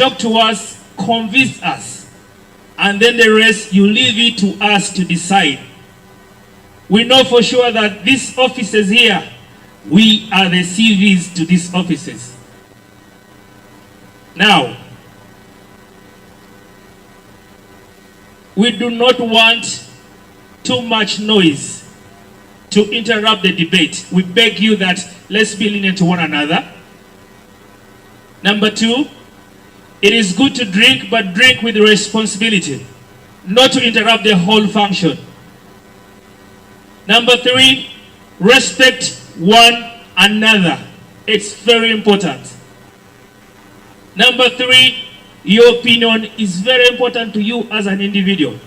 talk to us, convince us, and then the rest you leave it to us to decide. We know for sure that these offices here, we are the CVs to these offices. Now, we do not want too much noise to interrupt the debate. We beg you that let's be lenient to one another. Number two, it is good to drink, but drink with responsibility, not to interrupt the whole function. Number three, respect one another. It's very important. Number three, your opinion is very important to you as an individual.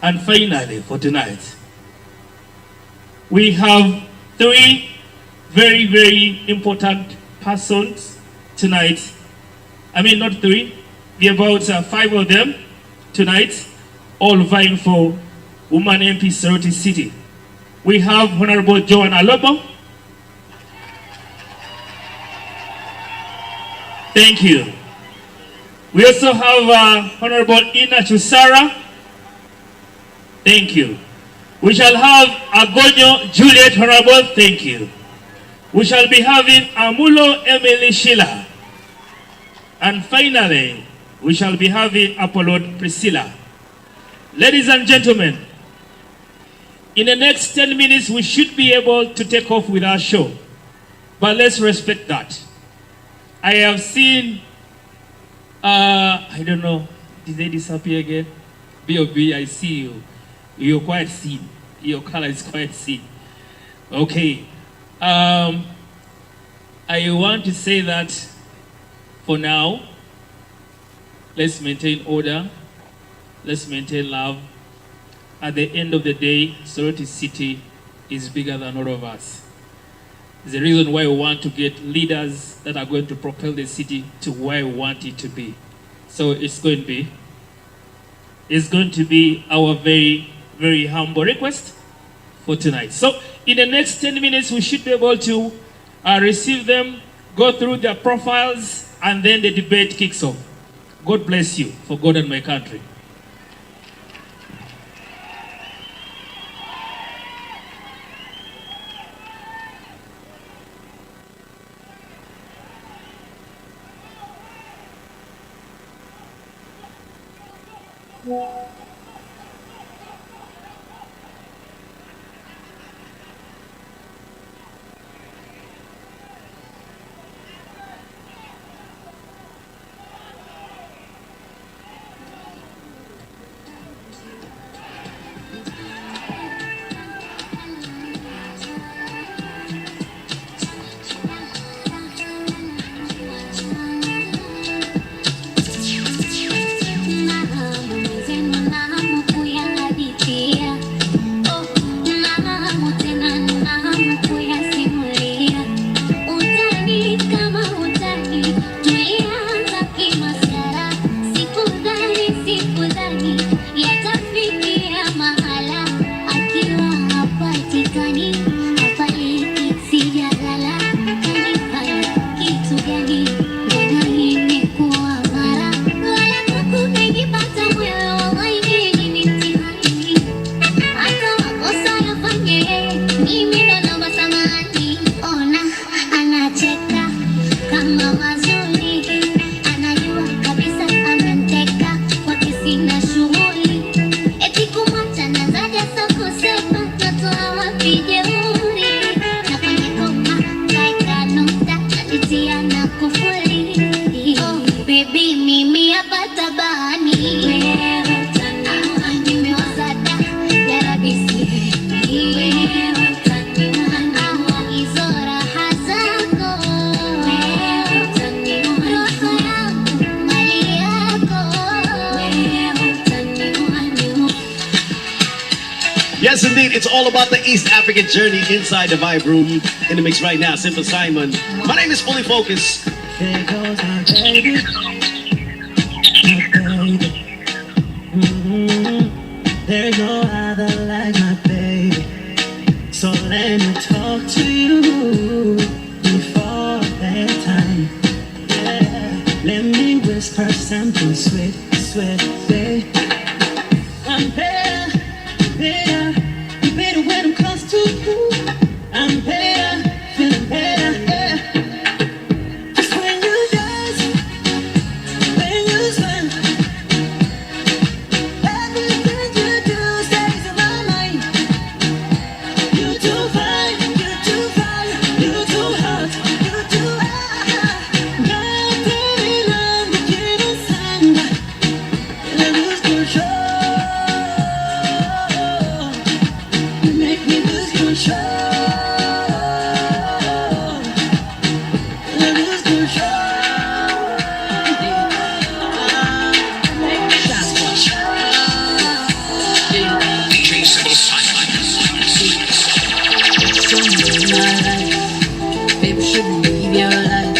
And finally, for tonight, we have three very, very important persons tonight. I mean, not three, there are about 5 of them tonight, all vying for Woman MP Soroti City. We have Honorable Joanna Alobo. Thank you. We also have Honorable Ina Chusara. Thank you. We shall have Agonyo Juliet Honorable. Thank you. We shall be having Amulo Emily Sheila. And finally, we shall be having Apollo Priscilla. Ladies and gentlemen, in the next 10 minutes, we should be able to take off with our show. But let's respect that. I have seen, I don't know, did they disappear again? B.O.B., I see you. You're quite seen. Your color is quite seen. Okay. I want to say that for now, let's maintain order. Let's maintain love. At the end of the day, Soroti City is bigger than all of us. There's a reason why we want to get leaders that are going to propel the city to where we want it to be. So it's going to be our very, very humble request for tonight. So in the next 10 minutes, we should be able to receive them, go through their profiles, and then the debate kicks off. God bless you for God and my country. Yes, indeed. It's all about the East African journey inside the Vibe Room. In the mix right now, Simple Simon. My name is Fully Focus. There goes my baby. My baby. There's no other like my baby. So let me talk to you. should live your life.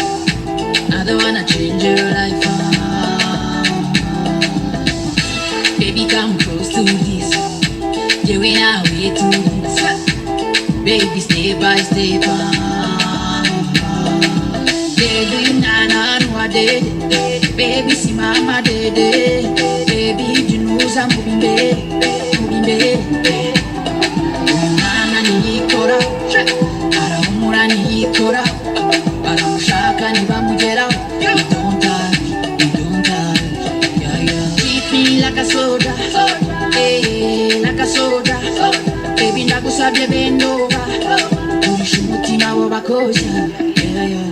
I don't wanna change your life. Baby, come close to this. Yeah, we now way to this. Baby, step by step. Baby, nana, no, I did. Baby, see mama, did. Baby, you know I'm moving, baby. Nana, nikora. Ara umura nikora. Ara mushaka nibamugera. You don't touch. Yeah, yeah. Treat me like a soda. Hey, like a soda. Baby, ndagusabye bend over. Urisha umutima w'abakozi. Yeah, yeah.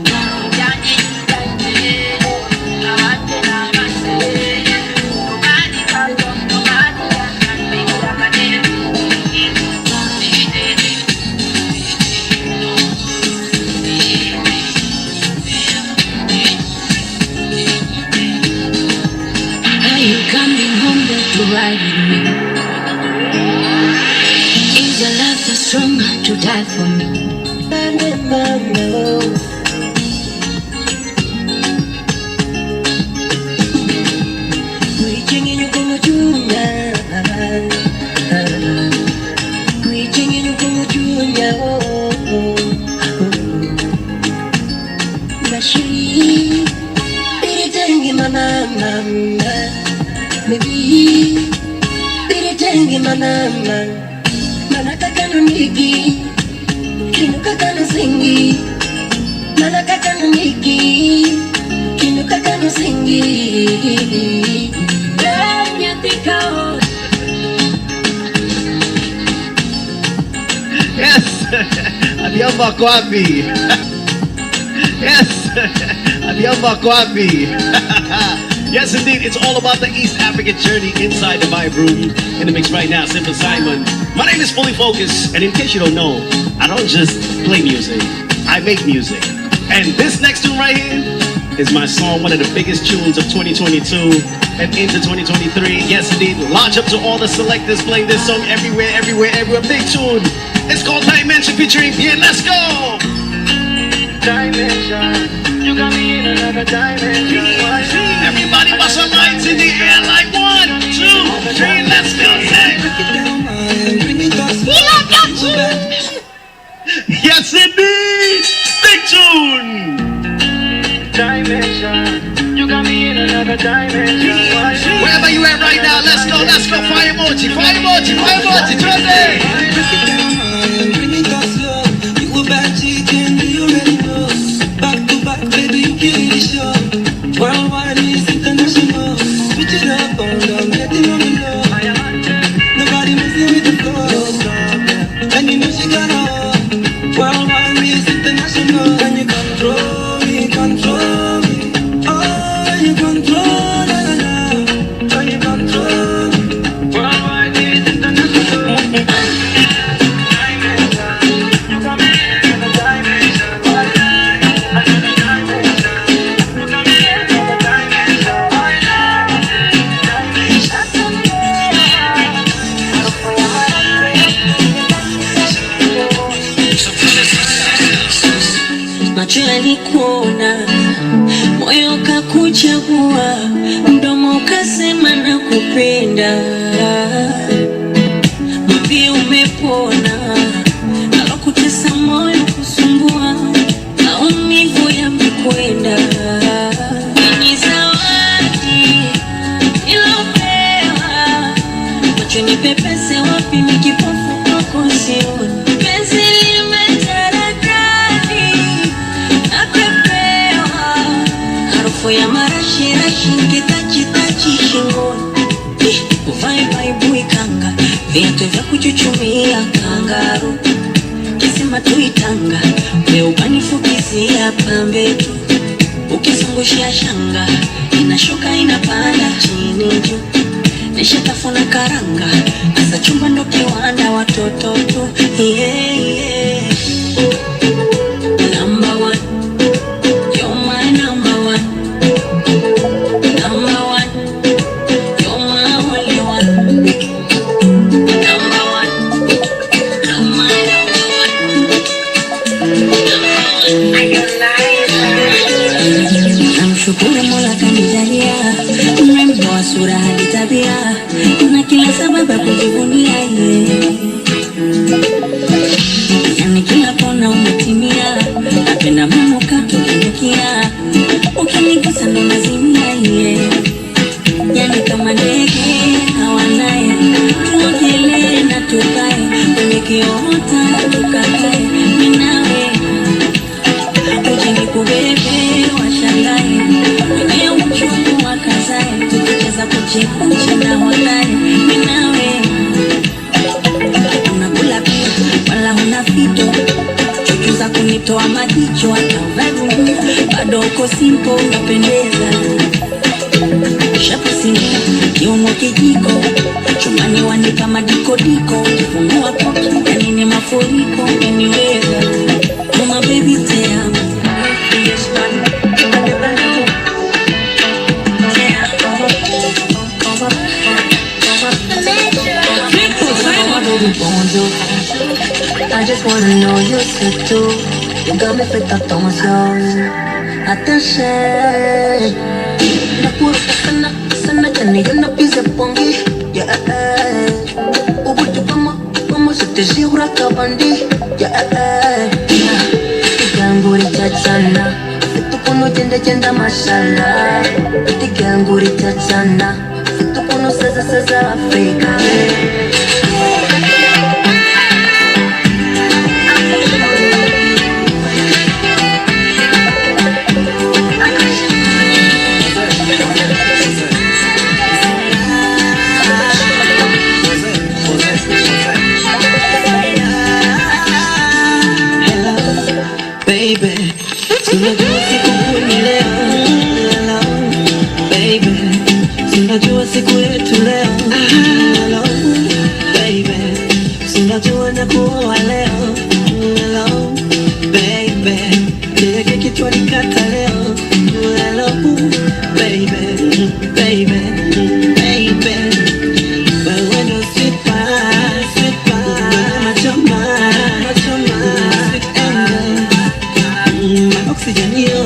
Are you coming home to ride with me? Is your love so strong to die for me? Reaching in your go junior. Reaching in your go junior. Nashi, biritangi manana. Maybe biritangi manana. Manakaka no nigi, kinukaka no singi. Manakaka no nigi, kinukaka no singi. Yes, Adiamba Kwabi. Yes, Adiamba Kwabi. Yes, indeed, it's all about the East African journey inside the Vibe Room. In the mix right now, Simple Simon. My name is Fully Focused, and in case you don't know, I don't just play music, I make music. And this next tune right here is my song, one of the biggest tunes of 2022 and into 2023. Yes, indeed, launch up to all the selectors playing this song everywhere. Big tune. It's called Dimension featuring Bien. Let's go! Dimension, you got me in another dimension. Everybody bust some lights in the air like 1, 2, 3, let's go, say. Yes, indeed! Big tune! Dimension, you got me in another dimension. Wherever you at right now, let's go. Fire emoji, turn it! Bring it down slow. You a bad chicken, you already know. Back to back, baby, you kill the show. Worldwide is international. Switch it up, on down, get it on the low. Nobody messing with the flow. And you know she got all. Worldwide is international. And you control me. Oh, you control, la la la. Oh, you control me. Worldwide is international. Macho yalikuona, moyo kakuchagua, mdomo ukasema nakupenda. Mwambie umepona, alokutesa moyo kusumbua, maumivu yamekwenda. Ni zawadi ilopewa, macho nipepese wapi nikipofu kwako sioni. Penzi ya marashi kitachitachi shingoni. Uvae baibui kanga, viatu vya kuchuchumia kangaru. Kisima tuitanga, leo banifukizia pambe tu. Ukizungushia shanga, inashuka inapanda chini juu. Nishatafuna karanga, asa chumba ndo kiwanda watoto tu. Yeah. Number one, you're my number one. Number one, you're my only one. Number one, you're my number one. Number one. Namshukuru Mola kanijalia mrembo wa sura hadi tabia, na kila sababu ya kujivunia yeye. Yani kila kona umetimia, napenda mamuka tukinukia, ukinigusa ndo nazimia yeye. Yani kama ndege hawanaye, tuogelee na tukae kwenye kiota tukakae, mimi nawe ujini kubebe washangae, kwenye uchungu wakazae, tukicheza kuchekuchi na hodari, mimi nawe unakula pia wala huna fito, chuchu za kunitoa majicho hata uvagumu, bado uko simple unapendeza. Shapusini, kiuno kijiko, chumani wanipa madikodiko, kifungua koki, yani ni mafuriko, umeniweza. Mama baby te amo, yes man, I never know. Te amo, baby bonjour, I just wanna know you said too. You got me fait attention, attaché. Napura sana sana chani yo napise pongi, yeah. Ubutu kama sote shihura kabandi, yeah. Tikanguri chachana, fitu kuno jenda mashallah. Tikanguri chachana, fitu kuno seza Afrika. Baby, tunajua siku kuni leo, hello. Baby, tunajua siku yetu leo, hello. Baby, tunajua na kuoa leo, hello. Baby, kile kichwa nikata leo, hello. Baby, baby, baby, wewe ndo sweet pie, machoma, sweet angel. Oxygen, yo.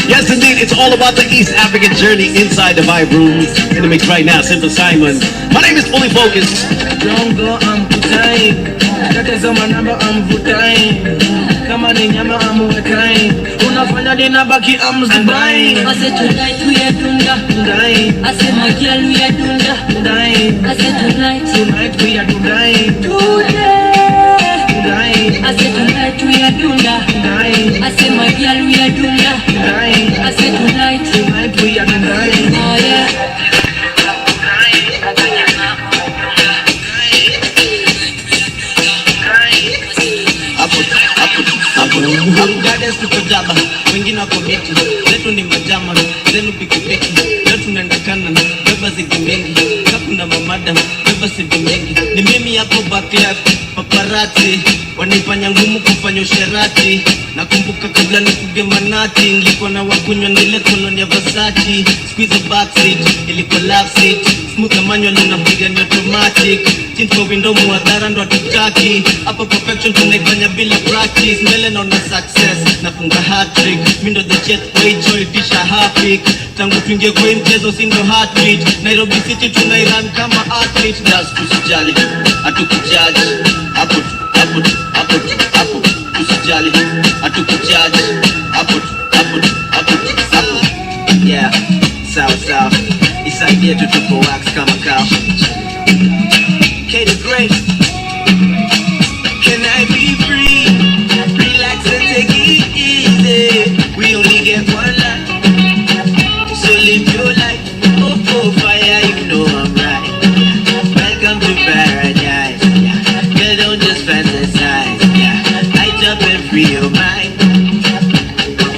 Yes, indeed, it's all about the East African journey inside the Vibe Room. In the mix right now, Simple Simon. My name is Fully Focused. Don't go, I'm time. Tateza manamba amvutai, kama ni nyama amuwekai, unafanya dina baki amzubai. Ase tonight we are dunda, Dundai, ase magial we are dunda, dundai, ase tonight we are dundai, dundai, ase tonight we are dunda, dundai, ase magial we are dunda, dundai, ase tonight we are dundai. oh yeah. Gardens tuko jaba, wengine wako miti, letu ni majama, zenu pikipiki, leo tunaenda Canada, beba zigi mengi, kakuna mamada, beba sivi mengi, ni mimi hapo backyard, paparazzi, wanifanya ngumu kufanya usherati, nakumbuka kabla nikuge manati, nilikuwa na wakunywa nile koloni ya Versace, squeeze backseat, ilikuwa love seat, smooth na manual unapiga ni automatic, tint kwa window muadhara ndo atutaki, hapa perfection tunaifanya bila practice, mbele naona success, nafunga hat-trick, mindo the jet way joy tisha happy, tangu tuingie kwa mchezo si ndo heartbeat, Nairobi City tunairan kama athlete, just tusijali, hatukujaji, hapo tusijali, hatukujaji, hapo yeah, sawa, isaidie tutupo wax kama kao. K the Great, can I be free? Relax and take it easy. We only get one life, so live your life. Oh, fire, you know I'm right. Welcome to paradise. Yeah. Girl, don't just fantasize. Yeah. Light up and free your mind.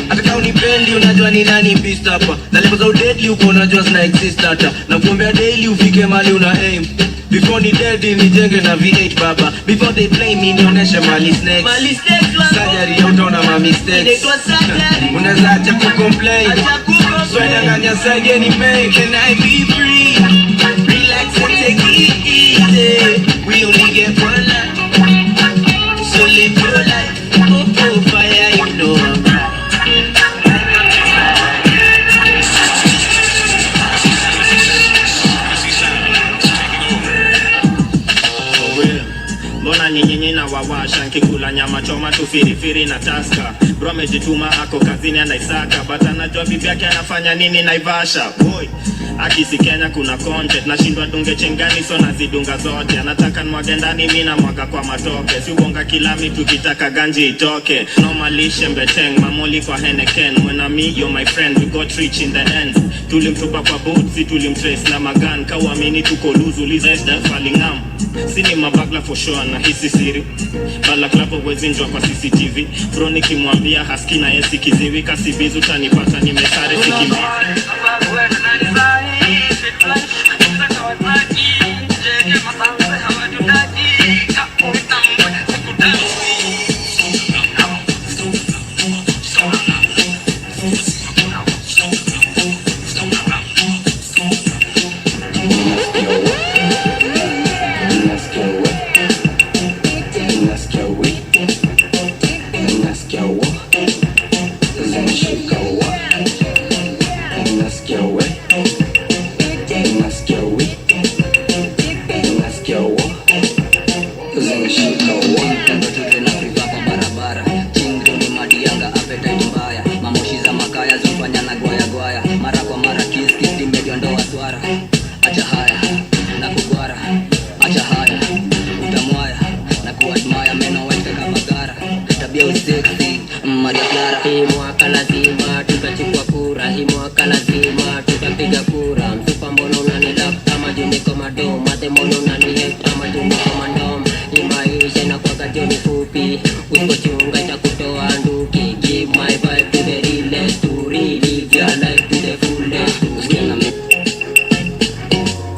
Ataka unipendi unajua ni nani beast hapa. Na level za deadly uko unajua zina exist hata. Na kuombea daily ufike mali una aim. Before before ni dead nijenge na V8 baba. Before they play me nionyeshe mali snakes. Mali snakes wako. Surgery utaona ma mistakes. Inaitwa surgery. Unaweza acha kucomplain. Swenya nganya sage ni make. Can I be free? Relax and take it easy. We only get one life. So live your life. Oh, fire, you know I'm right. Mbona nyinyi na wawasha nkikula nyama choma tu firifiri na taska. Bro amejituma ako kazini anaisaka, but anajua bibi yake anafanya nini Naivasha. Boy akisi Kenya kuna content, nashindwa dunge chengani so nazidunga zote. Anataka nwage ndani mimi na mwaga kwa matoke. Si uonga kila mtu kitaka ganji itoke. Normally shembeteng mamoli kwa Henneken. When I'm me you're my friend, we got rich in the end. Tulimtupa kwa boots, tulimtrace na magan. Kawamini tuko luzu lizesta falingam. Sini mabagla for sure na hisi siri. Bala klapo wezinjwa kwa CCTV. Bro nikimwambia haski na yesi kiziwi. Kasibizu tanipata nimesare sikimbi.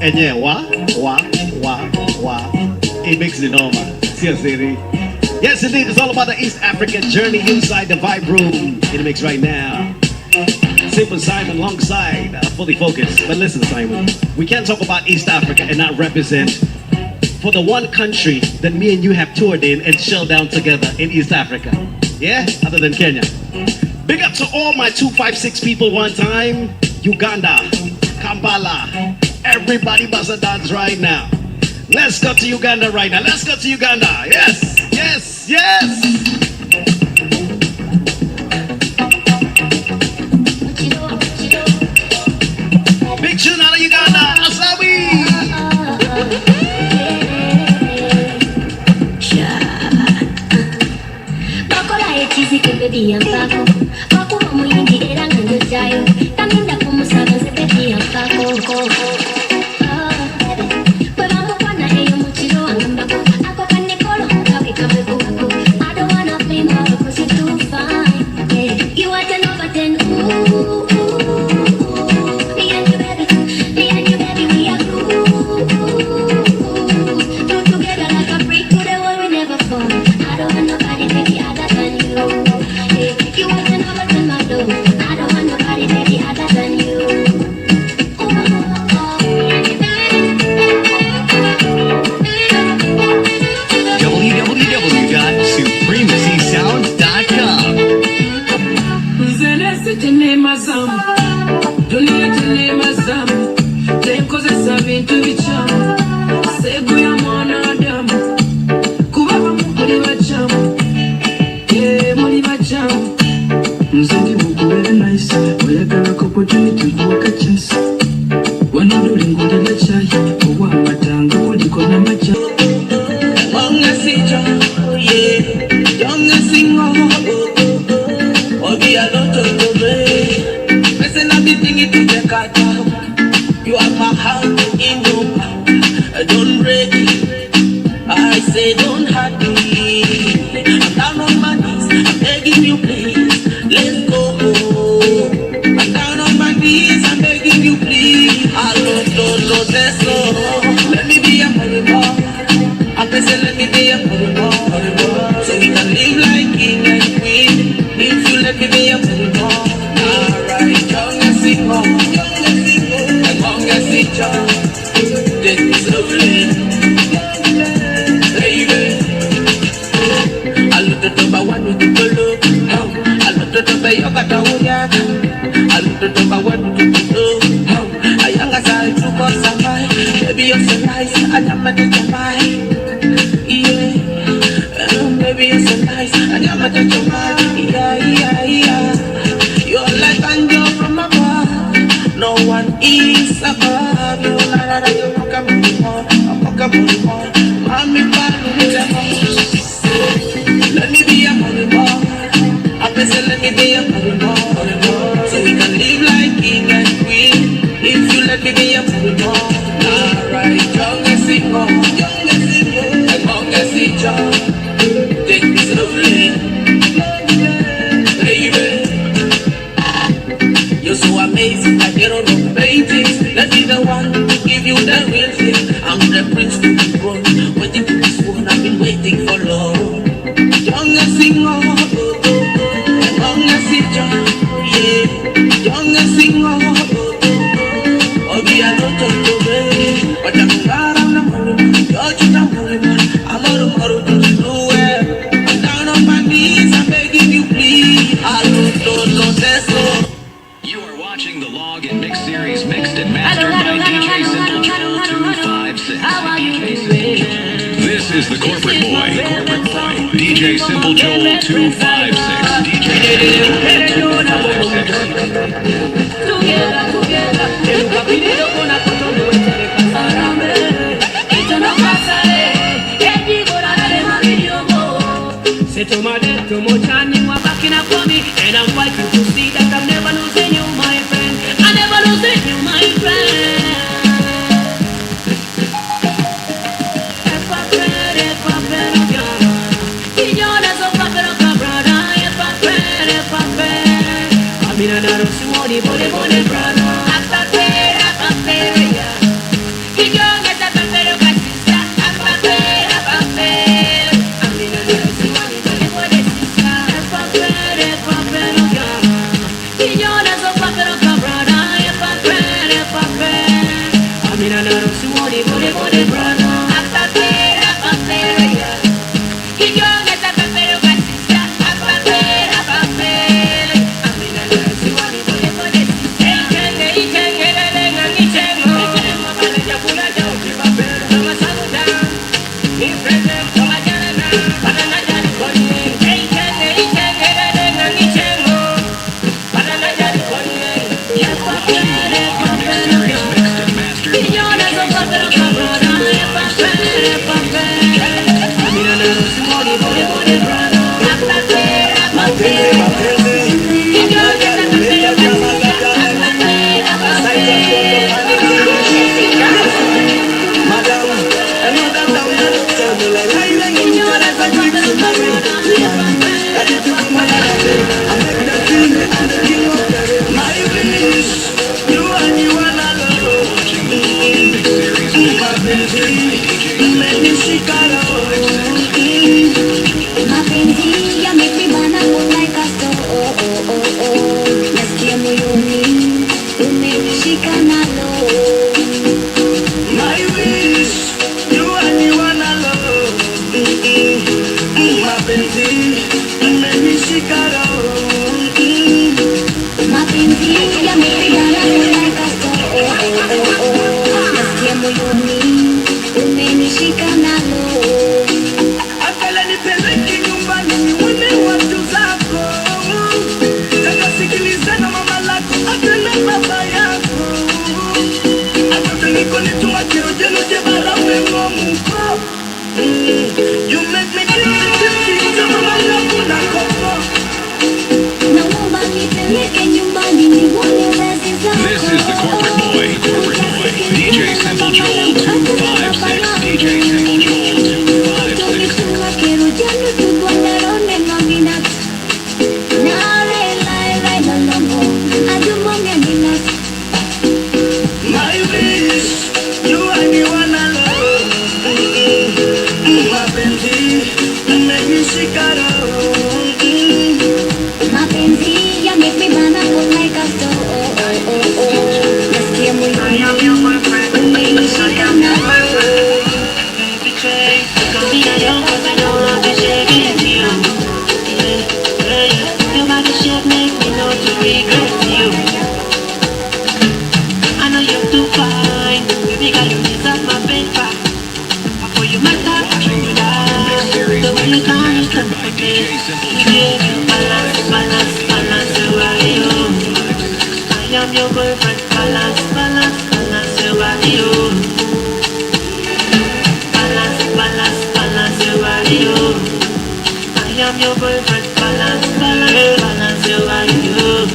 Enye wa. It makes it normal. Seriously. Yes, indeed. It's all about the East African journey inside the Vibe Room. In the mix right now. Simple Simon alongside Fully Focused. But listen, Simon, we can't talk about East Africa and not represent for the one country that me and you have toured in and chilled down together in East Africa. Yeah? Other than Kenya. Big up to all my 256 people one time. Uganda, Kampala. Everybody must dance right now. Let's go to Uganda right now. Let's go to Uganda. Yes, yes, yes. Big tune out of Uganda. Asabi. You are my heart in your power. Don't break it. I say don't hurt me. I'm down on my knees. I'm begging you please. Let's go. I'm down on my knees. I'm begging you please. I don't, let's go. Let me be a touch your body, yeah, yeah, yeah. You're like angel from above. No one is above you. La la la, you walk up on the wall, Mami, let me be a money boy. I say let me be a money boy. So we can live like king and queen. If you let me be a money boy. Alright, young and single, and long as it's young. Take me slowly, baby. You're so amazing, I get on the paintings. Let me the one to give you the real thing. I'm the prince to be grown. Waiting to be sworn, I've been waiting for long. Young and single, and long as it's young, yeah. Young and single, oh, be a lot of the way. But I'm glad I'm not worried, you're just not worried, I'm out of tomorrow to nowhere. I'm down on my knees, I'm begging you, please. I don't, that's all. You are watching the Log and Mix series mixed and mastered by DJ Simple Joel 256. DJ Simple Joel. This is the Corporate Boy. DJ Simple Joel 256. DJ Simple Joel 256. Say to my death, to my time, you are backing up for me. And I'm fighting to see that I'm never losing you, my friend. I never losing you, my friend. This is the Corporate Boy. DJ Simple Joel 256. DJ Simple Joel 256. My wish, you are the one I love. Mapenzi, umenishika roho. Mapenzi yamepibana like a store. Nasikia moyoni umenishika na roho. Your body shape make me know to regret you. I know you're too fine, baby girl, you deserve my paper. For you matter, the way you dance, DJ Simple Joe. I am your boyfriend, balance, balance, balance, you are you. Balance, balance, balance, you are you. I am your boyfriend, balance, balance, balance, you are you.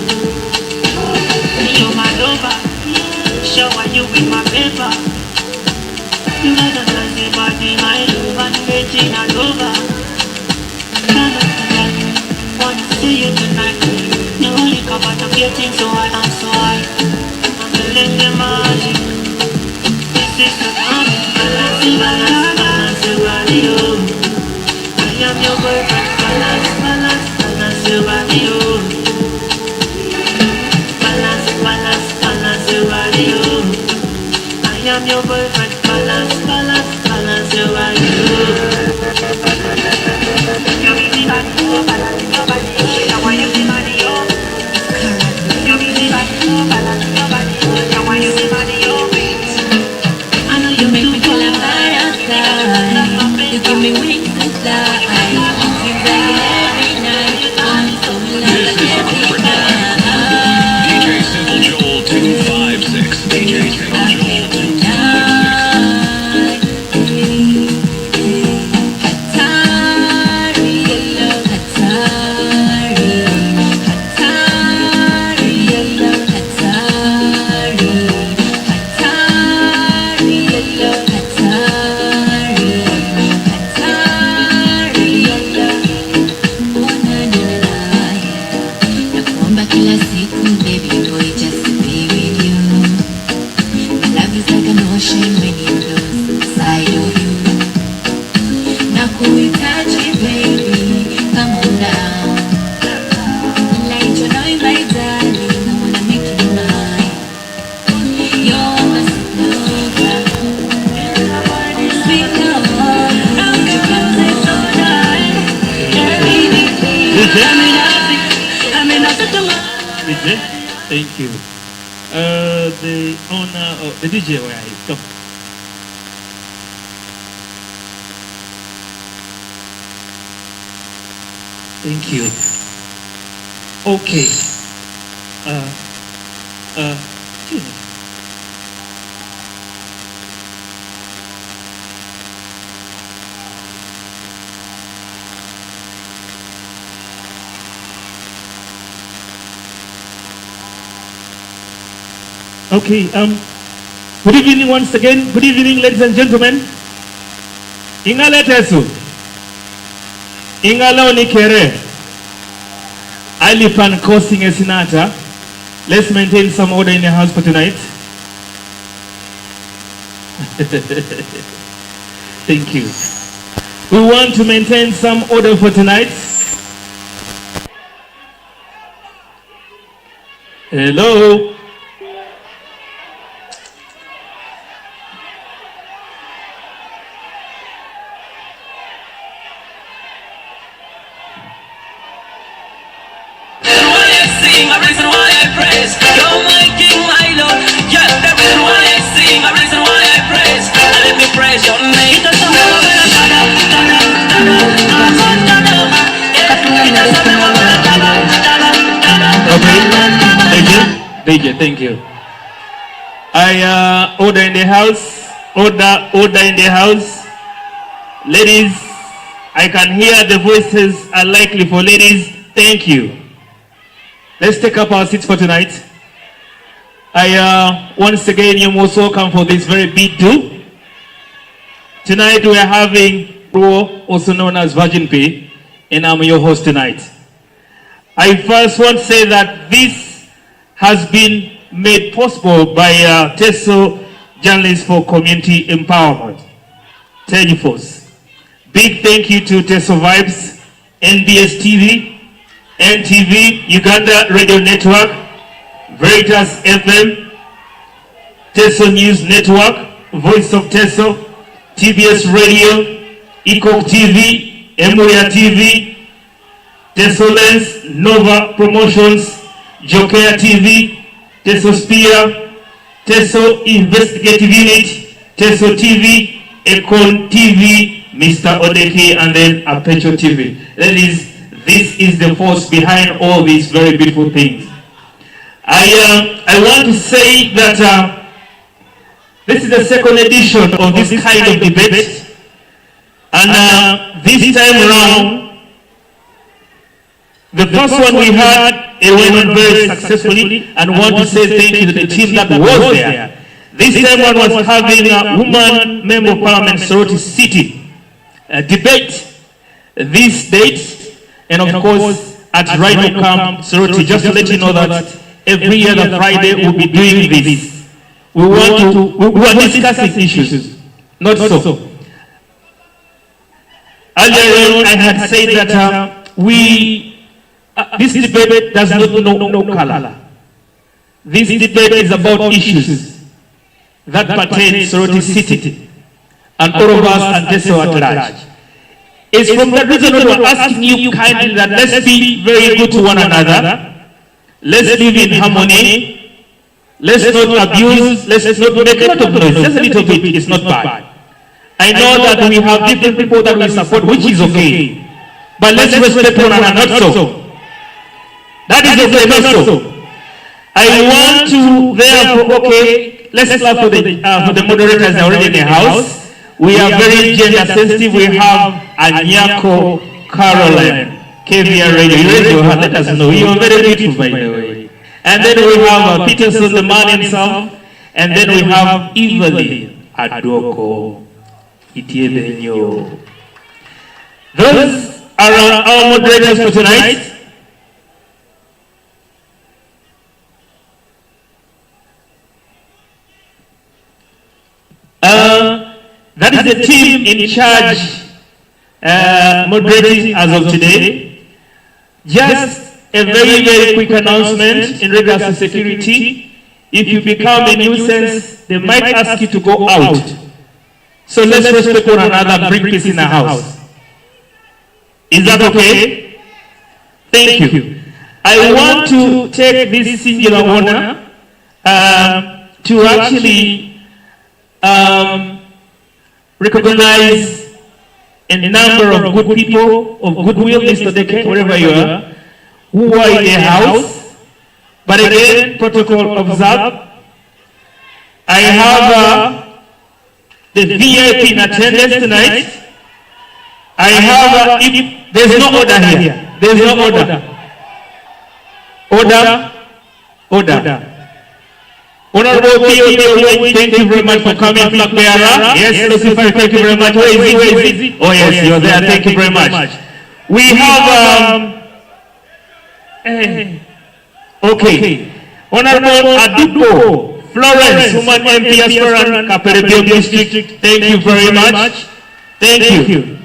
You're my lover, shower you with my paper. You got a fancy body, my love, and Regina Lover. Wanna see you tonight. No liquor, but I'm getting so high, I'm so high. I'm feeling the magic. This is the time. Balance, balance, balance, you are you. I am your boyfriend. Balance, balance, balance, you are you. Balance, balance, balance, you are you. I am your boyfriend. Balance, balance, balance, you are you. You give me back, oh, balance your body. I want you to body, oh. You give me back, oh, balance your body. I want you to body, oh. I know you make me feel like firefly. You give me wings to fly. Seems like every night I'm so in love This is every Unforgettable. night. DJ Simple Joel 256. DJ Simple Joel 256. DJ, thank you. The owner of the DJ, where are you? Come. Thank you. Okay. Excuse me. Okay, good evening once again. Good evening, ladies and gentlemen. Ingala tesu. Ingala onikere. Alipan costing a sinata. Let's maintain some order in the house for tonight. Thank you. We want to maintain some order for tonight. Hello. Thank you. I order in the house. Order in the house. Ladies, I can hear the voices are likely for ladies. Thank you. Let's take up our seats for tonight. Once again, you're most welcome for this very big do. Tonight we are having Pro, also known as Virgin Pay, and I'm your host tonight. I first want to say that this has been made possible by TESO Journalists for Community Empowerment. Force. Big thank you to TESO Vibes, NBS TV, NTV, Uganda Radio Network, Veritas FM, TESO News Network, Voice of TESO, TBS Radio, ECOC TV, Emuria TV, TESO Lens, Nova Promotions, Jokea TV, TESO Spear, TESO Investigative Unit, TESO TV, Econ TV, Mr. Odeki, and then Apecho TV. This is the force behind all these very beautiful things. I want to say that this is the second edition of this kind of debate, and this time around, the first one we had, it went on very successfully, and I want to say thank you to the team that was there. This time one was having a woman member of parliament, Soroti City, debate this date, and of course at Rhino Camp, Soroti, just to let you know that every other Friday we'll be doing this. We are discussing issues, not so. Earlier on I had said that this debate does not know no color. This debate is about issues that pertain to Soroti City and all of us and Teso at large. It's from that reason that we're asking you kindly that let's be very good to one another. Let's live in harmony. Let's not abuse. Let's not make a lot of noise. Just a little bit is not bad. I know that we have different people that we support, which is okay. But let's respect one another, not so. That is okay, not so. I want to therefore, okay, let's clap for the moderators that are already in the house. We are very gender sensitive. We have Anyako Caroline, KVR Radio. You raise your hand, let us know. You are very beautiful, by the way. And then we have Peterson, the man himself. And then we have Evelyn Adoko Itiebenyo. Those are our moderators for tonight. That is the team in charge moderating as of today. Just a very, very quick announcement in regards to security. If you become a nuisance, they might ask you to go out. So let's respect one another, bring peace in the house. Is that okay? Thank you. I want to take this singular honor to actually recognize a number of good people of goodwill, Mr. Deke, wherever you are, who are in the house. But again, protocol observed. I have the VIP in attendance tonight. I have, if there's no order here. There's no order. Order. Honorable POD, thank you very much for coming, flag bearer. Yes, Lucifer, thank you very much. Where is he? Oh yes, you're there. Thank you very much. We have, okay, Honorable Adupo Florence, woman MP aspirant, Kaperebio District. Thank you very much. Thank you.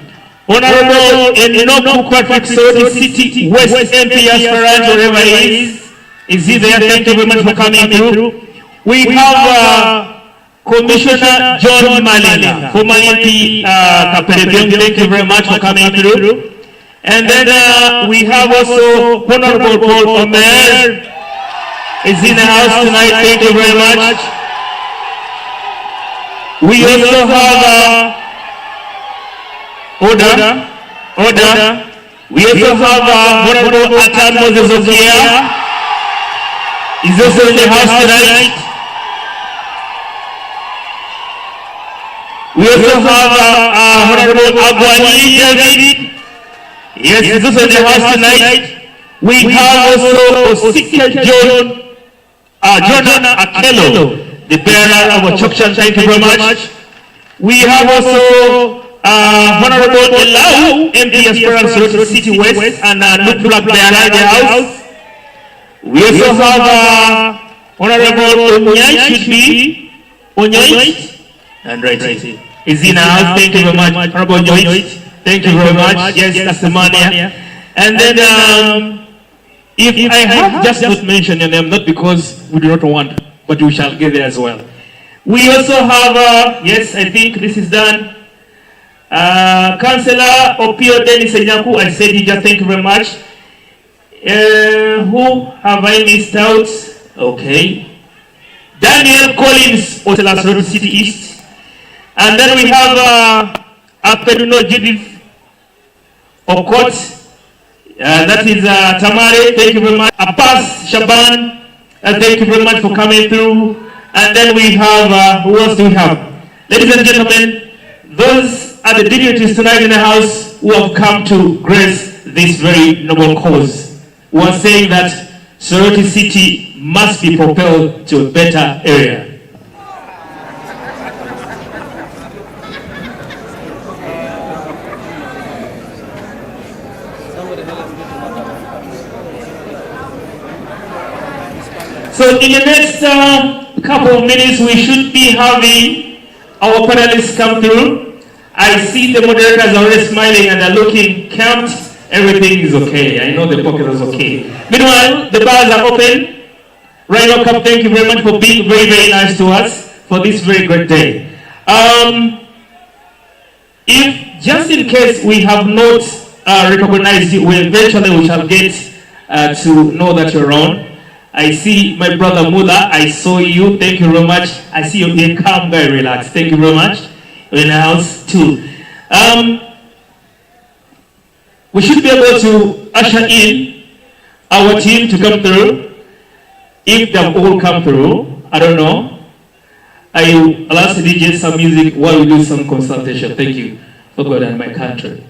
Honorable Enoku Patrick, Soroti City West MP aspirant, wherever he is. Is he there? Thank you very much for coming through. We have Commissioner John Malinga, former MP Kaperebio. Thank you very much for coming through. And then we have also Honorable Paul Omer is in the house tonight. Thank you very much. We also have order. We also have Honorable Atan Moses Okia. Is also in the house tonight. We also have Honorable Agwani David. Yes, he's also in the house tonight. We have also Osika John Akelo, the bearer of Ochokshan. Thank you very much. We have also Honorable Elau, MP aspirant Soroti City West, and Luke Black bearer in the house. We also have Honorable Onyai, should be Onyai. And right, is in the house. Thank you very much, Honorable Onyai. Thank you very much. Yes, that's the man here. And then, if I have just not mentioned your name, not because we do not want, but we shall get there as well. We also have, yes, I think this is done. Councillor Opio Dennis Enyaku, I said you just thank you very much. Who have I missed out? Okay. Daniel Collins, Otela Soroti City East. And then we have Apeduno Judith Okot, that is Tamari, thank you very much. Abbas Shaban, thank you very much for coming through. And then we have, who else do we have? Ladies and gentlemen, those are the dignitaries tonight in the house who have come to grace this very noble cause. Who are saying that Soroti City must be propelled to a better area. So in the next couple of minutes, we should be having our panelists come through. I see the moderators are already smiling and are looking camped. Everything is okay. I know the pocket is okay. Meanwhile, the bars are open. Rhino Cup, thank you very much for being very, very nice to us for this very great day. If just in case we have not recognized you, eventually we shall get to know that you're around. I see my brother Mula. I saw you. Thank you very much. I see you being calm, very relaxed. Thank you very much. You're in the house too. We should be able to usher in our team to come through. If they've all come through, I don't know. I'll ask the DJ some music while we do some consultation. Thank you for God and my country.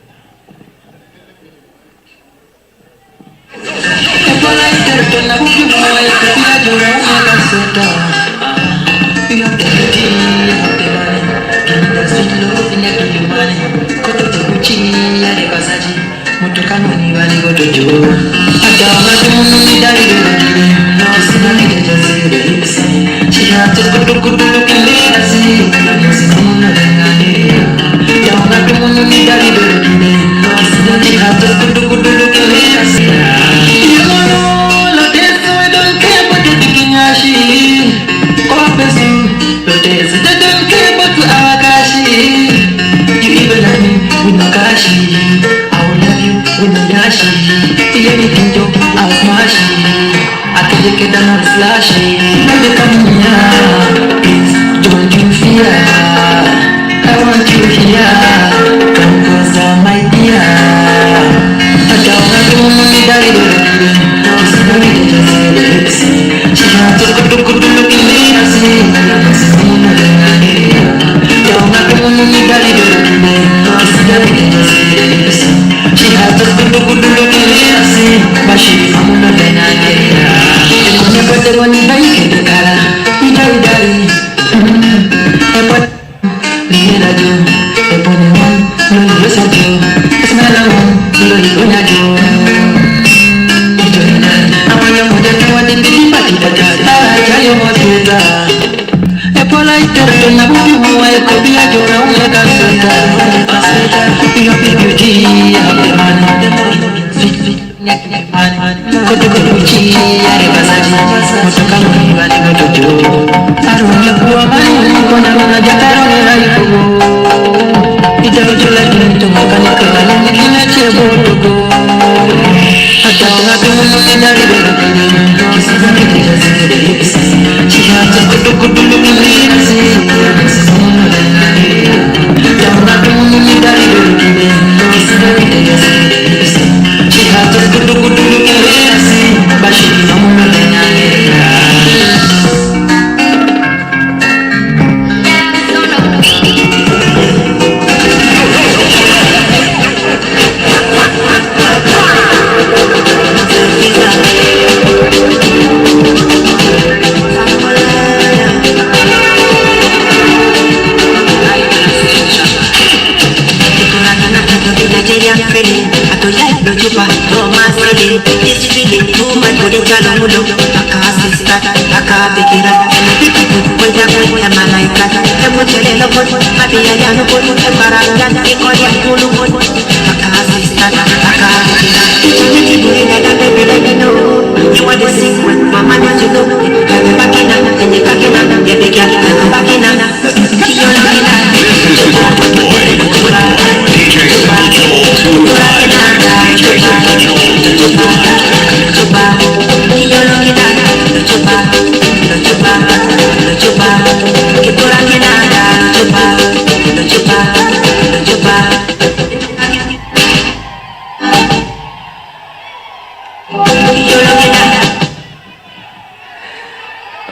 Chupa,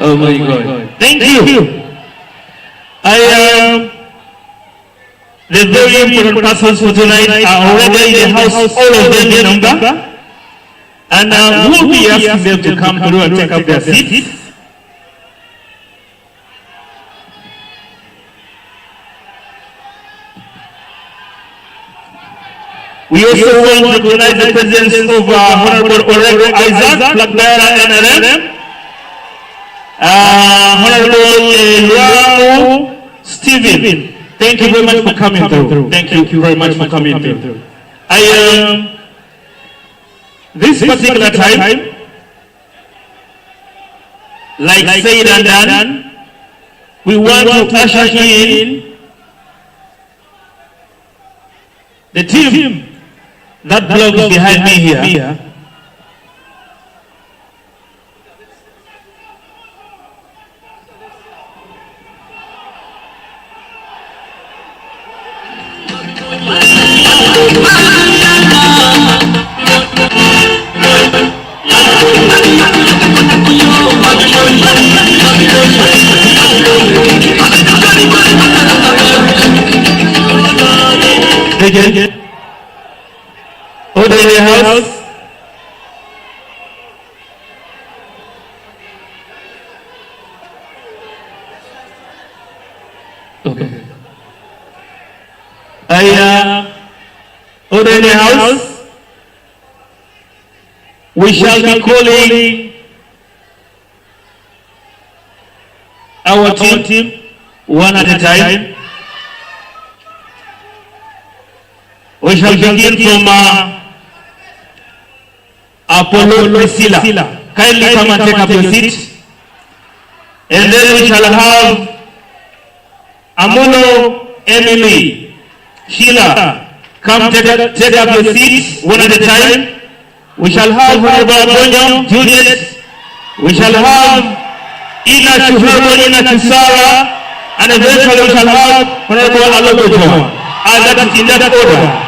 Oh my God. Thank you. I am the very important persons for tonight are already in the house, all of them in number. And we'll be asking them to come through and take up their seats. We also want to recognize the presence of Honorable Orego Isaac, Flag Bearer NRM, Honorable Luau Stephen. Thank you very much for coming through. Thank you very much for coming through. This particular time, like said and done, we want to usher in the team that belongs behind me here. Order in the house. Okay. Order in the house. We shall be calling our team one at a time. We shall begin from Apollo Priscilla. Kindly come and take up your seat. And then we shall have Amulo Emily, Sheila. Come take up your seats one at a time. We shall have Honorable Bonyo, Juliet. We shall have Ina Chuhabo, Ina Chusara. And eventually we shall have Honorable Alogojo. And that is in that order.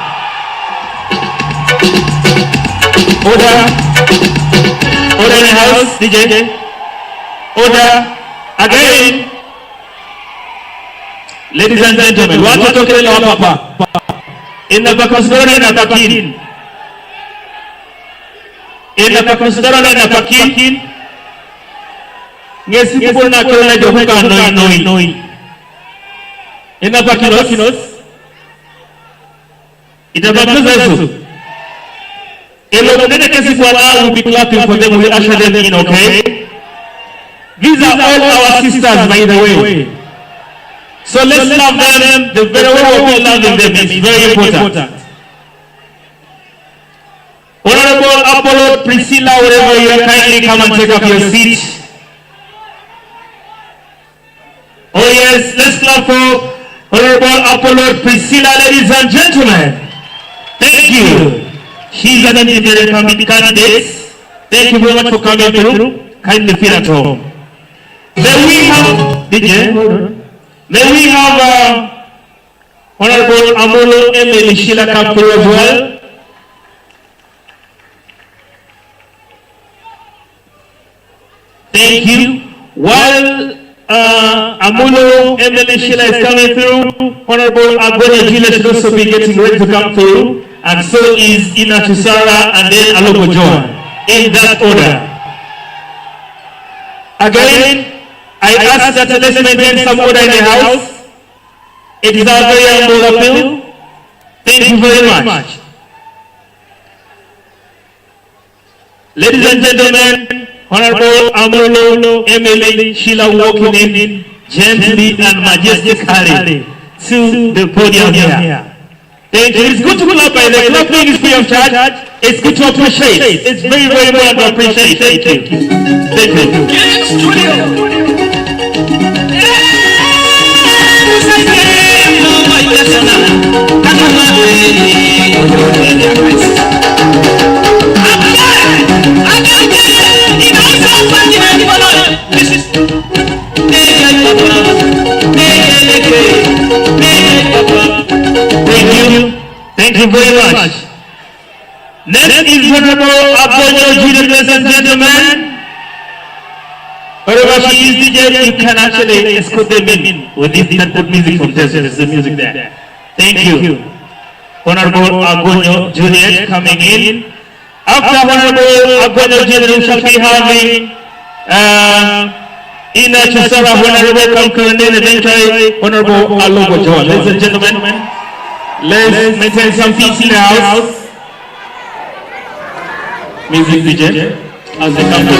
Order in the house, DJ. Order again. Ladies and gentlemen, what to talk about Papa? In the Pakistan and Pakin. In the Pakistan and Pakin. Yes, people na kila joka noi. In the Pakinos. It is a will be clapping for them, we usher them in, okay? These are all our sisters, by the way. So let's love them the very way we love them. It's very important. Honorable Apollo Priscilla, wherever you are, kindly come and take up your seat. Oh yes, let's clap for Honorable Apollo Priscilla, ladies and gentlemen. Thank you. She's an independent candidate. Thank you very much for coming through. Kindly feel at home. Then we have DJ. Then we have Honorable Amulo Emily Sheila come through as well. Thank you. While Amulo Emily Sheila is coming through, Honorable Agonia Julius should also be getting ready to come through. And so is Ina Chisara and then Alogo John. In that order. Again, I ask that let's maintain some order in the house. It is our very humble appeal. Thank you very much. Ladies and gentlemen, Honorable Amulo Emily Sheila walking in gently and majestically to the podium here. Thank you. It's good to clap by the clapping is free of charge. It's good to appreciate. It's very, very important to appreciate. Thank you. Thank Thank you very much. Next is Honorable Abdul Junior, ladies and gentlemen. Wherever she is DJ, you can actually escort them in with this good music from there. There's the music there. Thank you. Honorable Agonyo Juliet coming in. After Honorable Agonyo Juliet, we shall be having Ina Chusara, Honorable Kamkarani, and eventually Honorable Alogo John. Ladies and gentlemen, let's maintain some peace in the house. Music DJ, as they come to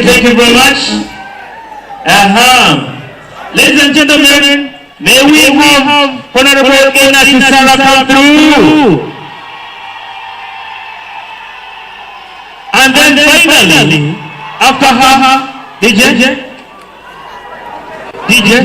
Thank you very much. Ladies and gentlemen, may we have Honorable Ina Susara come through. And then finally, after her, DJ. Thank you.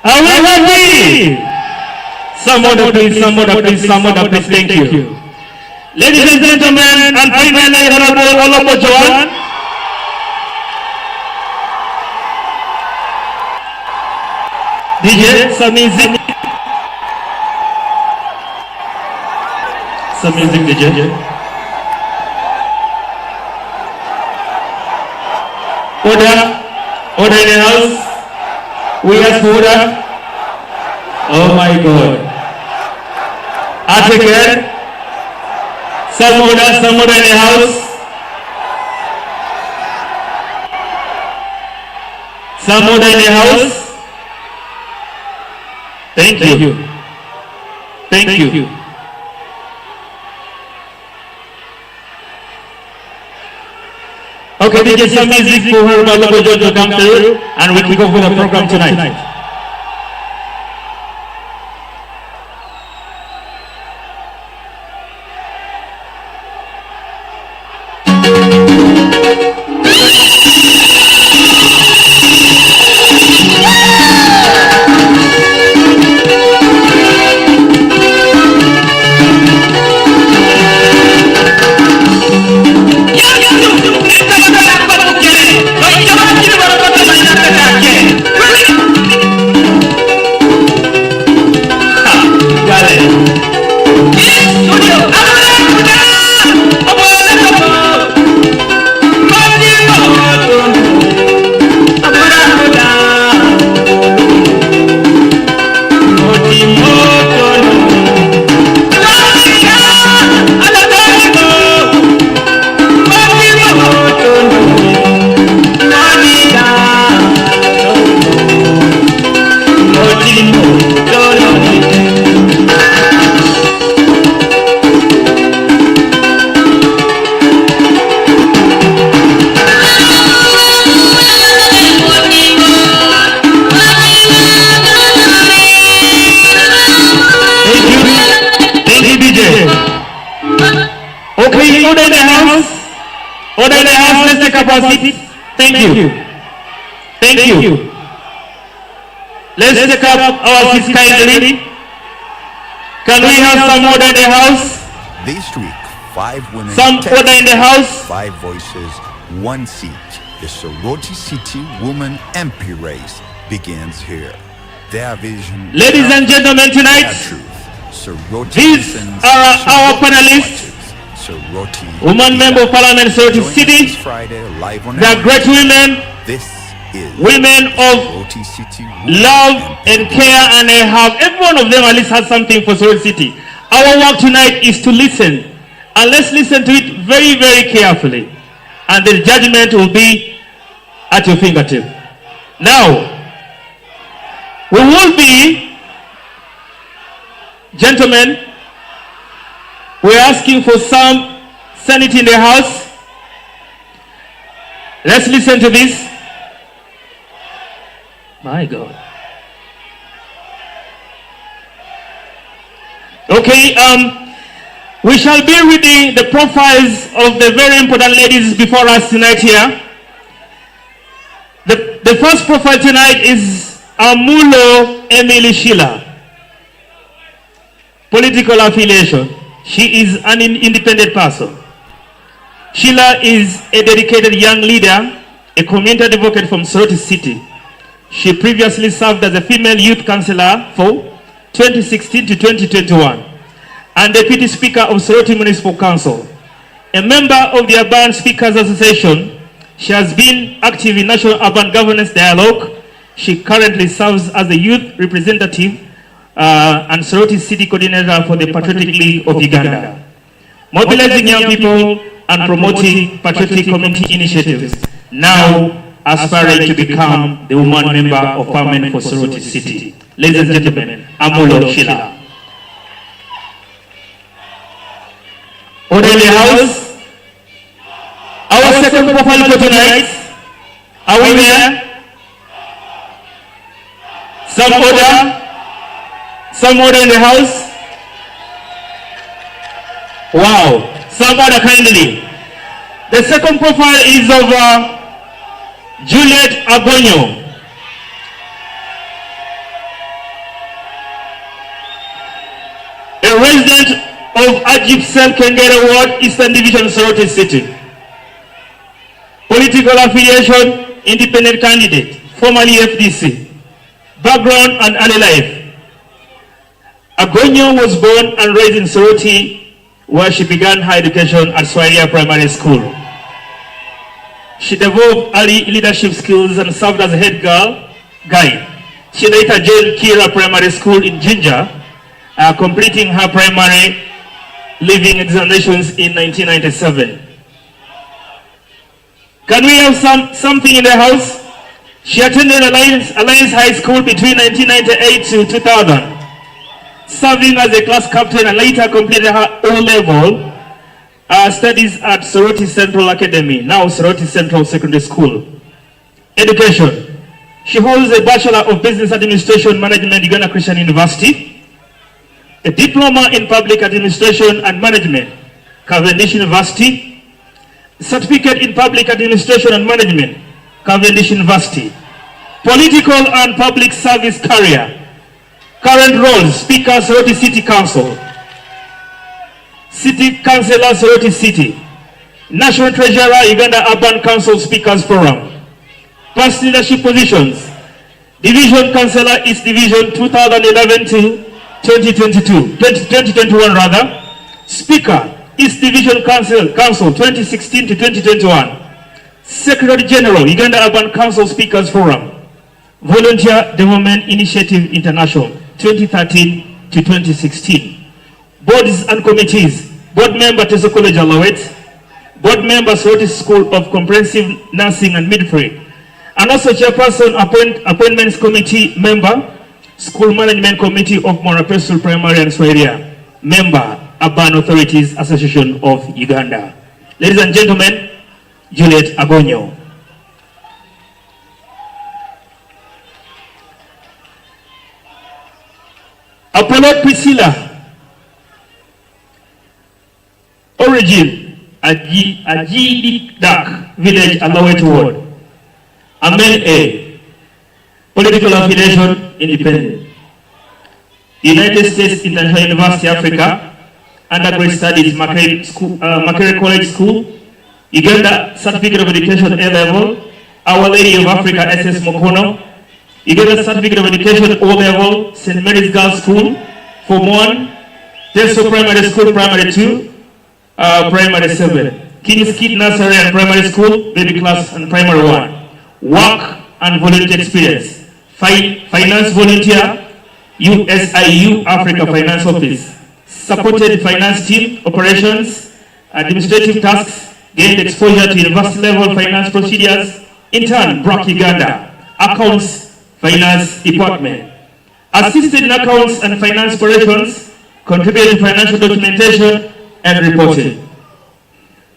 Are we ready? Some other please, thank you. Ladies and gentlemen, and finally, Honorable Olopo Joan. DJ, some music. Some music, DJ. Order in the house. We ask for order. Oh my God. Article. Some order in the house. Some order in the house. Thank you. Thank you. Okay, we get some music for her local judge to come through, and we kick off with the program tonight. Order in the house, let's take up our seat. Thank you. Thank you. Let's take up our seats kindly. Can we have some order in the house? This week, 5 women, Some 10 order in the house. 5 voices, 1 seat. The Soroti City Women MP race begins here. Their vision, Ladies and gentlemen, their tonight, truth. Soroti these listens, are our Soroti panelists. watches. Soroti Woman Member of Parliament, Soroti Join us City. this Friday live on They are great women, This is women of Soroti City Women love MP. and care, and they have, every one of them at least has something for Soroti City. Our work tonight is to listen, and let's listen to it very, very carefully, and the judgment will be at your fingertip. Now, we will be, gentlemen, we're asking for some sanity in the house. Let's listen to this. My God. Okay, we shall be reading the profiles of the very important ladies before us tonight here. The first profile tonight is Amulo Emily Sheila. Political affiliation. She is an independent person. Sheila is a dedicated young leader, a community advocate from Soroti City. She previously served as a female youth councillor for 2016 to 2021 and Deputy Speaker of Soroti Municipal Council. A member of the Urban Speakers Association, she has been active in National Urban Governance Dialogue. She currently serves as the youth representative and Soroti City Coordinator for the Patriotic League of Uganda, mobilizing young people and promoting patriotic community initiatives, now aspiring to become the woman member of Parliament for Soroti City. Ladies and gentlemen, Amulo Sheila. Order in the house. Our second profile for tonight. Are we there? Some order. Some order in the house. Wow. Some order kindly. The second profile is of Juliet Agonyo. A resident of Ajip Sel Kengere Ward, Eastern Division, Soroti City. Political affiliation, independent candidate, formerly FDC. Background and early life. Agonyo was born and raised in Soroti, where she began her education at Swaria Primary School. She developed early leadership skills and served as a head girl guide. She later joined Kira Primary School in Jinja, completing her primary living examinations in 1997. Can we have something in the house? She attended Alliance High School between 1998 to 2000, serving as a class captain, and later completed her O-level studies at Soroti Central Academy, now Soroti Central Secondary School. Education. She holds a Bachelor of Business Administration Management, Uganda Christian University, a Diploma in Public Administration and Management, Cavendish University, Certificate in Public Administration and Management, Cavendish University. Political and Public Service career. Current roles: Speaker, Soroti City Council, City Councillor, Soroti City, National Treasurer, Uganda Urban Council Speakers Forum. Past leadership positions: Division Councillor, East Division, 2011 to 2021 rather. Speaker, East Division Council 2016 to 2021. Secretary General, Uganda Urban Council Speakers Forum. Volunteer Development Initiative International, 2013 to 2016. Boards and committees: Board Member, Teso College Alawet, Board Member, Soroti School of Comprehensive Nursing and Midwifery, and also Chairperson, Appointments Committee Member, School Management Committee of Morapesul Primary and Swaria, Member, Urban Authorities Association of Uganda. Ladies and gentlemen, Juliet Agonyo. Apollo Priscilla. Origin, Ajidi Dak Village, Alawet Ward. Amen A. Political affiliation, independent. United States International University, Africa, undergraduate studies, Makerere College School. Uganda Certificate of Education A-Level, Our Lady of Africa, SS Mokono. Uganda Certificate of Education O-Level, St. Mary's Girls School, Form 1, Teso Primary School, Primary 2, Primary 7. King's Kid Nursery and Primary School, Baby Class and Primary 1. Work and volunteer experience. Finance volunteer, USIU Africa Finance Office. Supported finance team, operations, administrative tasks, gained exposure to university level finance procedures. Intern, Brock Uganda, Accounts, Finance Department. Assisted in accounts and finance operations, contributed to financial documentation and reporting.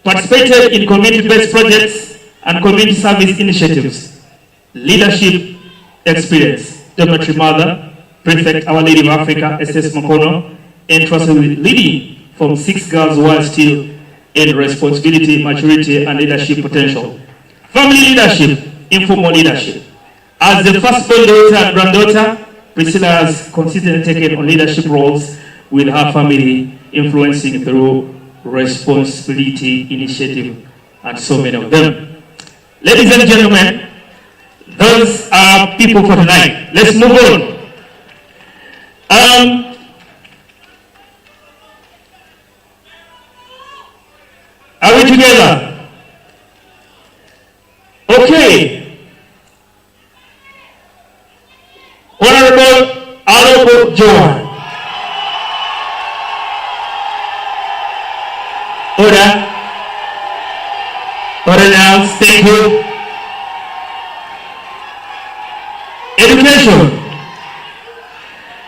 Participated in community-based projects and community service initiatives. Leadership experience. Dormitory mother, prefect, Our Lady of Africa, SS Mokono, entrusted with leading from 6 girls while still in responsibility, maturity, and leadership potential. Family leadership, informal leadership. As the firstborn daughter and granddaughter, Priscilla has consistently taken on leadership roles with her family, influencing through responsibility, initiative, and so many of them. Ladies and gentlemen, those are people for tonight. Let's move on. Are we together? Okay. Honorable Alopo Joan. Order. Order now. Thank you. Education.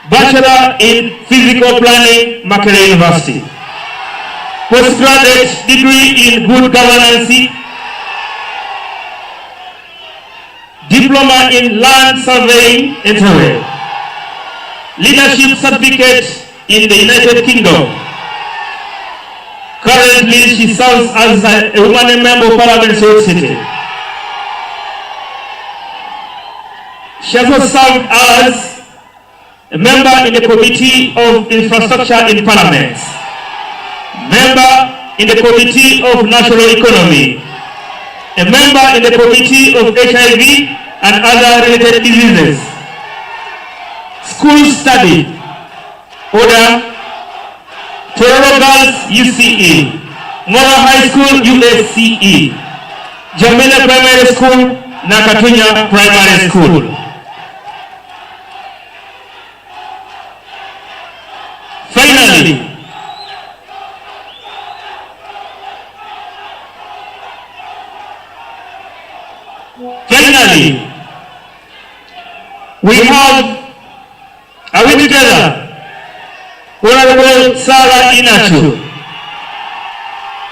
Bachelor in Physical Planning, Makerere University. Postgraduate degree in Good Governance. Diploma in Land Surveying, Emuria. Leadership certificate in the United Kingdom. Currently, she serves as a woman member of Parliament, Soroti. She also served as a member in the Committee of Infrastructure in Parliament, member in the Committee of National Economy, a member in the Committee of HIV and other related diseases. School study, order, Tororo Girls UCE, Mora High School USCE, Jamila Primary School, Nakatunya Primary School. Finally, we have, are we together? Honorable Sarah Inachu,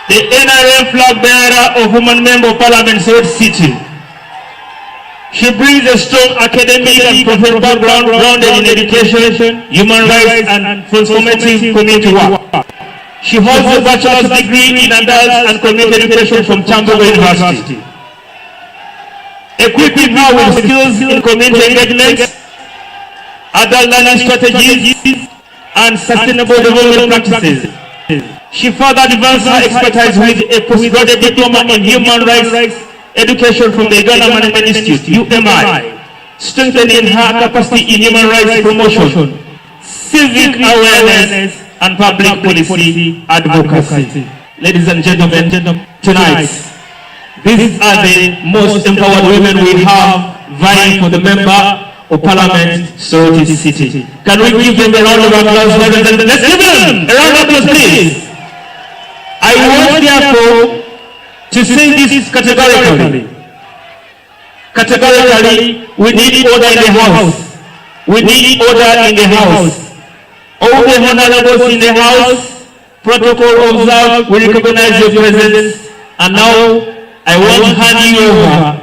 the NRM flag bearer of Women Member of Parliament, Soroti City. She brings a strong academic and professional background grounded in education, human rights, and transformative community work. She holds a bachelor's degree in adult and community education from Chambogo University, equipping her with skills in community engagement, adult learning strategies, and sustainable development practices. She further advanced her expertise with a postgraduate diploma in human rights education from the Uganda Management Institute, UMI, strengthening her capacity in human rights promotion, civic awareness, and public policy advocacy. Ladies and gentlemen, tonight, these are the most empowered women we have vying for the member of Parliament, Soroti City. Can we give them a round of applause? Let's give them a round of applause, please. I want, therefore, to say this categorically. Categorically, we need order in the house. We need order in the house. All the honorables in the house, protocol observed, we recognize your presence. And now, I want to hand you over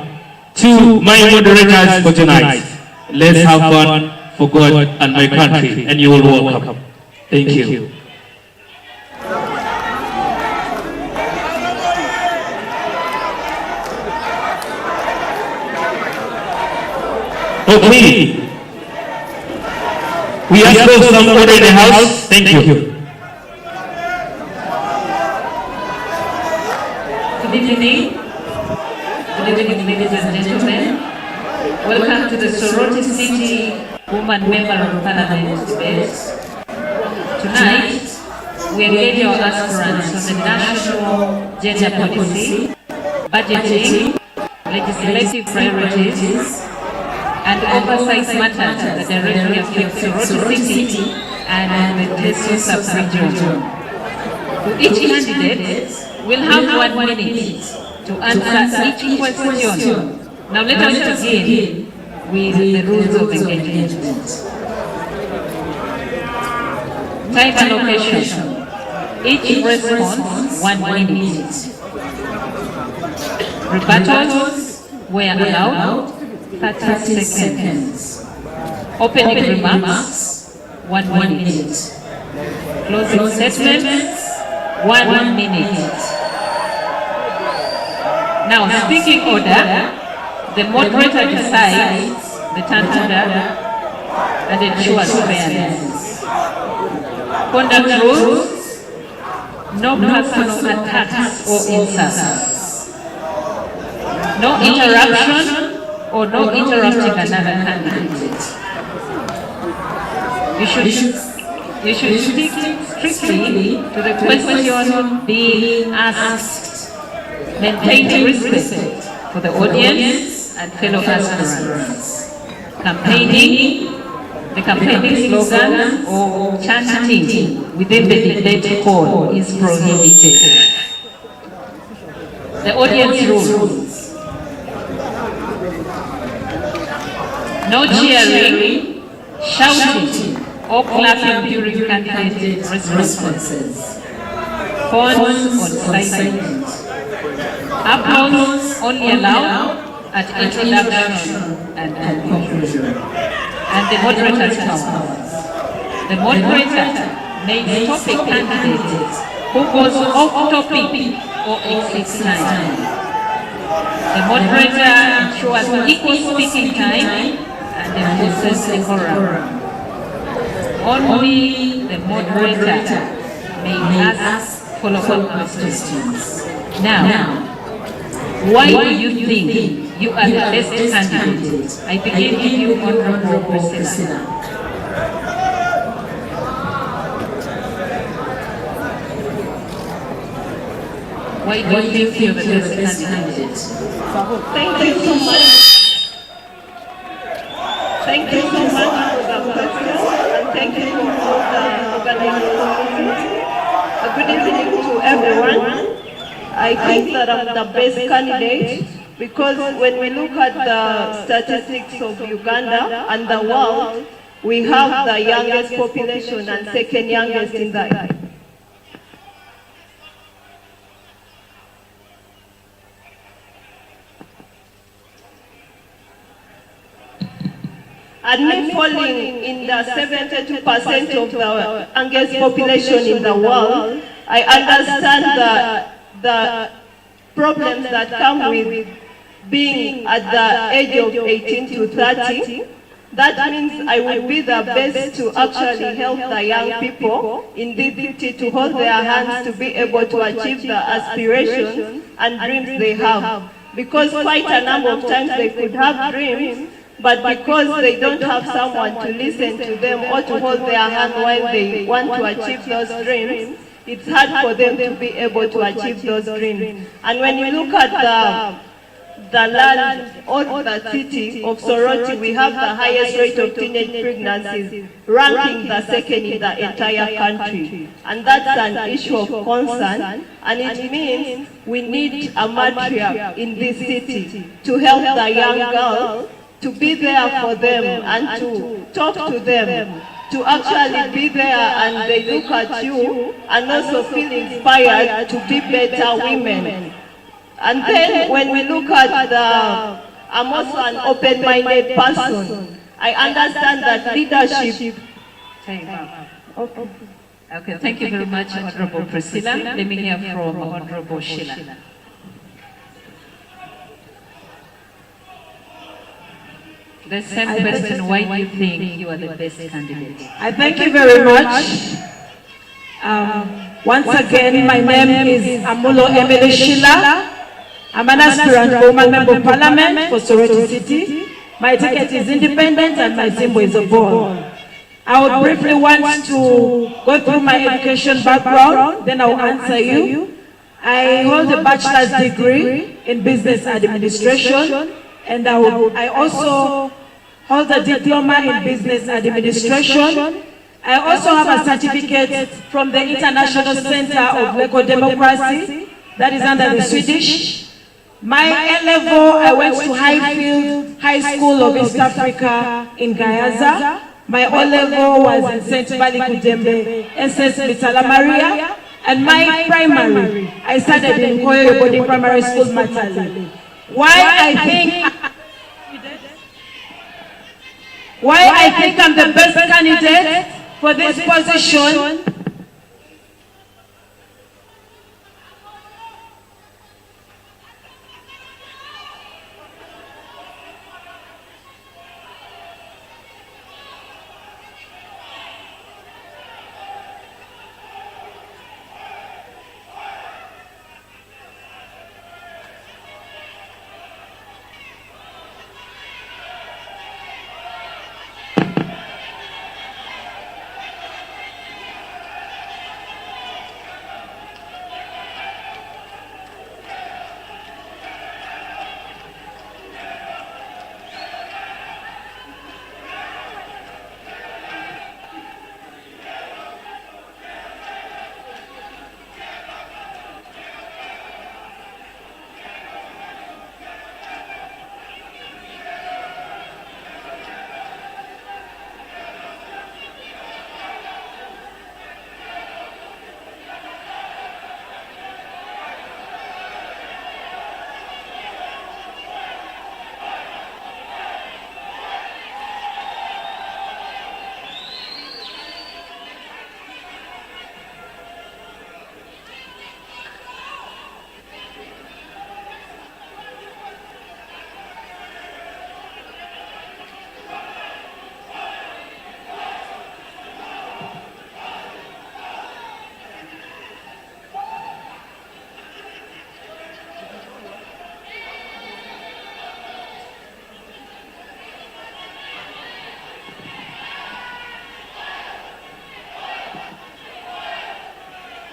to my moderators for tonight. Let's have fun for God and my country, and you will welcome. Thank you. Okay. We ask for some order in the house. Thank you. Good evening. Good evening, ladies and gentlemen. Welcome to the Soroti City Woman Member of Parliament debate. Tonight, we engage our aspirants on the national gender policy, budgeting, legislative priorities, and oversight matters that directly affect Soroti City and the Teso sub-region. For each candidate, we'll have 1 minute to answer each question. Now let us begin with the rules of engagement. Time allocation. Each response 1 minute. Rebuttals were allowed 30 seconds. Opening remarks 1 minute. Closing statements 1 minute. Now, speaking order, the moderator decides the turn order and ensures fairness. Conduct rules: no personal attacks or insults. No interruption or no interrupting another candidate. You should stick strictly to the question being asked. Maintain respect for the audience and fellow aspirants. The campaigning slogan or chanting within the debate hall is prohibited. The audience rules: no cheering, shouting, or clapping during candidate responses. Phones on silent. Applause only allowed at introduction and conclusion. And the moderator's powers. The moderator may stop a candidate who goes off topic or exceeds time. The moderator ensures equal speaking time and enforces decorum. Only the moderator may ask follow-up questions. Now, why do you think you are the best candidate? I begin with you, Honorable Priscilla. Why do you think you're the best candidate? Thank you so much. Thank you so much for the question, and thank you for the organizing community. A good evening to everyone. I think that I'm the best candidate because when we look at the statistics of Uganda and the world, we have the youngest population and second youngest in the and me falling in the 72% of the youngest population in the world, I understand the problems that come with being at the age of 18 to 30. That means I will be the best to actually help the young people in this city to hold their hands to be able to achieve the aspirations and dreams they have. Because quite a number of times they could have dreams, but because they don't have someone to listen to them or to hold their hand while they want to achieve those dreams, it's hard for them to be able to achieve those dreams. And when you look at the land or the city of Soroti, we have the highest rate of teenage pregnancies, ranking the second in the entire country. And that's an issue of concern, and it means we need a matriarch in this city to help the young girls, to be there for them and to talk to them, to actually be there and they look at you and also feel inspired to be better women. And then when we look at I'm also an open-minded person. I understand that leadership. Okay, thank you very much, Honorable Priscilla. Let me hear from Honorable Sheila. The same question, why do you think you are the best candidate? I thank you very much. Once again, my name is Amulo Emily Shila. I'm an aspirant for Woman Member of Parliament for Soroti City. My ticket is independent and my symbol is a ball. I would briefly want to go through my education background, then I'll answer you. I hold a bachelor's degree in business administration, and I also hold a diploma in business administration. I also have a certificate from the International Center of Legal Democracy, that is under the Swedish. My A-level, I went to Highfield High School of East Africa in Gayaza. My O-level was in St. Bali Kudembe, SS Mitala Maria. And my primary, I started in Koyo Body Primary School, Matali. Why I think I'm the best candidate for this position?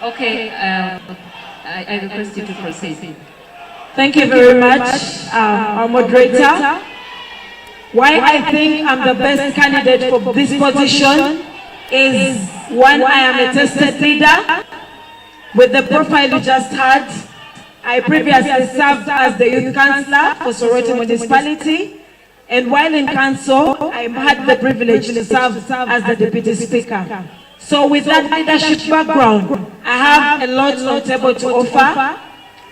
Okay, I request you to proceed. Thank you very much, our moderator. Why I think I'm the best candidate for this position is, one, I am a tested leader. With the profile you just had, I previously served as the youth councillor for Soroti municipality, and while in council, I had the privilege to serve as the deputy speaker. So with that leadership background, I have a lot on the table to offer.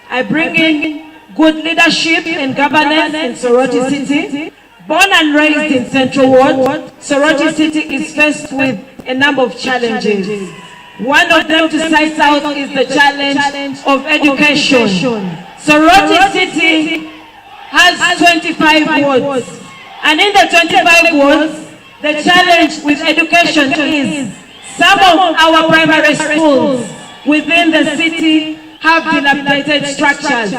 I bring in good leadership and governance in Soroti City. Born and raised in Central Ward, Soroti City is faced with a number of challenges. One of them to cite out is the challenge of education. Soroti City has 25 wards, and in the 25 wards, the challenge with education is some of our primary schools within the city have dilapidated structures.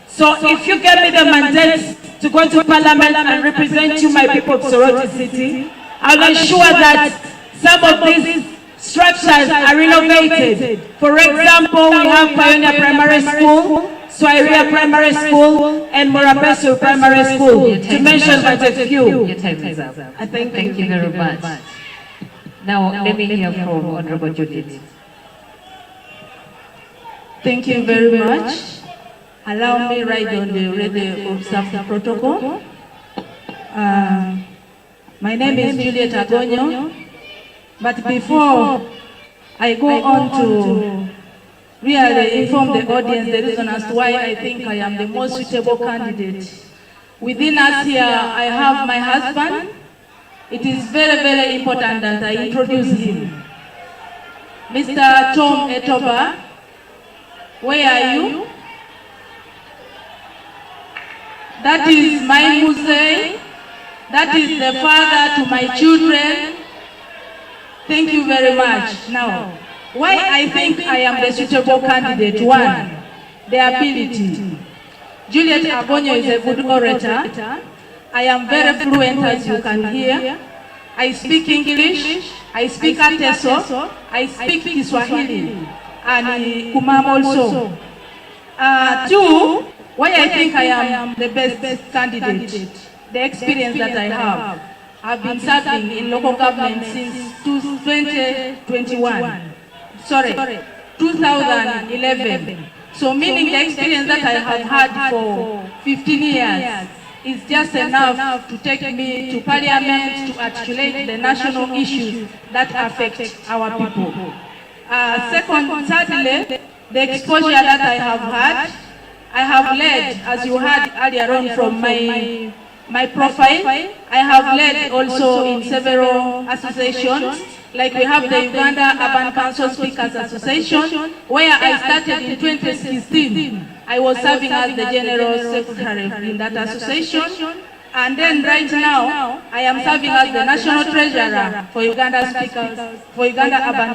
So if you give me the mandate to go to Parliament and represent you, my people of Soroti City, I'll ensure that some of these structures are renovated. For example, we have Pioneer Primary School, Swairia Primary School, and Morapesu Primary School, to mention but a few. Your time is up. Thank you very much. Now, let me hear from Honorable Judith. Thank you very much. Allow me right on the radio observe the protocol. My name is Juliet Agonyo, but before I go on to really inform the audience the reason as to why I think I am the most suitable candidate. Within us here, I have my husband. It is very, very important that I introduce him. Mr. Tom Etoba, where are you? That is my Musei. That is the father to my children. Thank you very much. Now, why I think I am the suitable candidate? One, the ability. Juliet Agonyo is a good orator. I am very fluent, as you can hear. I speak English, I speak Ateso, I speak Kiswahili, and Kumam also. Two, why I think I am the best candidate, the experience that I have. I've been serving in local government since 2011. So meaning the experience that I have had for 15 years is just enough to take me to parliament to articulate the national issues that affect our people. Thirdly, the exposure that I have had, I have led, as you heard earlier on from my profile, I have led also in several associations, like we have the Uganda Urban Council Speakers Association, where I started in 2016. I was serving as the General Secretary in that association. And then right now, I am serving as the National Treasurer for Uganda Urban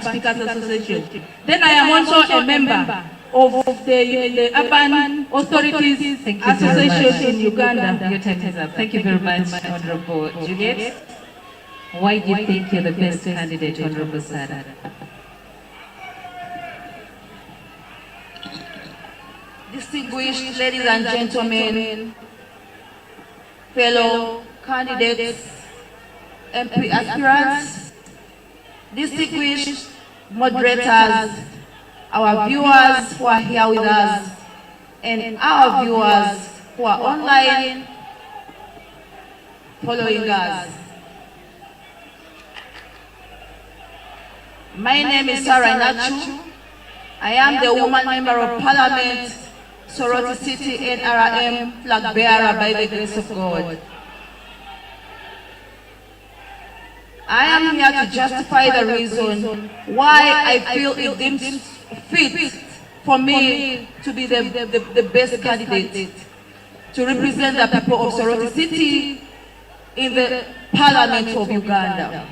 Speakers Association. Then I am also a member of the Urban Authorities Association in Uganda. Your time is up. Thank you very much, Honorable Juliet. Why do you think you're the best candidate, Honorable Sarah? Distinguished ladies and gentlemen, fellow candidates, MP aspirants, distinguished moderators, our viewers who are here with us, and our viewers who are online following us. My name is Sarah Nachu. I am the woman member of Parliament, Soroti City NRM flag bearer by the grace of God. I am here to justify the reason why I feel it deems fit for me to be the best candidate to represent the people of Soroti City in the Parliament of Uganda.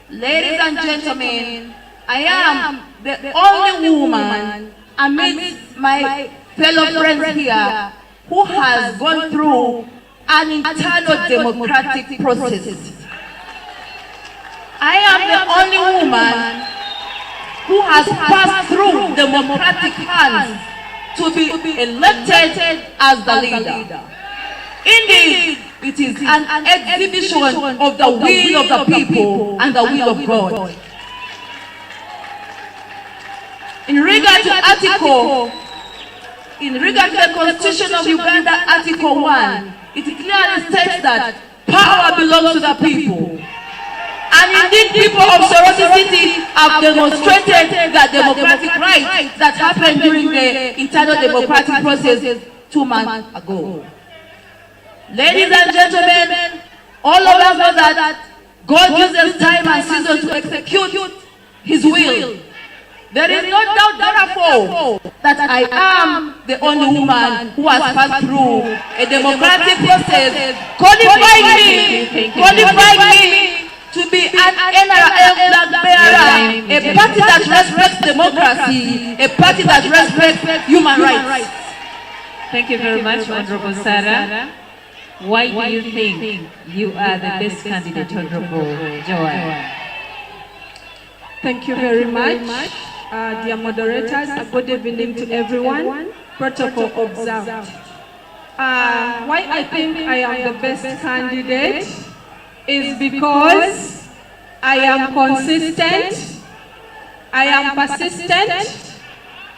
Ladies and gentlemen, I am the only woman amidst my fellow friends here who has gone through an internal democratic process. I am the only woman who has passed through democratic hands to be elected as the leader. Indeed, it is an exhibition of the will of the people and the will of God. In regard to the Constitution of Uganda, Article 1, it clearly states that power belongs to the people. And indeed, people of Soroti City have demonstrated the democratic rights that happened during the internal democratic process 2 months ago. Ladies and gentlemen, all of us know that God uses time and season to execute His will. There is no doubt, therefore, that I am the only woman who has passed through a democratic process, qualifying me to be an NRM flag bearer, a party that respects democracy, a party that respects human rights. Thank you very much, Honorable Sarah. Why do you think you are the best candidate, Honorable Joanne? Thank you very much. Dear moderators, a good evening to everyone. Protocol observed. Why I think I am the best candidate is because I am consistent, I am persistent,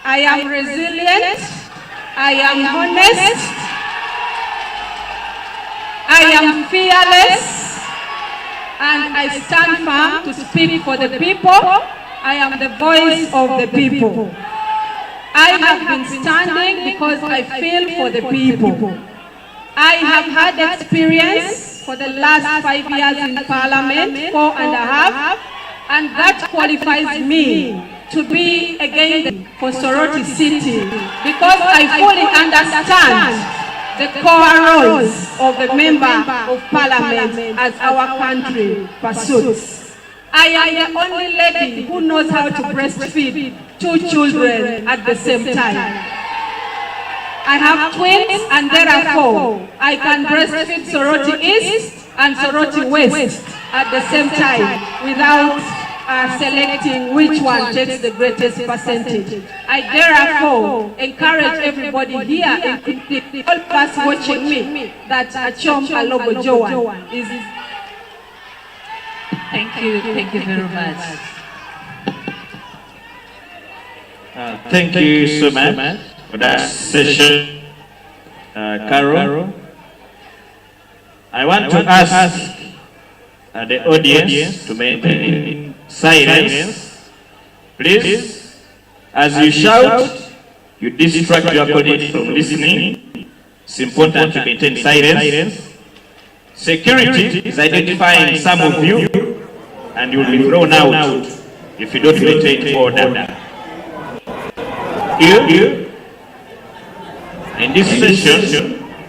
I am resilient, I am honest, I am fearless, and I stand firm to speak for the people. I am the voice of the people. I have been standing because I feel for the people. I have had experience for the last 5 years in Parliament, 4.5, and that qualifies me to be again for Soroti City because I fully understand the core roles of the member of parliament as our country pursues. I am the only lady who knows how to breastfeed 2 children at the same time. I have twins, and therefore I can breastfeed Soroti East and Soroti West at the same time without selecting which one takes the greatest percentage. I therefore encourage everybody here, including all of us watching me, that Achom Alogo Joan is. Thank you very much. Thank you so much for that session, Carol. I want to ask the audience to maintain silence. Please, as you shout, you distract your colleagues from listening. It's important to maintain silence. Security is identifying some of you, and you will be thrown out if you don't maintain order. Here, in this session,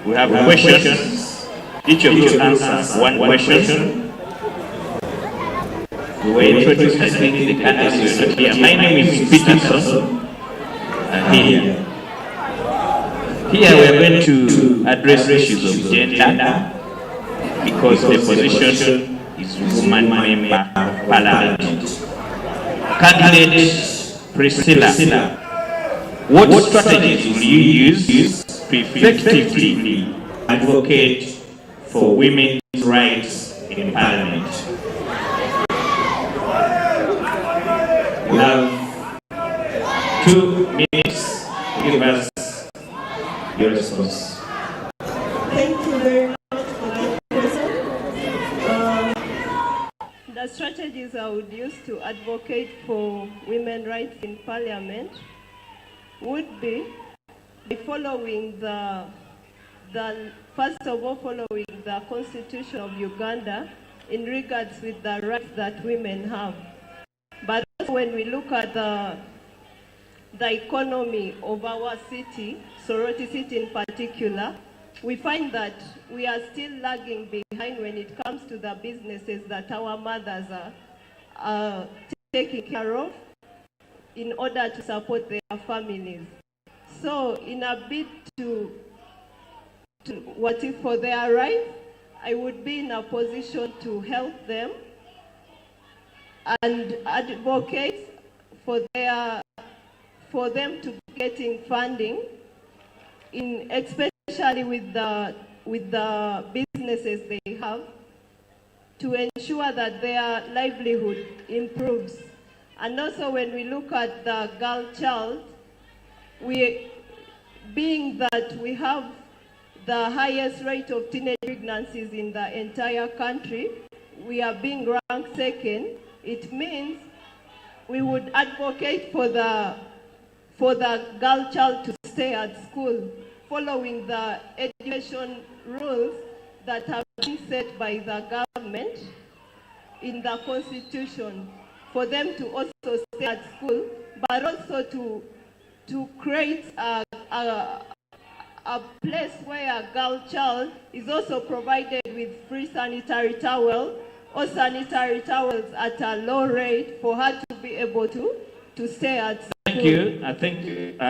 we have questions. Each of you answers one question. We will introduce the candidates who are not here. My name is Peterson. Here we are going to address issues of gender because the position is woman member of parliament. Candidate Priscilla, what strategies will you use to effectively advocate for women's rights in parliament? You have 2 minutes to give us your response. Thank you very much for that question. The strategies I would use to advocate for women's rights in parliament would be by following first of all, following the Constitution of Uganda in regards with the rights that women have. But also when we look at the economy of our city, Soroti City in particular, we find that we are still lagging behind when it comes to the businesses that our mothers are taking care of in order to support their families. So in a bid to what if for their rights, I would be in a position to help them and advocate for them to be getting funding, especially with the businesses they have, to ensure that their livelihood improves. And also when we look at the girl child, being that we have the highest rate of teenage pregnancies in the entire country, we are being ranked second. It means we would advocate for the girl child to stay at school, following the education rules that have been set by the government in the Constitution, for them to also stay at school, but also to create a place where a girl child is also provided with free sanitary towel or sanitary towels at a low rate for her to be able to stay at school. Thank you. I think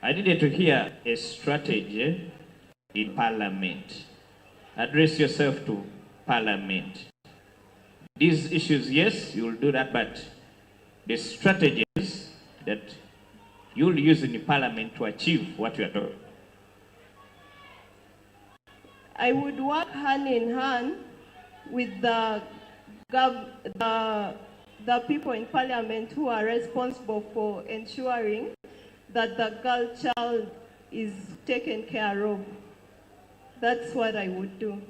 I needed to hear a strategy in parliament. Address yourself to parliament. These issues, yes, you will do that, but the strategies that you will use in the parliament to achieve what you are doing. I would work hand in hand with the people in parliament who are responsible for ensuring that the girl child is taken care of. That's what I would do.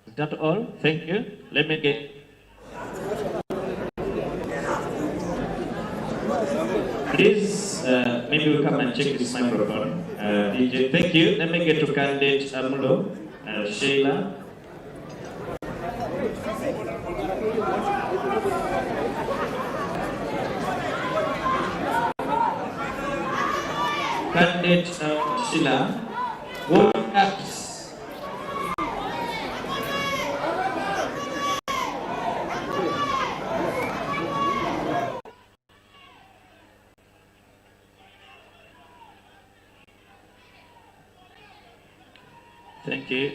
Is that all? Thank you. Let me get... Please, maybe we'll come and check this microphone. DJ, thank you. Let me get to candidate Amulo and Sheila. candidate Sheila, vote ups. Thank you.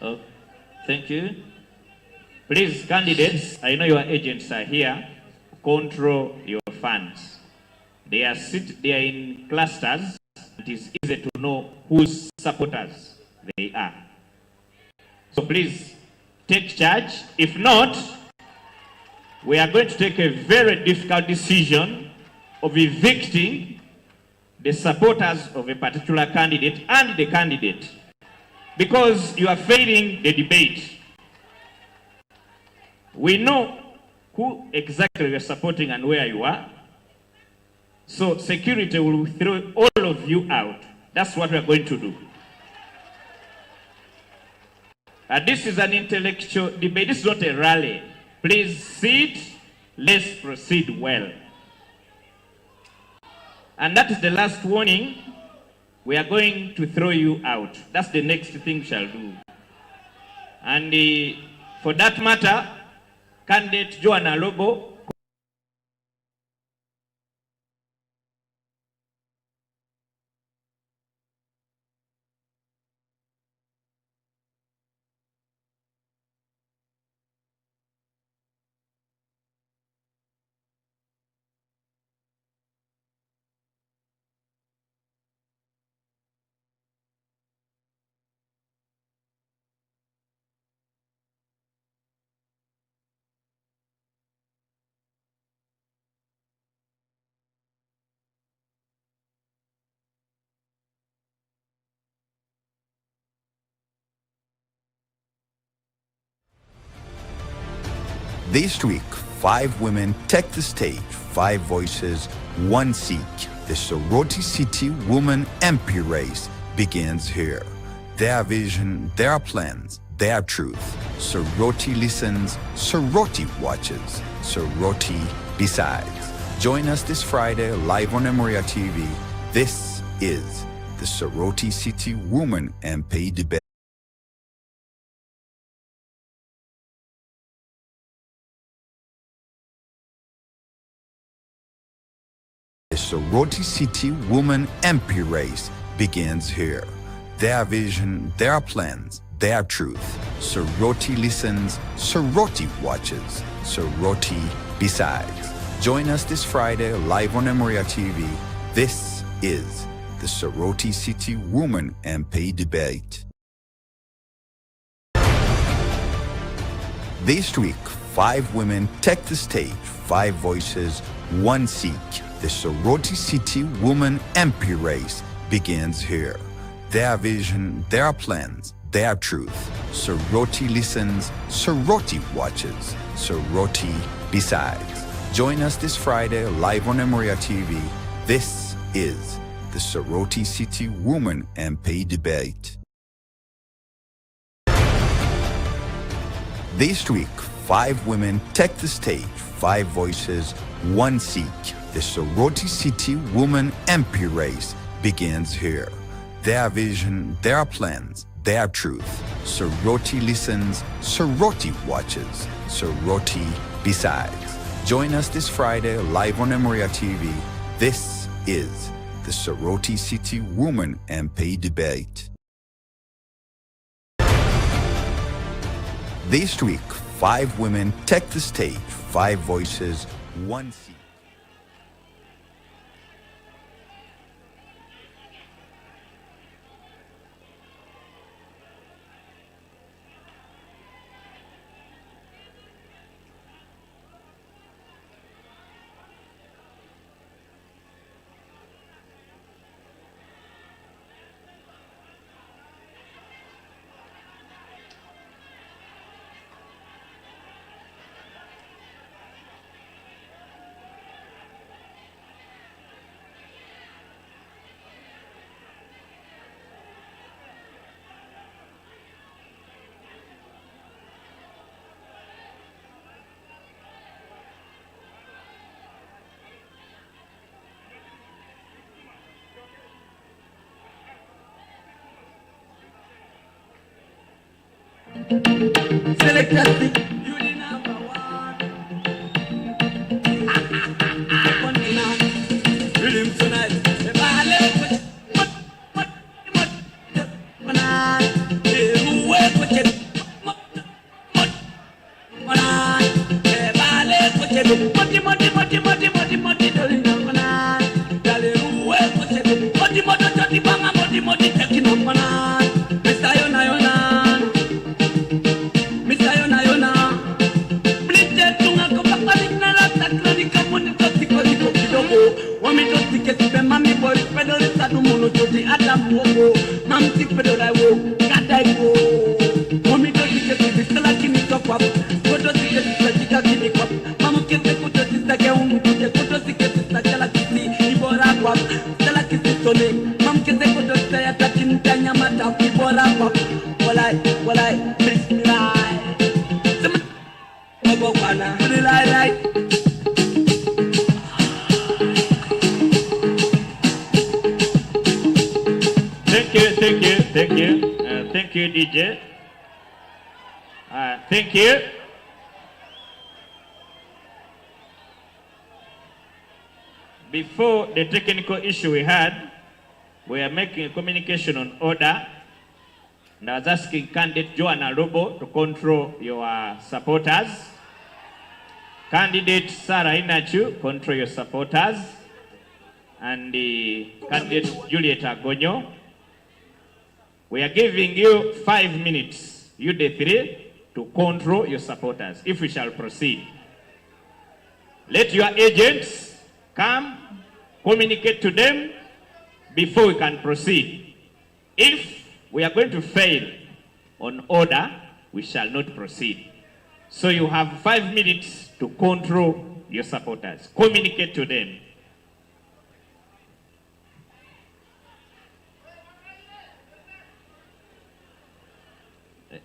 Oh, thank you. Please, candidates, I know your agents are here. Control your funds. They are in clusters. It is easy to know whose supporters they are. So please take charge. If not, we are going to take a very difficult decision of evicting the supporters of a particular candidate and the candidate, because you are failing the debate. We know who exactly you are supporting and where you are. So security will throw all of you out. That's what we are going to do. This is an intellectual debate. This is not a rally. Please sit. Let's proceed well. And that is the last warning. We are going to throw you out. That's the next thing we shall do. And for that matter, candidate Joanna Lobo, This week, 5 women take the stage, 5 voices, 1 seat. The Soroti City Woman MP race begins here. Their vision, their plans, their truth. Soroti listens, Soroti watches, Soroti decides. Join us this Friday live on Emuria TV. This is the Soroti City Woman MP debate. The Soroti City Woman MP race begins here. Their vision, their plans, their truth. Soroti listens, Soroti watches, Soroti decides. Join us this Friday live on Emuria TV. This is the Soroti City Woman MP debate. This week, 5 women take the stage, 5 voices, 1 seat. The Soroti City Woman MP race begins here. Their vision, their plans, their truth. Soroti listens, Soroti watches, Soroti decides. Join us this Friday live on Emuria TV. This is the Soroti City Woman MP debate. This week, 5 women take the stage, 5 voices, 1 seat. The Soroti City Woman MP race begins here. Their vision, their plans, their truth. Soroti listens, Soroti watches, Soroti decides. Join us this Friday live on Emuria TV. This is the Soroti City Woman MP debate. This week, 5 women take the stage, 5 voices, 1 seat. Thank you, DJ. Thank you. Before the technical issue we had, we are making a communication on order. And I was asking candidate Joanna Robo to control your supporters. Candidate Sarah Inachu, control your supporters. And the candidate Juliet Agonyo. We are giving you 5 minutes, you the 3, to control your supporters, if we shall proceed. Let your agents come, communicate to them before we can proceed. If we are going to fail on order, we shall not proceed. So you have 5 minutes to control your supporters. Communicate to them.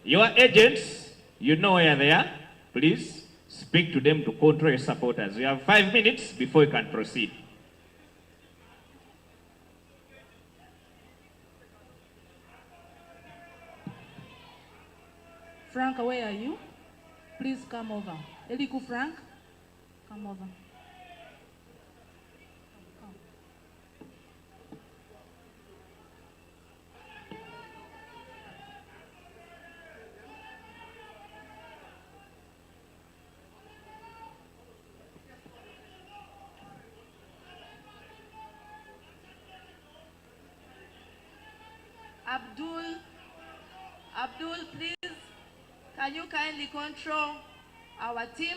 Your agents, you know where they are. Please speak to them to control your supporters. You have 5 minutes before you can proceed. Frank, where are you? Please come over. Eliku Frank, come over. Abdul, please, can you kindly control our team?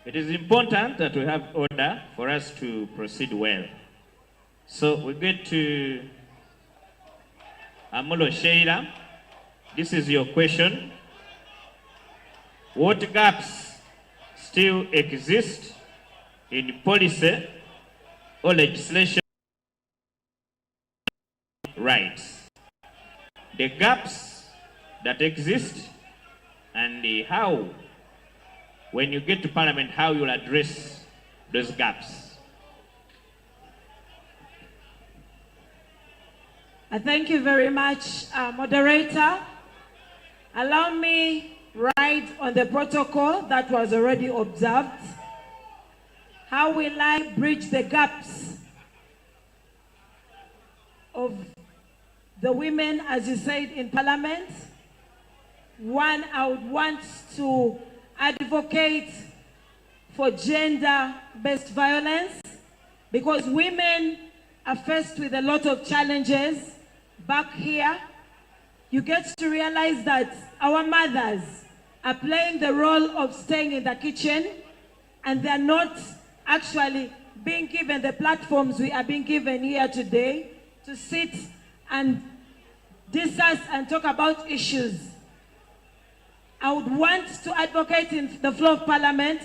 It is important that we have order for us to proceed well. So we get to Amulo Sheila. This is your question. What gaps still exist in policy or legislation rights? The gaps that exist and how, when you get to Parliament, how you'll address those gaps. Thank you very much, moderator. allow me right on the protocol that was already observed. How will I bridge the gaps of the women, as you said, in Parliament? One, I would want to advocate for gender-based violence, because women are faced with a lot of challenges back here. You get to realize that our mothers are playing the role of staying in the kitchen, and they're not actually being given the platforms we are being given here today to sit and discuss and talk about issues. I would want to advocate in the floor of Parliament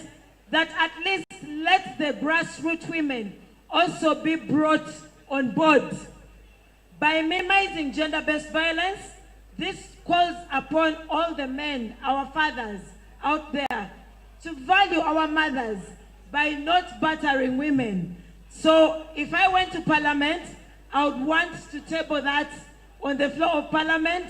that at least let the grassroots women also be brought on board. By minimizing gender-based violence, this calls upon all the men, our fathers out there, to value our mothers by not battering women. So if I went to Parliament, I would want to table that on the floor of Parliament,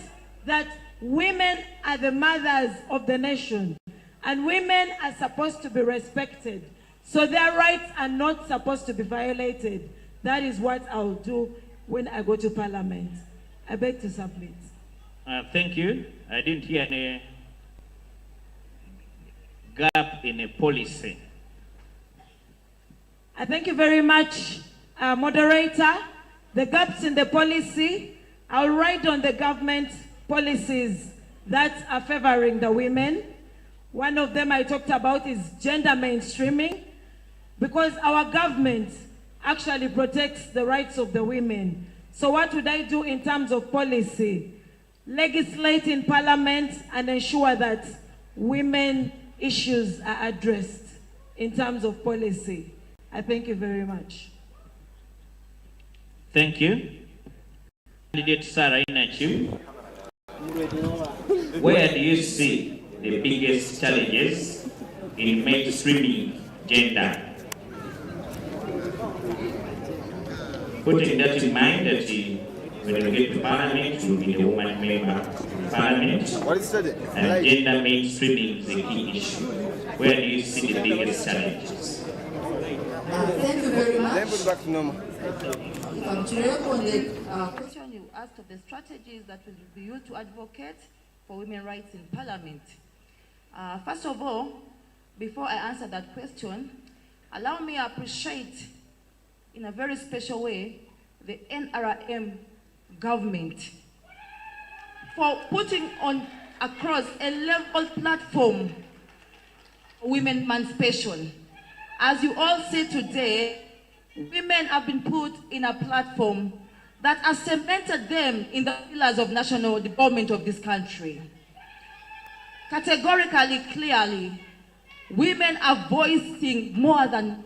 that women are the mothers of the nation, and women are supposed to be respected. So their rights are not supposed to be violated. That is what I will do when I go to Parliament. I beg to submit. Thank you. I didn't hear any gap in a policy. I thank you very much, moderator. The gaps in the policy, I'll write on the government policies that are favoring the women. One of them I talked about is gender mainstreaming, because our government actually protects the rights of the women. So what would I do in terms of policy? Legislate in Parliament and ensure that women issues are addressed in terms of policy. I thank you very much. Thank you. Candidate Sarah Inachu, where do you see the biggest challenges in mainstreaming gender? Putting that in mind that when you get to Parliament, you will be the woman member of Parliament, and gender mainstreaming is a key issue. Where do you see the biggest challenges? Thank you very much. To respond the question you asked of the strategies that will be used to advocate for women's rights in Parliament. First of all, before I answer that question, allow me to appreciate in a very special way the NRM government for putting on across a level platform women emancipation. As you all see today, women have been put in a platform that has cemented them in the pillars of national development of this country. Categorically, clearly, women are voicing more than,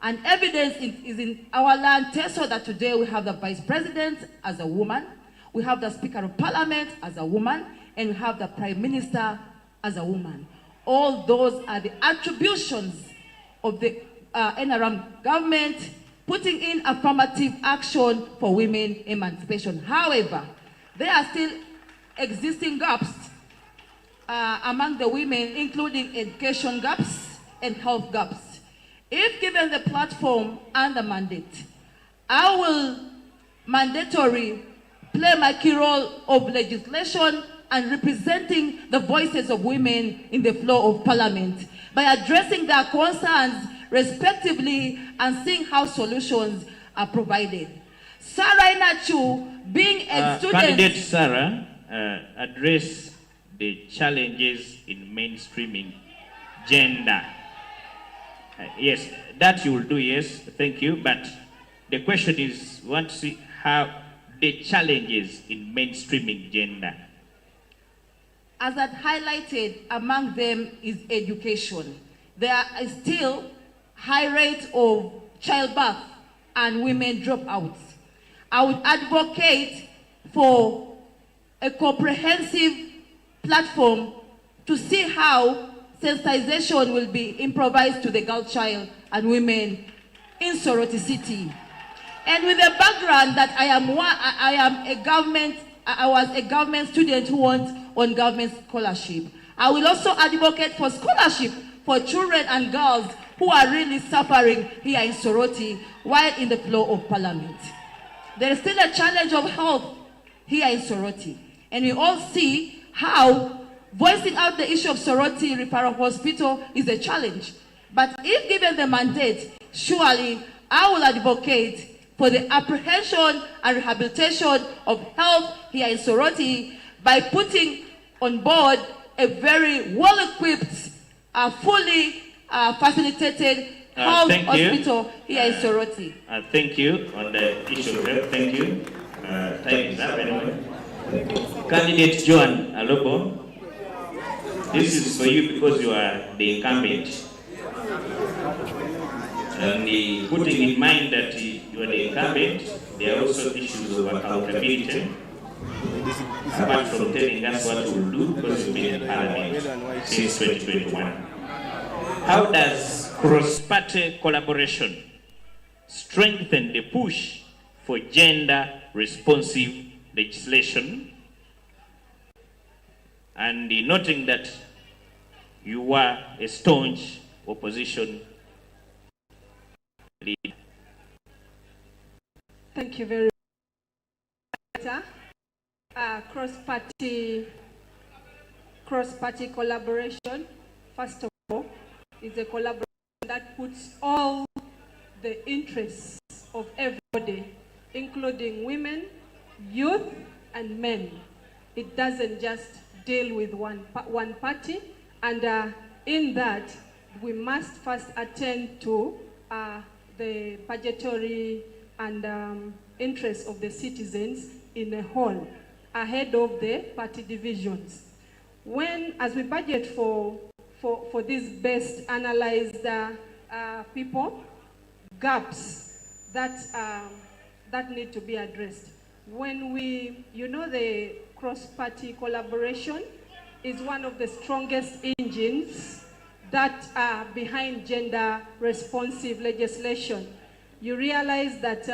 and evidence is in our land. So that today we have the Vice President as a woman, we have the Speaker of Parliament as a woman, and we have the Prime Minister as a woman. All those are the attributions of the NRM government putting in affirmative action for women emancipation. However, there are still existing gaps among the women, including education gaps and health gaps. If given the platform and the mandate, I will mandatorily play my key role of legislation and representing the voices of women in the floor of Parliament by addressing their concerns respectively and seeing how solutions are provided. Sarah Inachu, being a student... Candidate Sarah, address the challenges in mainstreaming gender. Yes, that you will do, yes, thank you. But the question is, want to see how the challenges in mainstreaming gender. As I highlighted, among them is education. There is still high rate of childbirth and women dropouts. I would advocate for a comprehensive platform to see how sensitization will be improvised to the girl child and women in Soroti City. And with the background that I am a government I was a government student who went on government scholarship. I will also advocate for scholarship for children and girls who are really suffering here in Soroti while in the floor of parliament. There is still a challenge of health here in Soroti, and we all see how voicing out the issue of Soroti Referral Hospital is a challenge. But if given the mandate, surely I will advocate for the apprehension and rehabilitation of health here in Soroti by putting on board a very well-equipped, fully facilitated health hospital here in Soroti. Thank you on the issue of health. Thank you. Time is up anyway. Candidate Joan Alobo, this is for you because you are the incumbent. And putting in mind that you are the incumbent, there are also issues of accountability. Apart from telling us what we will do because you've been in Parliament since 2021. How does cross-party collaboration strengthen the push for gender-responsive legislation? And noting that you were a staunch opposition leader. Thank you very much. Cross-party collaboration, first of all, is a collaboration that puts all the interests of everybody, including women, youth, and men. It doesn't just deal with one party, and in that, we must first attend to the budgetary and interests of the citizens in a whole, ahead of the party divisions. As we budget for these best analyzed people, gaps that need to be addressed. When the cross-party collaboration is one of the strongest engines that are behind gender-responsive legislation. You realize that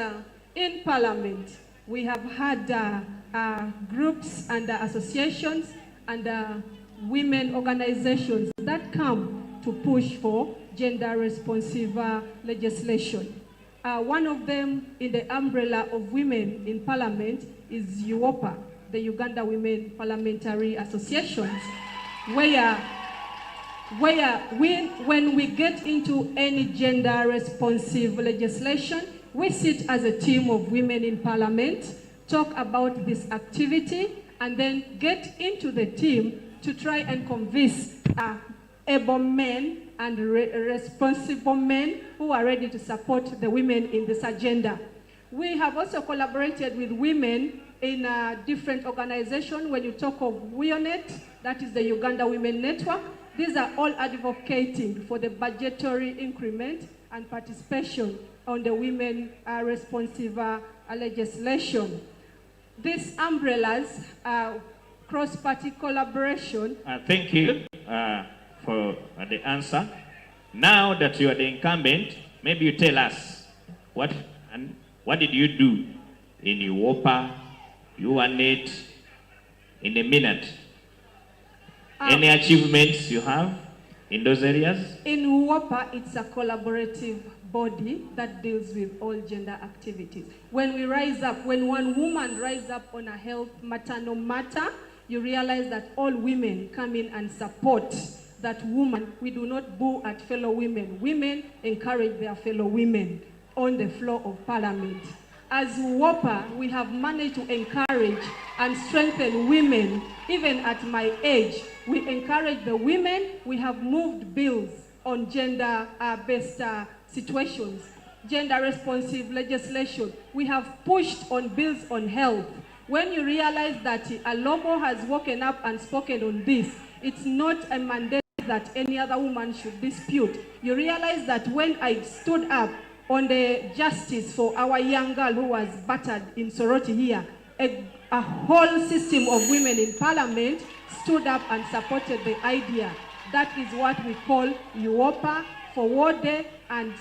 in Parliament, we have had groups and associations and women organizations that come to push for gender-responsive legislation. One of them in the umbrella of women in Parliament is UOPA, the Uganda Women Parliamentary Associations, when we get into any gender-responsive legislation, we sit as a team of women in Parliament, talk about this activity, and then get into the team to try and convince able men and responsible men who are ready to support the women in this agenda. We have also collaborated with women in different organizations. When you talk of WIONET, that is the Uganda Women Network, these are all advocating for the budgetary increment and participation on the women responsive legislation. These umbrellas, cross-party collaboration. Thank you for the answer. Now that you are the incumbent, maybe you tell us what did you do in UOPA, UANET, in a minute. Any achievements you have in those areas? In UOPA, it's a collaborative body that deals with all gender activities. When we rise up, when one woman rises up on a health maternal matter, you realize that all women come in and support that woman. We do not boo at fellow women. Women encourage their fellow women on the floor of Parliament. As WOPA, we have managed to encourage and strengthen women. Even at my age, we encourage the women. We have moved bills on gender-based situations, gender-responsive legislation. We have pushed on bills on health. When you realize that a Lobo has woken up and spoken on this, it's not a mandate that any other woman should dispute. You realize that when I stood up on the justice for our young girl who was battered in Soroti here, a whole system of women in Parliament stood up and supported the idea. That is what we call UOPA, Forward and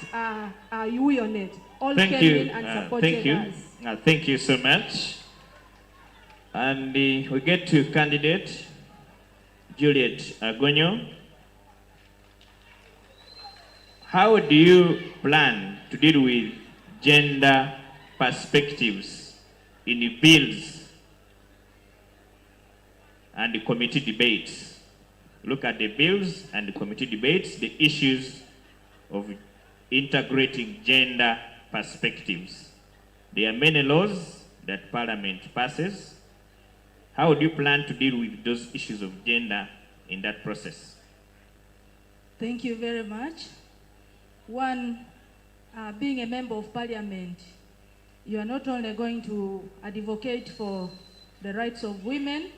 UIONET. All came in and supported us. Thank you so much. And we get to candidate Juliet Agonyo. How do you plan to deal with gender perspectives in the bills and the committee debates? Look at the bills and the committee debates, the issues of integrating gender perspectives. There are many laws that Parliament passes. How do you plan to deal with those issues of gender in that process? Thank you very much. One, being a member of Parliament, you are not only going to advocate for the rights of women.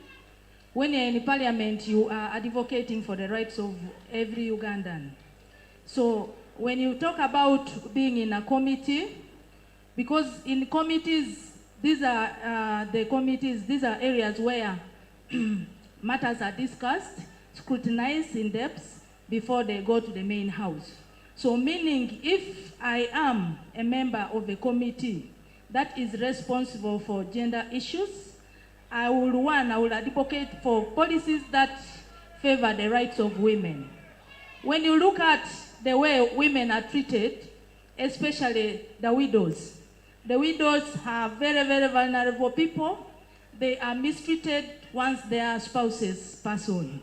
When you're in Parliament, you are advocating for the rights of every Ugandan. So when you talk about being in a committee, because in committees, these are these are areas where matters are discussed, scrutinized in depth before they go to the main house. So meaning if I am a member of a committee that is responsible for gender issues, I will advocate for policies that favor the rights of women. When you look at the way women are treated, especially the widows are very, very vulnerable people. They are mistreated once their spouses pass on.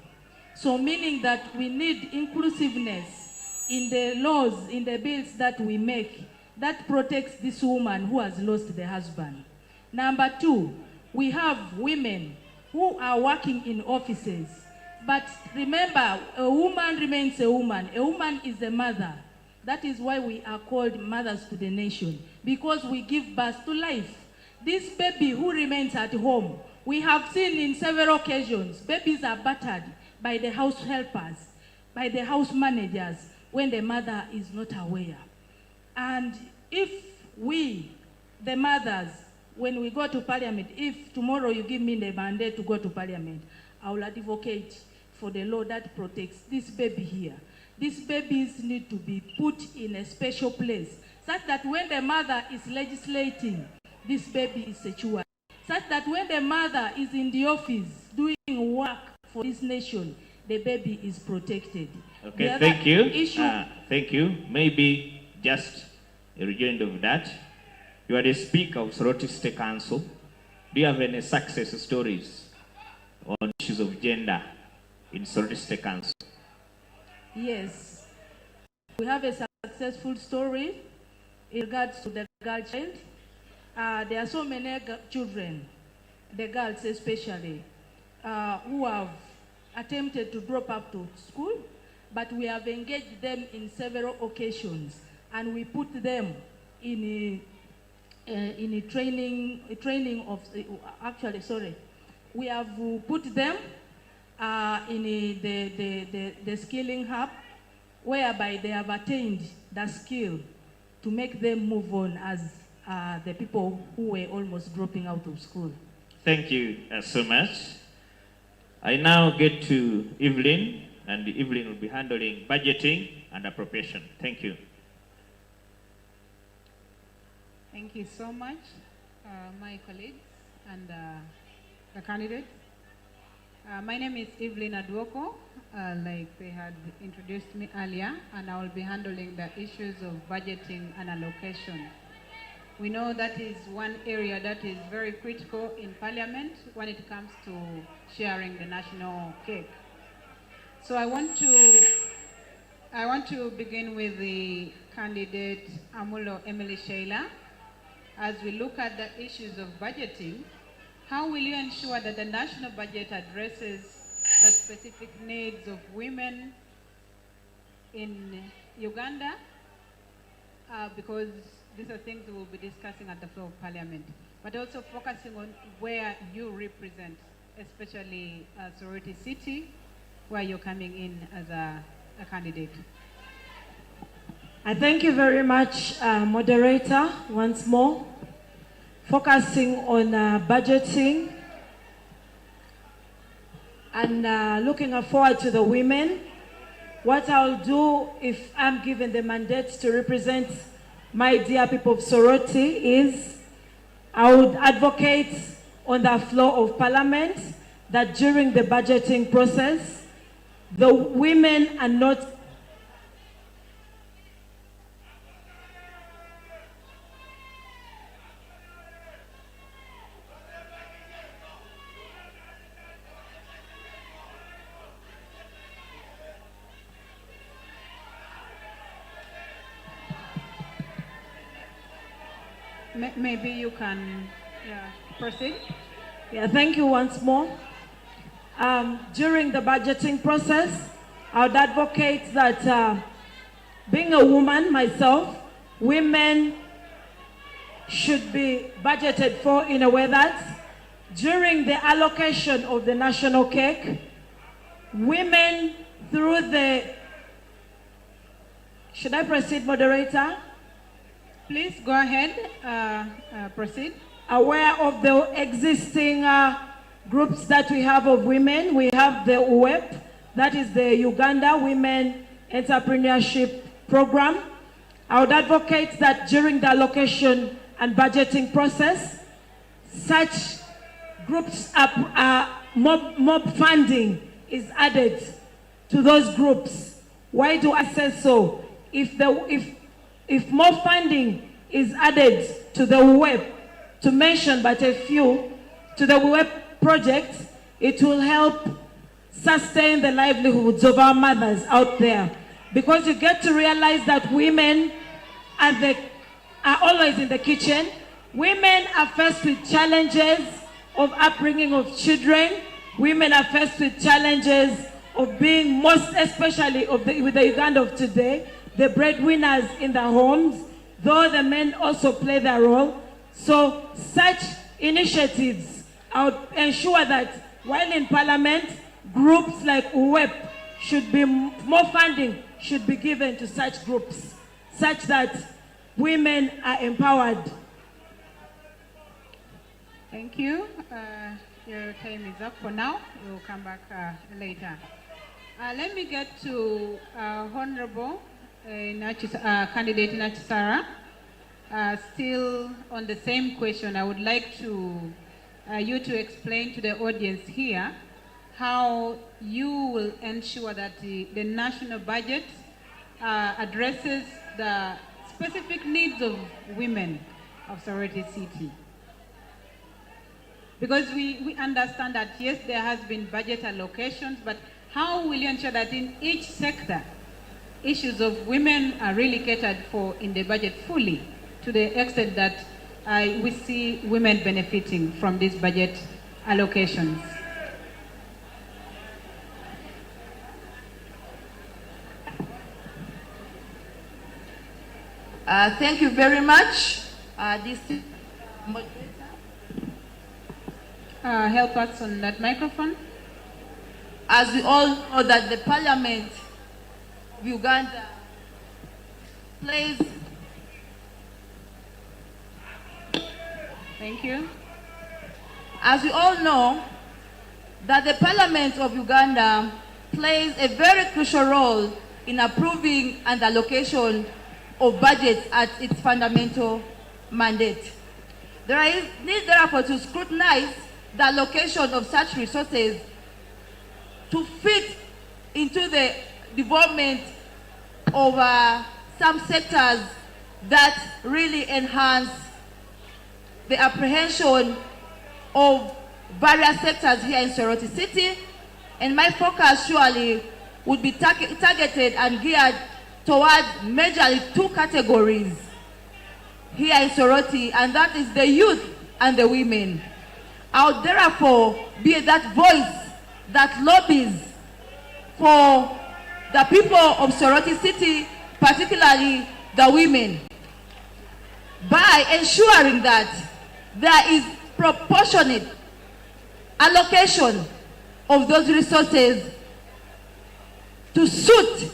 So meaning that we need inclusiveness in the laws, in the bills that we make, that protects this woman who has lost their husband. Number two, we have women who are working in offices. But remember, a woman remains a woman. A woman is a mother. That is why we are called mothers to the nation, because we give birth to life. This baby who remains at home, we have seen in several occasions, babies are battered by the house helpers, by the house managers, when the mother is not aware. And if we, the mothers, when we go to Parliament, if tomorrow you give me the mandate to go to Parliament, I will advocate for the law that protects this baby here. These babies need to be put in a special place, such that when the mother is legislating, this baby is secured. Such that when the mother is in the office doing work for this nation, the baby is protected. Okay, thank you. Thank you. Maybe just a rejoinder of that. You are the Speaker of Soroti State Council. Do you have any success stories on issues of gender in Soroti State Council? Yes. We have a successful story in regards to the girl child. There are so many children, the girls especially, who have attempted to drop up to school, but we have engaged them in several occasions, and we put them in a training of, we have put them in the skilling hub, whereby they have attained the skill to make them move on as the people who were almost dropping out of school. Thank you so much. I now get to Evelyn, and Evelyn will be handling budgeting and appropriation. Thank you. Thank you so much, my colleagues and the candidates. My name is Evelyn Adwoko, like they had introduced me earlier, and I will be handling the issues of budgeting and allocation. We know that is one area that is very critical in Parliament when it comes to sharing the national cake. So I want to begin with the candidate Amulo Emily Sheila. As we look at the issues of budgeting, how will you ensure that the national budget addresses the specific needs of women in Uganda? Because these are things we will be discussing at the floor of Parliament, but also focusing on where you represent, especially Soroti City, where you're coming in as a candidate. I thank you very much, moderator, once more. Focusing on budgeting and looking forward to the women. What I'll do if I'm given the mandate to represent my dear people of Soroti is I would advocate on the floor of Parliament that during the budgeting process, the women are not maybe you can proceed. Yeah, thank you once more. During the budgeting process, I would advocate that being a woman myself, women should be budgeted for in a way that during the allocation of the national cake, women through the... Should I proceed, moderator? Please go ahead, proceed. Aware of the existing groups that we have of women, we have the UWEP, that is the Uganda Women Entrepreneurship Program. I would advocate that during the allocation and budgeting process, such groups mob funding is added to those groups. Why do I say so? If more funding is added to the web, to mention but a few, to the web project, it will help sustain the livelihoods of our mothers out there. Because you get to realize that women are always in the kitchen. Women are faced with challenges of upbringing of children. Women are faced with challenges of being, most especially with the Uganda of today, the breadwinners in the homes, though the men also play their role. So such initiatives, I would ensure that while in Parliament, groups like UWEP should be, more funding should be given to such groups, such that women are empowered. Thank you. Your time is up for now. We'll come back later. Let me get to Honorable candidate Nachisara. Still on the same question, I would like you to explain to the audience here how you will ensure that the national budget addresses the specific needs of women of Soroti City. Because we understand that yes, there has been budget allocations, but how will you ensure that in each sector, issues of women are really catered for in the budget fully, to the extent that we see women benefiting from these budget allocations? Thank you very much. Help us on that microphone. As we all know that the Parliament of Uganda plays... Thank you. As we all know that the Parliament of Uganda plays a very crucial role in approving and allocation of budgets at its fundamental mandate. There is need therefore to scrutinize the allocation of such resources to fit into the development of some sectors that really enhance the apprehension of various sectors here in Soroti City. And my focus surely would be targeted and geared towards majorly two categories here in Soroti, and that is the youth and the women. I would therefore be that voice that lobbies for the people of Soroti City, particularly the women, by ensuring that there is proportionate allocation of those resources to suit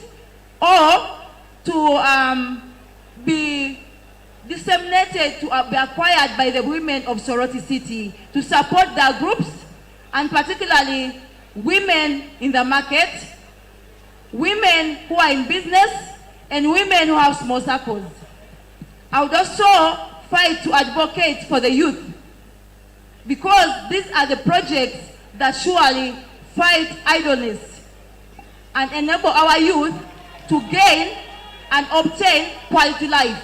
or to be disseminated, to be acquired by the women of Soroti City to support their groups, and particularly women in the market, women who are in business, and women who have small circles. I would also fight to advocate for the youth. because these are the projects that surely fight idleness and enable our youth to gain and obtain quality life.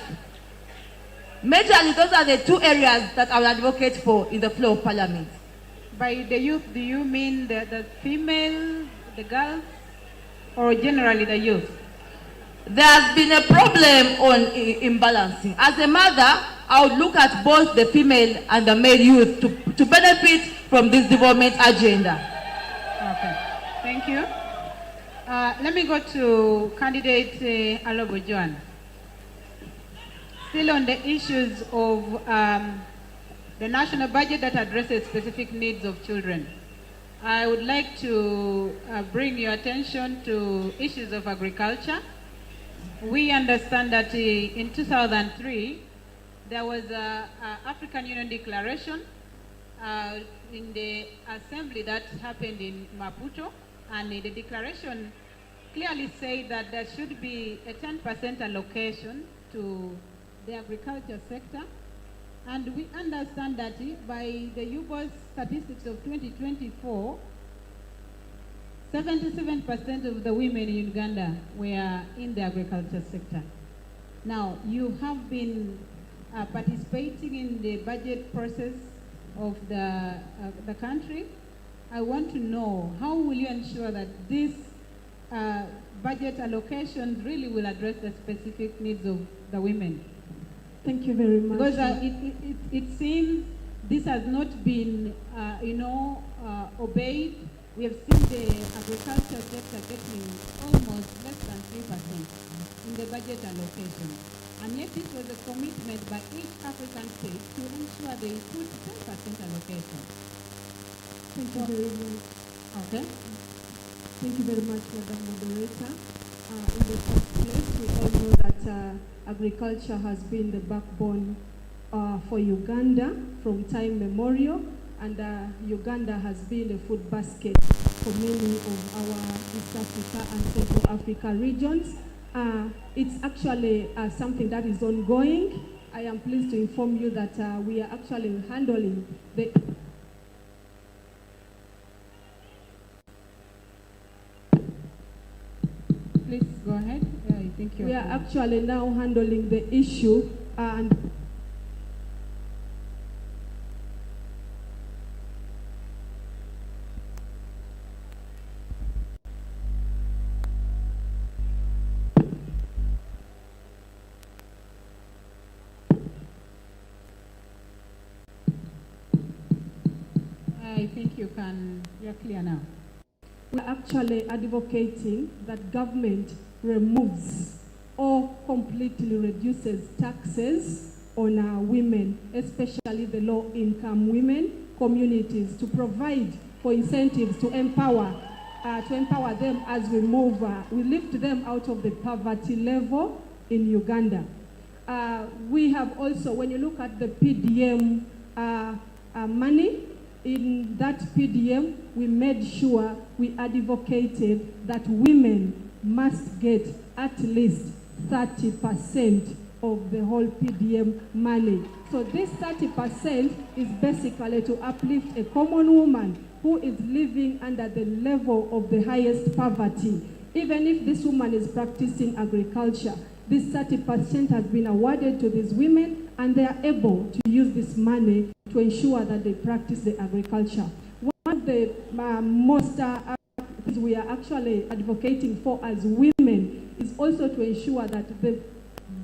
Majorly, those are the two areas that I will advocate for in the floor of parliament. By the youth, do you mean the female, the girls, or generally the youth? There has been a problem on imbalancing. As a mother, I would look at both the female and the male youth to benefit from this development agenda. Okay, thank you. Let me go to candidate Alobo Joan. Still on the issues of the national budget that addresses specific needs of children. I would like to bring your attention to issues of agriculture. We understand that in 2003, there was an African Union Declaration in the assembly that happened in Maputo, and the declaration clearly said that there should be a 10% allocation to the agriculture sector. And we understand that by the UBOS statistics of 2024, 77% of the women in Uganda were in the agriculture sector. Now, you have been participating in the budget process of the country. I want to know, how will you ensure that this budget allocations really will address the specific needs of the women? Thank you very much. Because it seems this has not been, obeyed. We have seen the agriculture sector getting almost less than 3% in the budget allocation. And yet this was a commitment by each African state to ensure they put 10% allocation. Thank you very much. Okay. Thank you very much, Madam Moderator. In the first place, we all know that agriculture has been the backbone for Uganda from time memorial, and Uganda has been a food basket for many of our East Africa and Central Africa regions. It's actually something that is ongoing. I am pleased to inform you that we are actually handling the Please go ahead. I think we are actually now handling the issue and I think you're clear now. We're actually advocating that government removes or completely reduces taxes on our women, especially the low-income women communities, to provide for incentives to empower them as we lift them out of the poverty level in Uganda. We have also, when you look at the PDM money, in that PDM, we made sure we advocated that women must get at least 30% of the whole PDM money. So this 30% is basically to uplift a common woman who is living under the level of the highest poverty. Even if this woman is practicing agriculture, this 30% has been awarded to these women, and they are able to use this money to ensure that they practice the agriculture. One of the most things we are actually advocating for as women is also to ensure that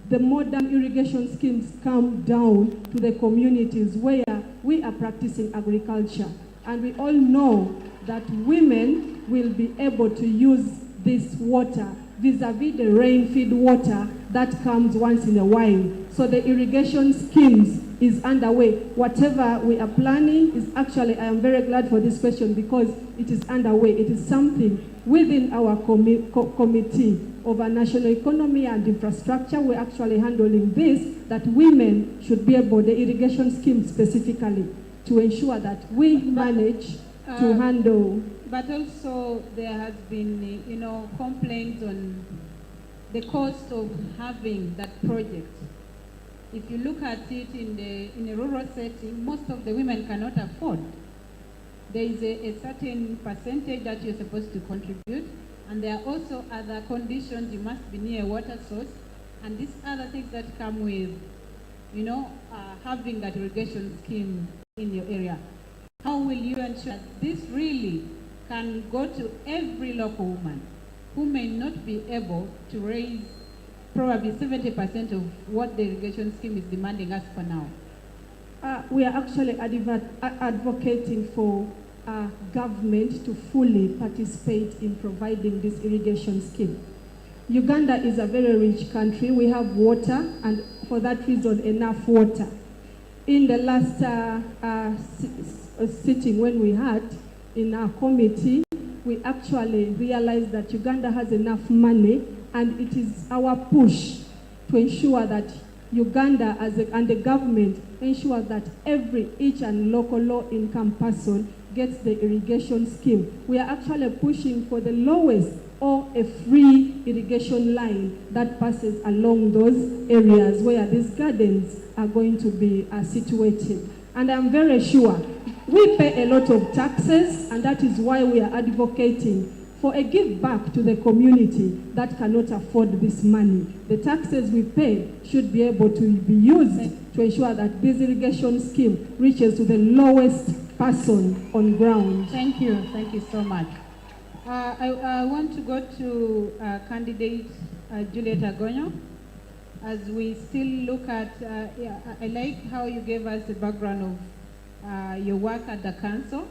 the modern irrigation schemes come down to the communities where we are practicing agriculture. And we all know that women will be able to use this water vis-a-vis the rain feed water that comes once in a while. So the irrigation schemes is underway. Whatever we are planning is actually, I am very glad for this question because it is underway. It is something within our committee of our national economy and infrastructure. We're actually handling this, that women should be able, the irrigation scheme specifically, to ensure that we manage to handle. But also there has been, complaints on the cost of having that project. if you look at it in a rural setting, most of the women cannot afford. There is a certain percentage that you're supposed to contribute, and there are also other conditions. You must be near a water source, and these other things that come with, having that irrigation scheme in your area. How will you ensure this really can go to every local woman who may not be able to raise probably 70% of what the irrigation scheme is demanding us for now? We are actually advocating for government to fully participate in providing this irrigation scheme. Uganda is a very rich country. We have water, and for that reason, enough water. In the last sitting when we had in our committee, we actually realized that Uganda has enough money, and it is our push to ensure that Uganda and the government ensure that each and local low-income person gets the irrigation scheme. We are actually pushing for the lowest or a free irrigation line that passes along those areas where these gardens are going to be situated. And I'm very sure we pay a lot of taxes, and that is why we are advocating for a give back to the community that cannot afford this money. The taxes we pay should be able to be used to ensure that this irrigation scheme reaches to the lowest person on ground. Thank you so much. I want to go to candidate Juliet Agonyo. As we still look at, I like how you gave us the background of your work at the council.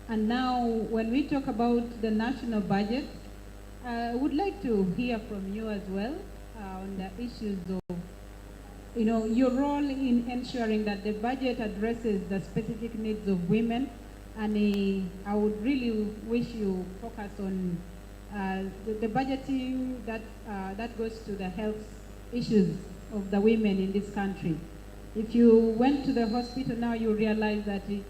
And now when we talk about the national budget, I would like to hear from you as well on the issues of, your role in ensuring that the budget addresses the specific needs of women. And I would really wish you focus on the budgeting that goes to the health issues of the women in this country. If you went to the hospital now, you realize that it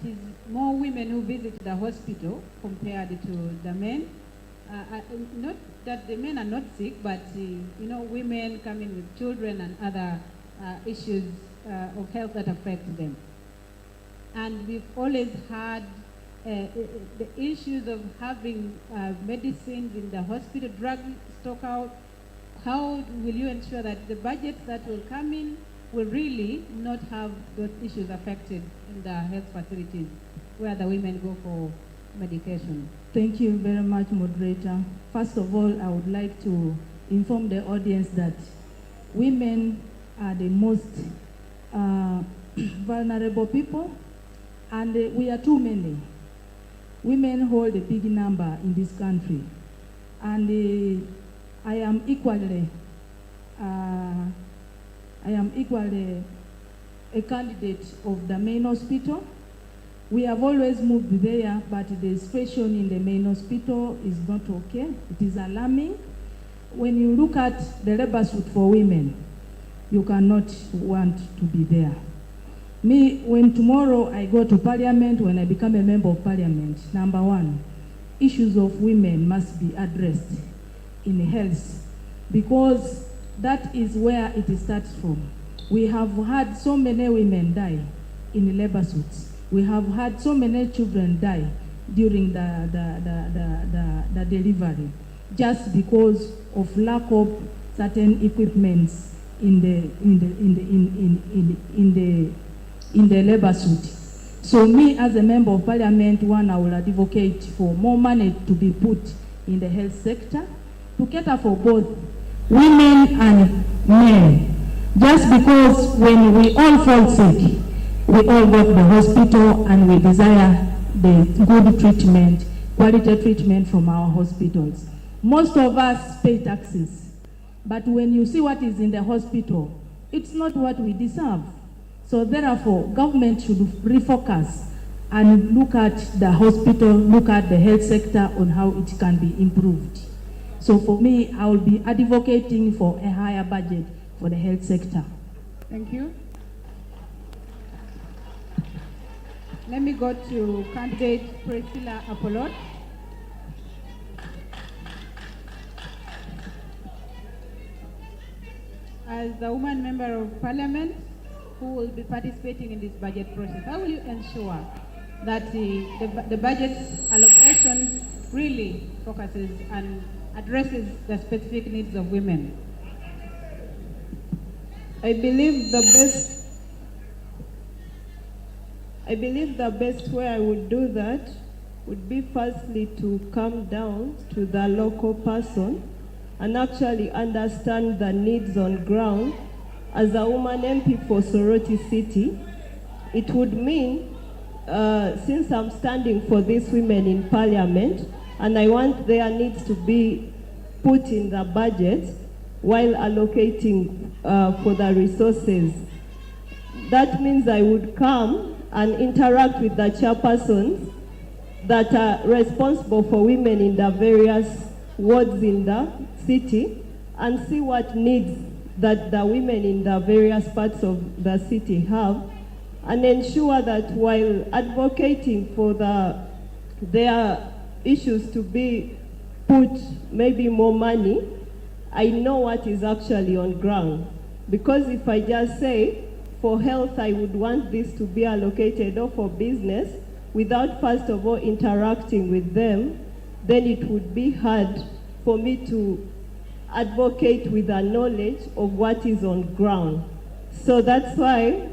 is more women who visit the hospital compared to the men. Not that the men are not sick, but women coming with children and other issues of health that affect them. And we've always had the issues of having medicines in the hospital, drug stock out. How will you ensure that the budgets that will come in will really not have those issues affected in the health facilities where the women go for medication? Thank you very much, moderator. First of all, I would like to inform the audience that women are the most vulnerable people, and we are too many. Women hold a big number in this country, and I am equally a candidate of the main hospital. We have always moved there, but the situation in the main hospital is not okay. It is alarming. When you look at the labor suit for women, you cannot want to be there. Me, when tomorrow I go to parliament, when I become a member of parliament, number one, issues of women must be addressed in health, because that is where it starts from. We have had so many women die in labor suits. We have had so many children die during the delivery, just because of lack of certain equipments in the labor suit. So me, as a member of parliament, I will advocate for more money to be put in the health sector to cater for both women and men. Just because when we all fall sick, we all go to the hospital and we desire the good treatment, quality treatment from our hospitals. Most of us pay taxes, but when you see what is in the hospital, it's not what we deserve. So therefore, government should refocus and look at the hospital, look at the health sector on how it can be improved. So for me, I will be advocating for a higher budget for the health sector. Thank you. Let me go to candidate Priscilla Apollo. as the woman member of parliament who will be participating in this budget process, how will you ensure that the budget allocation really focuses and addresses the specific needs of women? I believe the best way I would do that would be firstly to come down to the local person and actually understand the needs on ground. As a woman MP for Soroti City, it would mean, since I'm standing for these women in parliament, and I want their needs to be put in the budget while allocating for the resources. That means I would come and interact with the chairpersons that are responsible for women in the various wards in the city and see what needs that the women in the various parts of the city have, and ensure that while advocating for their issues to be put maybe more money, I know what is actually on ground. Because if I just say, for health, I would want this to be allocated, or for business, without first of all interacting with them, then it would be hard for me to advocate with the knowledge of what is on ground. So that's why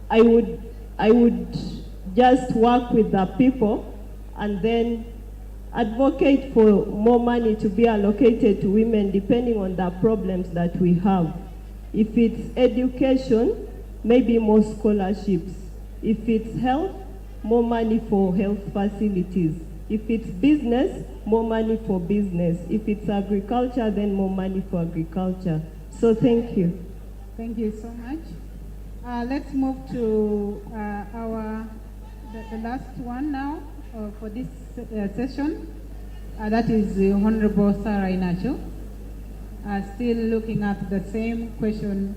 I would just work with the people and then advocate for more money to be allocated to women depending on the problems that we have. If it's education, maybe more scholarships. If it's health, more money for health facilities. If it's business, more money for business. If it's agriculture, then more money for agriculture. So thank you. Thank you so much. Let's move to the last one now for this session. That is the Honorable Sarah Inacho. Still looking at the same question,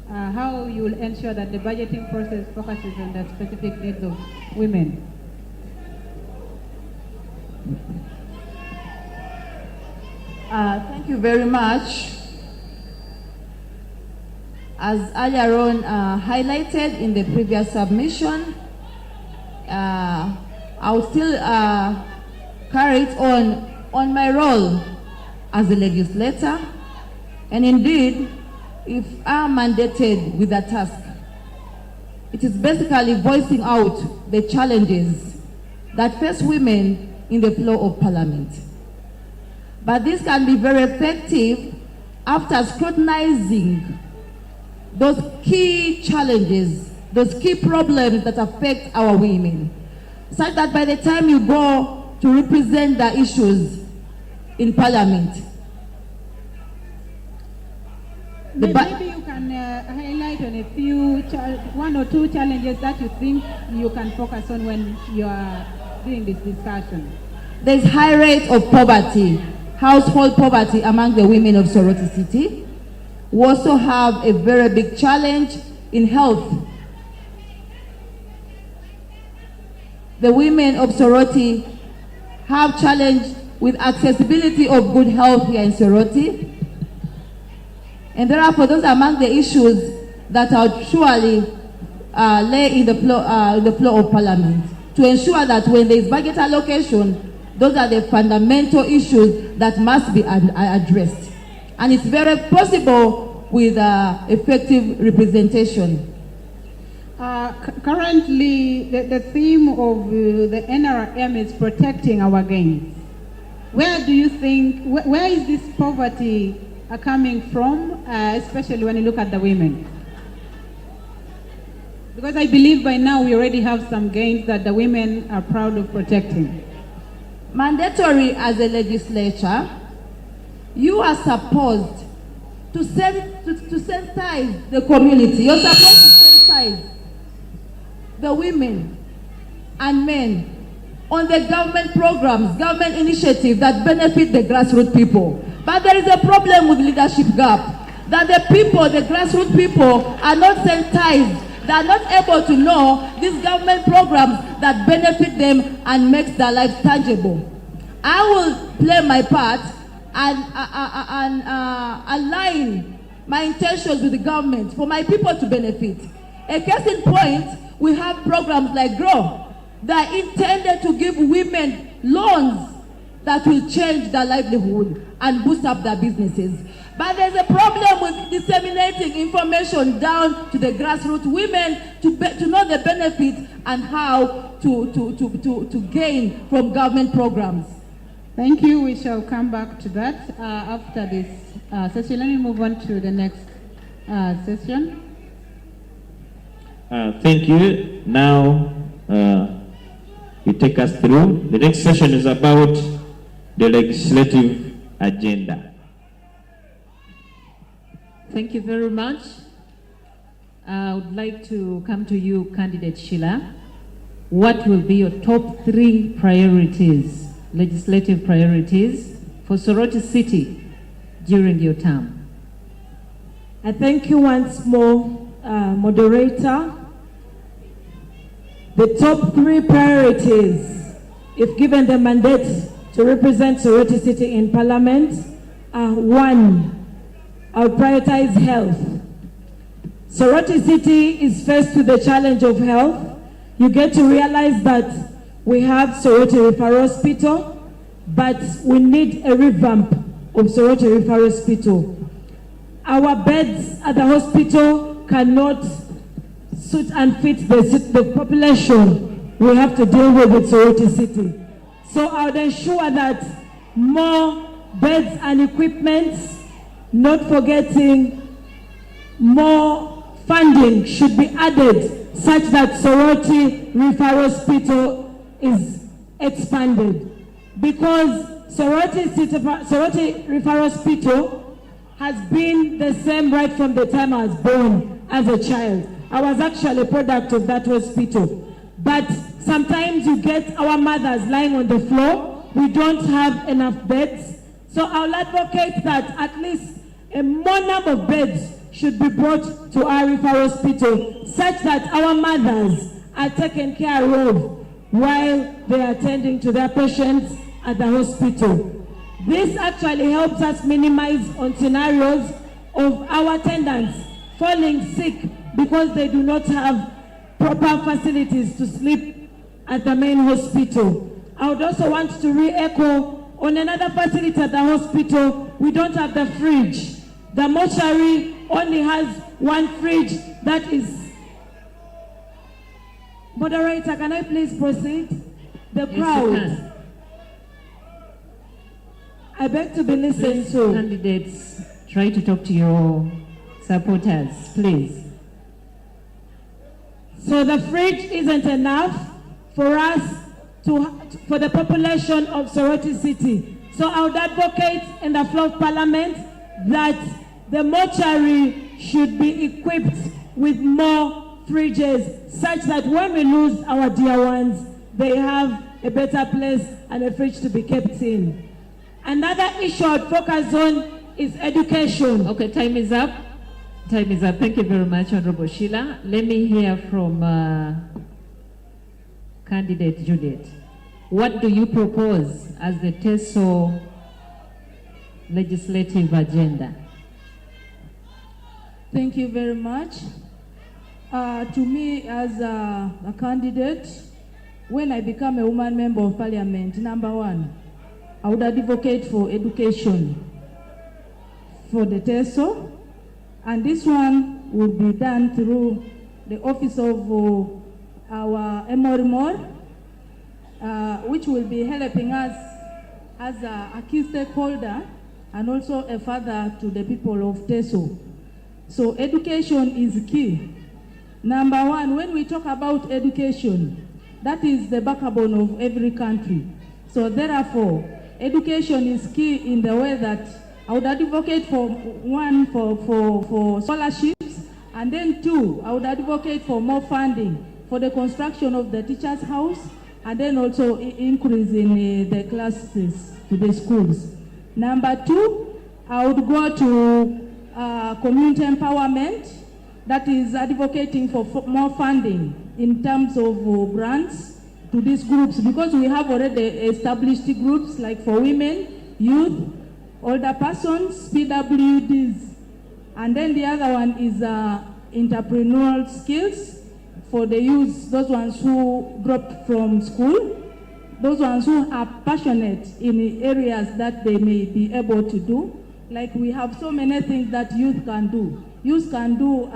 how you will ensure that the budgeting process focuses on the specific needs of women. Thank you very much. As earlier on highlighted in the previous submission, I will still carry it on my role as a legislator. And indeed, if I'm mandated with a task, it is basically voicing out the challenges that face women in the floor of parliament. But this can be very effective after scrutinizing those key challenges, those key problems that affect our women, such that by the time you go to represent the issues in parliament, Maybe you can highlight on a few, one or two challenges that you think you can focus on when you are doing this discussion. There's high rate of poverty, household poverty among the women of Soroti City. We also have a very big challenge in health. The women of Soroti have challenge with accessibility of good health here in Soroti. And therefore, those are among the issues that are surely lay in the floor of parliament to ensure that when there is budget allocation, those are the fundamental issues that must be addressed. And it's very possible with effective representation. Currently, the theme of the NRM is protecting our gains. Where do you think, where is this poverty coming from, especially when you look at the women? Because I believe by now we already have some gains that the women are proud of protecting. Mandatory as a legislature, you are supposed to sensitize the community. You're supposed to sensitize the women and men on the government programs, government initiatives that benefit the grassroots people. But there is a problem with leadership gap, that the people, the grassroots people, are not sensitized. They are not able to know these government programs that benefit them and makes their lives tangible. I will play my part and align my intentions with the government for my people to benefit. A case in point, we have programs like GROW that are intended to give women loans that will change their livelihood and boost up their businesses. But there's a problem with disseminating information down to the grassroots women to know the benefits and how to gain from government programs. Thank you. We shall come back to that after this session. Let me move on to the next session. Thank you. Now, you take us through. The next session is about the legislative agenda. Thank you very much. I would like to come to you, Candidate Sheila. What will be your top 3 priorities, legislative priorities for Soroti City during your term? I thank you once more, moderator. The top 3 priorities, if given the mandate to represent Soroti City in Parliament, are 1, I'll prioritize health. Soroti City is faced with the challenge of health. You get to realize that we have Soroti Referral Hospital, but we need a revamp of Soroti Referral Hospital. Our beds at the hospital cannot suit and fit the population we have to deal with Soroti City. So I would ensure that more beds and equipment, not forgetting more funding should be added such that Soroti Referral Hospital is expanded. Because Soroti Referral Hospital has been the same right from the time I was born as a child. I was actually a product of that hospital. But sometimes you get our mothers lying on the floor. We don't have enough beds. So I'll advocate that at least a more number of beds should be brought to our referral hospital such that our mothers are taken care of while they are attending to their patients at the hospital. This actually helps us minimize on scenarios of our attendants falling sick because they do not have proper facilities to sleep at the main hospital. I would also want to re-echo on another facility at the hospital. We don't have the fridge. The mortuary only has 1 fridge that is... Moderator, can I please proceed? The crowd. Yes, I beg to be listened to. Candidates, try to talk to your supporters, please. So the fridge isn't enough for us for the population of Soroti City. So I would advocate in the floor of Parliament that the mortuary should be equipped with more fridges such that when we lose our dear ones, they have a better place and a fridge to be kept in. Another issue I would focus on is education. Okay, time is up. Time is up. Thank you very much, Honorable Sheila. Let me hear from Candidate Juliet. What do you propose as the TESO legislative agenda? Thank you very much. To me, as a candidate, when I become a woman member of parliament, number 1, I would advocate for education for the TESO, and this one will be done through the office of our Emuria, which will be helping us as a key stakeholder and also a father to the people of TESO. So education is key. Number 1, when we talk about education, that is the backbone of every country. So therefore, education is key in the way that I would advocate for 1, for scholarships, and then 2, I would advocate for more funding for the construction of the teacher's house, and then also increase in the classes to the schools. Number 2, I would go to community empowerment, that is advocating for more funding in terms of grants to these groups, because we have already established groups like for women, youth, older persons, PWDs. And then the other one is entrepreneurial skills for the youth, those ones who dropped from school, those ones who are passionate in the areas that they may be able to do. Like we have so many things that youth can do. Youth can do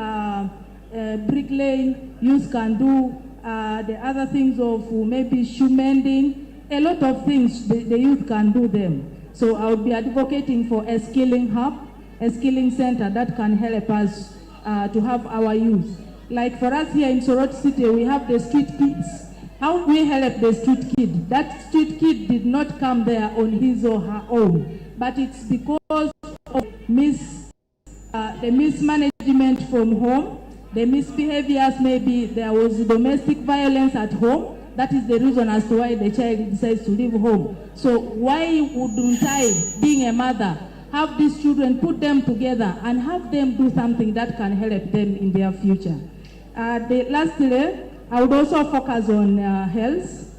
bricklaying, youth can do the other things of maybe shoe mending, a lot of things the youth can do them. So I would be advocating for a skilling hub, a skilling center that can help us to have our youth. Like for us here in Soroti City, we have the street kids. How we help the street kid? That street kid did not come there on his or her own, but it's because of the mismanagement from home, the misbehaviors, maybe there was domestic violence at home. That is the reason as to why the child decides to leave home. So why wouldn't I, being a mother, have these children, put them together and have them do something that can help them in their future? Lastly, I would also focus on health.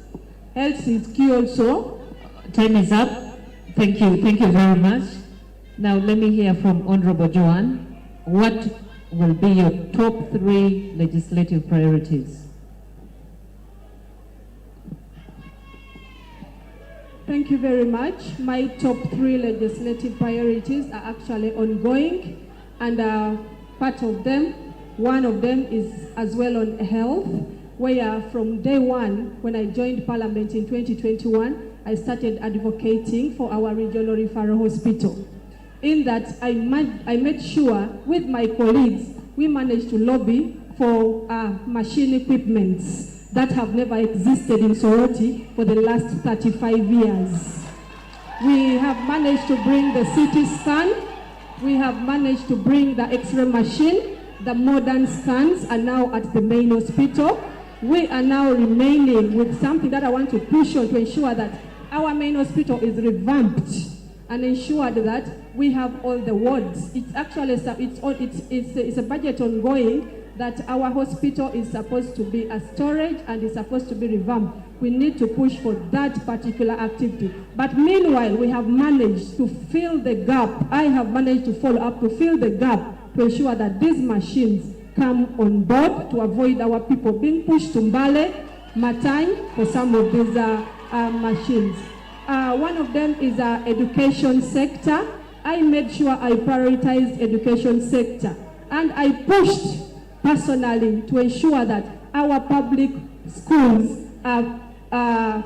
Health is key also. Time is up. Thank you very much. Now let me hear from Honorable Joanne. What will be your top 3 legislative priorities? Thank you very much. My top 3 legislative priorities are actually ongoing, and part of them, one of them is as well on health, where from day one, when I joined Parliament in 2021, I started advocating for our regional referral hospital. In that, I made sure with my colleagues, we managed to lobby for machine equipments that have never existed in Soroti for the last 35 years. We have managed to bring the CT scan, we have managed to bring the X-ray machine, the modern scans are now at the main hospital. We are now remaining with something that I want to push on to ensure that our main hospital is revamped and ensured that we have all the wards. It's actually it's a budget ongoing that our hospital is supposed to be a storage and is supposed to be revamped. We need to push for that particular activity. But meanwhile, we have managed to fill the gap. I have managed to follow up to fill the gap to ensure that these machines come on board to avoid our people being pushed to Mbale, Matai for some of these machines. One of them is education sector. I made sure I prioritized education sector, and I pushed personally to ensure that our public schools are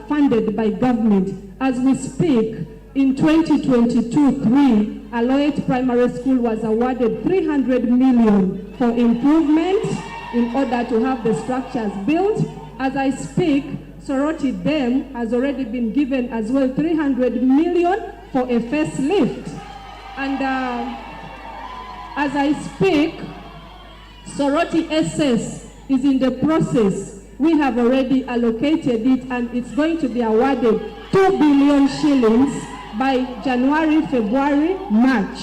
funded by government. As we speak, in 2022-3, Aloet Primary School was awarded 300 million for improvement in order to have the structures built. As I speak, Soroti Dam has already been given as well 300 million for a facelift. And as I speak, Soroti SS is in the process. We have already allocated it and it's going to be awarded 2 billion shillings by January, February, March.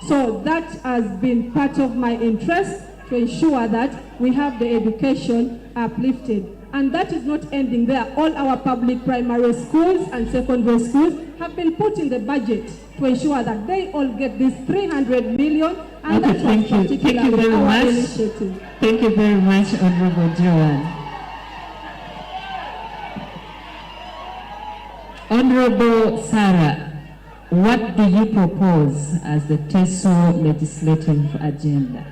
So that has been part of my interest to ensure that we have the education uplifted. And that is not ending there. All our public primary schools and secondary schools have been put in the budget to ensure that they all get this 300 million. And okay, thank you. Thank you very much. Initiative. Thank you very much, Honorable Joanne. Honorable Sarah, what do you propose as the TESO legislative agenda?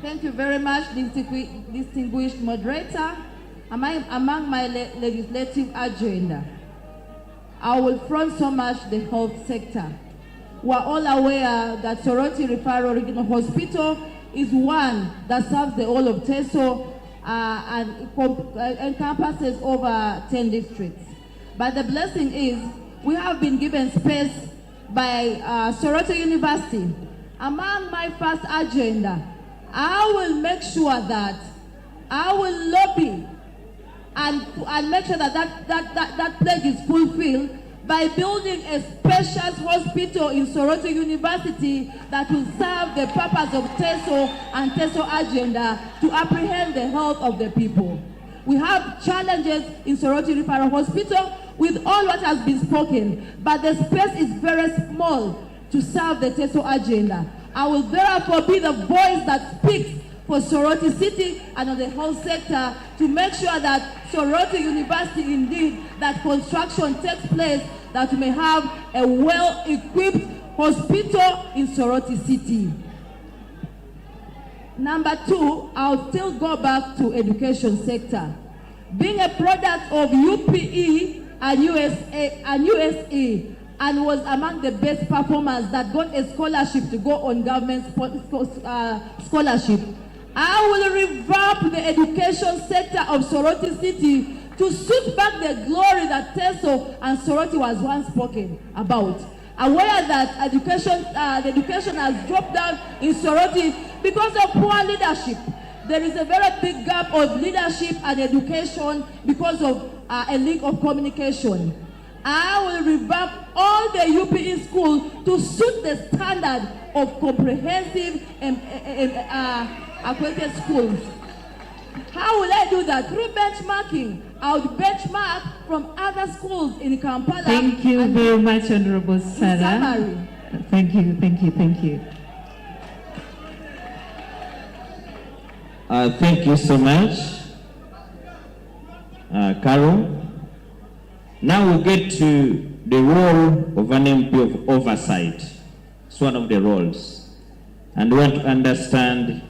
Thank you very much, distinguished moderator. Among my legislative agenda, I will front so much the health sector. We are all aware that Soroti Referral Regional Hospital is one that serves the whole of TESO and encompasses over 10 districts. But the blessing is we have been given space by Soroti University. Among my first agenda, I will make sure that I will lobby and make sure that pledge is fulfilled by building a special hospital in Soroti University that will serve the purpose of TESO and TESO agenda to apprehend the health of the people. We have challenges in Soroti Referral Hospital with all what has been spoken, but the space is very small to serve the TESO agenda. I will therefore be the voice that speaks for Soroti City and on the whole sector to make sure that Soroti University indeed, that construction takes place, that we may have a well-equipped hospital in Soroti City. Number two, I'll still go back to education sector. Being a product of UPE and USE, and was among the best performers that got a scholarship to go on government scholarship, I will revamp the education sector of Soroti City to suit back the glory that Teso and Soroti was once spoken about. Aware that the education has dropped down in Soroti because of poor leadership. There is a very big gap of leadership and education because of a lack of communication. I will revamp all the UPE schools to suit the standard of comprehensive accredited schools. How will I do that? Through benchmarking. I would benchmark from other schools in Kampala. Thank you very much, Honorable Sarah. Thank you. Thank you so much, Carol. Now we get to the role of an MP of oversight. It's one of the roles. And we want to understand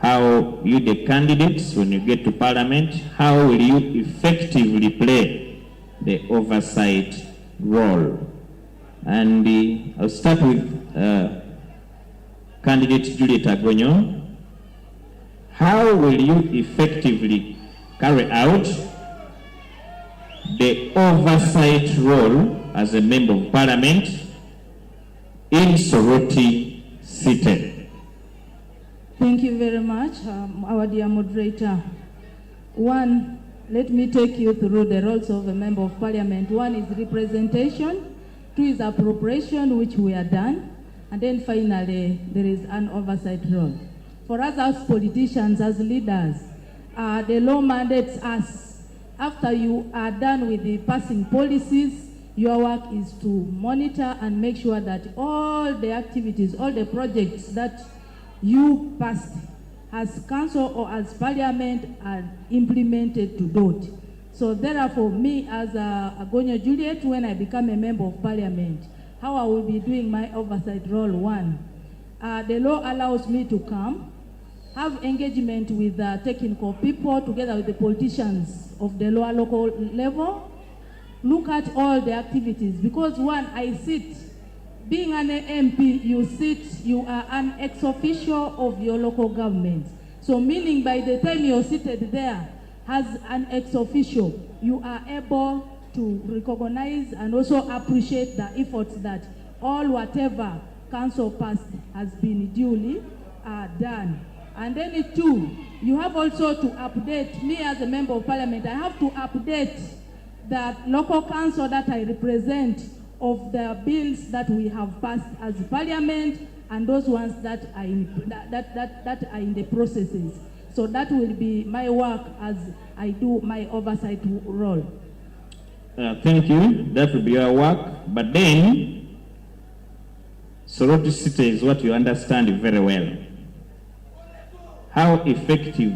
how you, the candidates, when you get to Parliament, how will you effectively play the oversight role? And I'll start with candidate Juliet Agonyo. How will you effectively carry out the oversight role as a member of Parliament in Soroti City? Thank you very much, our dear moderator. One, let me take you through the roles of a member of Parliament. One is representation, two is appropriation, which we are done, and then finally there is an oversight role. For us as politicians, as leaders, the law mandates us, after you are done with the passing policies, your work is to monitor and make sure that all the activities, all the projects that you passed as council or as Parliament are implemented to date. So therefore, me as Agonyo Juliet, when I become a member of Parliament, how I will be doing my oversight role. One, the law allows me to come, have engagement with technical people together with the politicians of the lower local level, look at all the activities, because one, I sit, being an MP, you are an ex-official of your local government. So meaning by the time you're seated there as an ex-official, you are able to recognize and also appreciate the efforts that all whatever council passed has been duly done. And then two, you have also to update, me as a member of Parliament, I have to update the local council that I represent of the bills that we have passed as Parliament and those ones that are in the processes. So that will be my work as I do my oversight role. Thank you. That will be your work. But then, Soroti City is what you understand very well. How effective,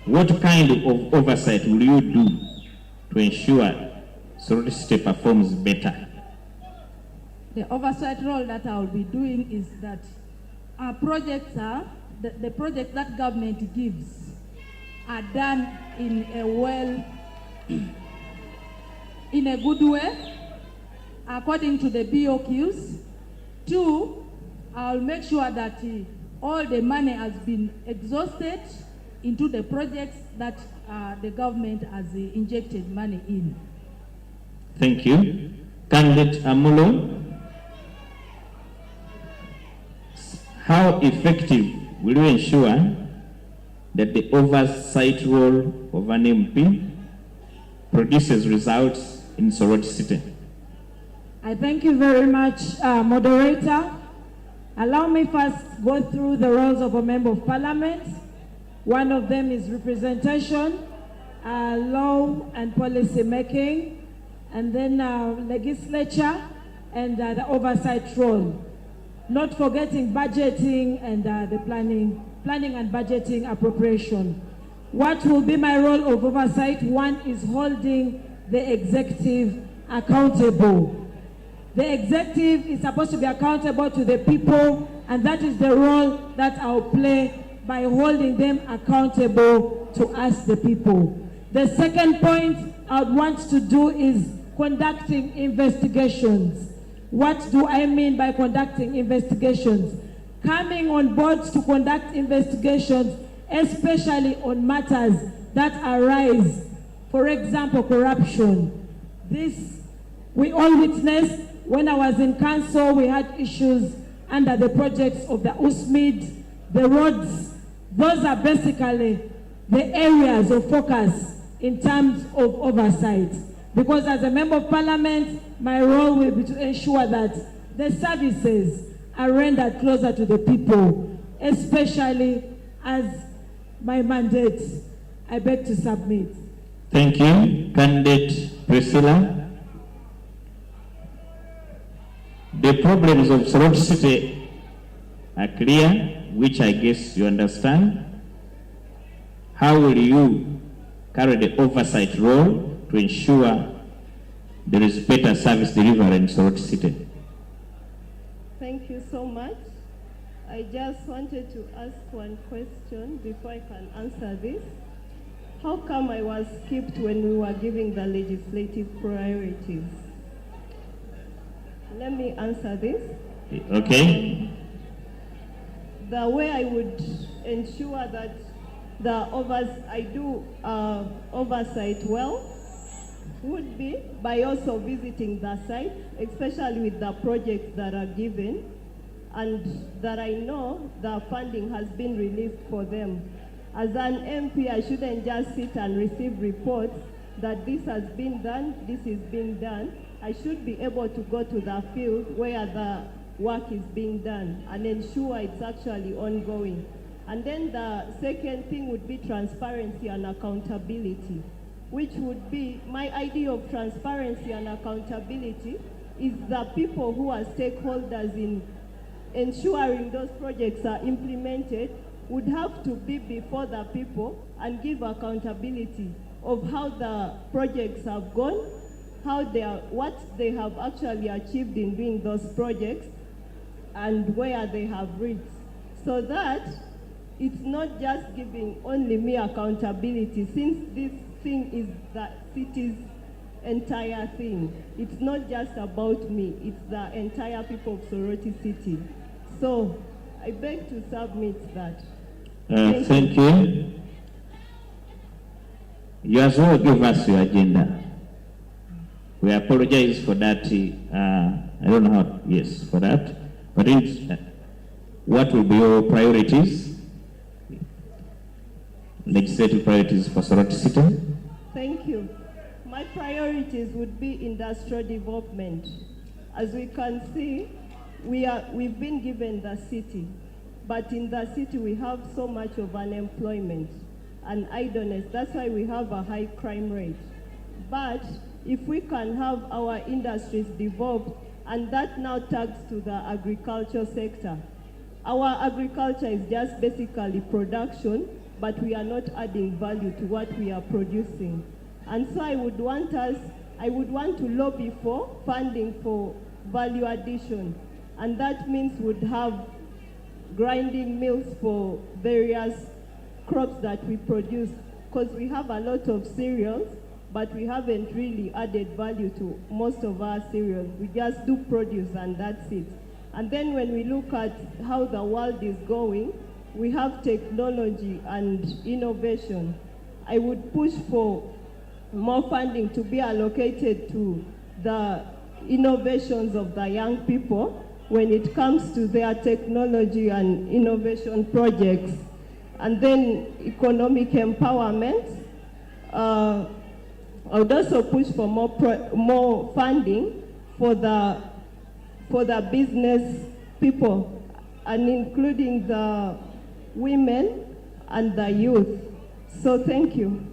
what kind of oversight will you do to ensure Soroti City performs better? The oversight role that I will be doing is that our projects are, the projects that government gives are done in a good way, according to the BOQs. Two, I'll make sure that all the money has been exhausted into the projects that the government has injected money in. Thank you. Candidate Amulo, how effective will you ensure that the oversight role of an MP produces results in Soroti City? I thank you very much, moderator. Allow me first go through the roles of a member of Parliament. One of them is representation, law and policy making, and then legislature and the oversight role. not forgetting budgeting and the planning and budgeting appropriation. What will be my role of oversight? One is holding the executive accountable. The executive is supposed to be accountable to the people, and that is the role that I'll play by holding them accountable to us, the people. The second point I would want to do is conducting investigations. What do I mean by conducting investigations? Coming on board to conduct investigations, especially on matters that arise, for example, corruption. This we all witnessed when I was in council. We had issues under the projects of the USMID, the roads. Those are basically the areas of focus in terms of oversight. Because as a member of parliament, my role will be to ensure that the services are rendered closer to the people, especially as my mandate I beg to submit. Thank you, Candidate Priscilla. The problems of Soroti City are clear, which I guess you understand. How will you carry the oversight role to ensure there is better service delivery in Soroti City? Thank you so much. I just wanted to ask one question before I can answer this. How come I was skipped when we were giving the legislative priorities? Let me answer this. Okay. The way I would ensure that I do oversight well would be by also visiting the site, especially with the projects that are given and that I know the funding has been released for them. As an MP, I shouldn't just sit and receive reports that this has been done, this is being done. I should be able to go to the field where the work is being done and ensure it's actually ongoing. And then the second thing would be transparency and accountability, which would be my idea of transparency and accountability is the people who are stakeholders in ensuring those projects are implemented would have to be before the people and give accountability of how the projects have gone, what they have actually achieved in doing those projects, and where they have reached. So that it's not just giving only me accountability, since this thing is the city's entire thing. It's not just about me, it's the entire people of Soroti City. So I beg to submit that. Thank you. You as well give us your agenda. We apologize for that. I don't know how, yes, for that. But what will be your priorities? Legislative priorities for Soroti City? Thank you. My priorities would be industrial development. As we can see, we've been given the city, but in the city we have so much of unemployment and idleness. That's why we have a high crime rate. But if we can have our industries developed, and that now tags to the agriculture sector. Our agriculture is just basically production, but we are not adding value to what we are producing. And so I would want to lobby for funding for value addition. And that means would have grinding mills for various crops that we produce, because we have a lot of cereals, but we haven't really added value to most of our cereals. We just do produce and that's it. And then when we look at how the world is going, we have technology and innovation. I would push for more funding to be allocated to the innovations of the young people when it comes to their technology and innovation projects. And then economic empowerment. I would also push for more funding for the business people, and including the women and the youth. So thank you.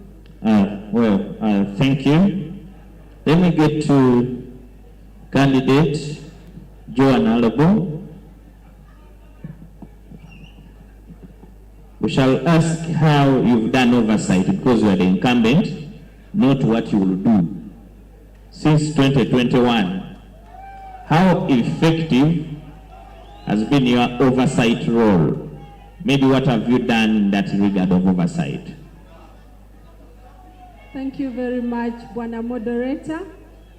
Thank you. Let me get to candidate Joan Alabo. we shall ask how you've done oversight because you are the incumbent, not what you will do. Since 2021, how effective has been your oversight role? Maybe what have you done in that regard of oversight? Thank you very much, Bwana Moderator.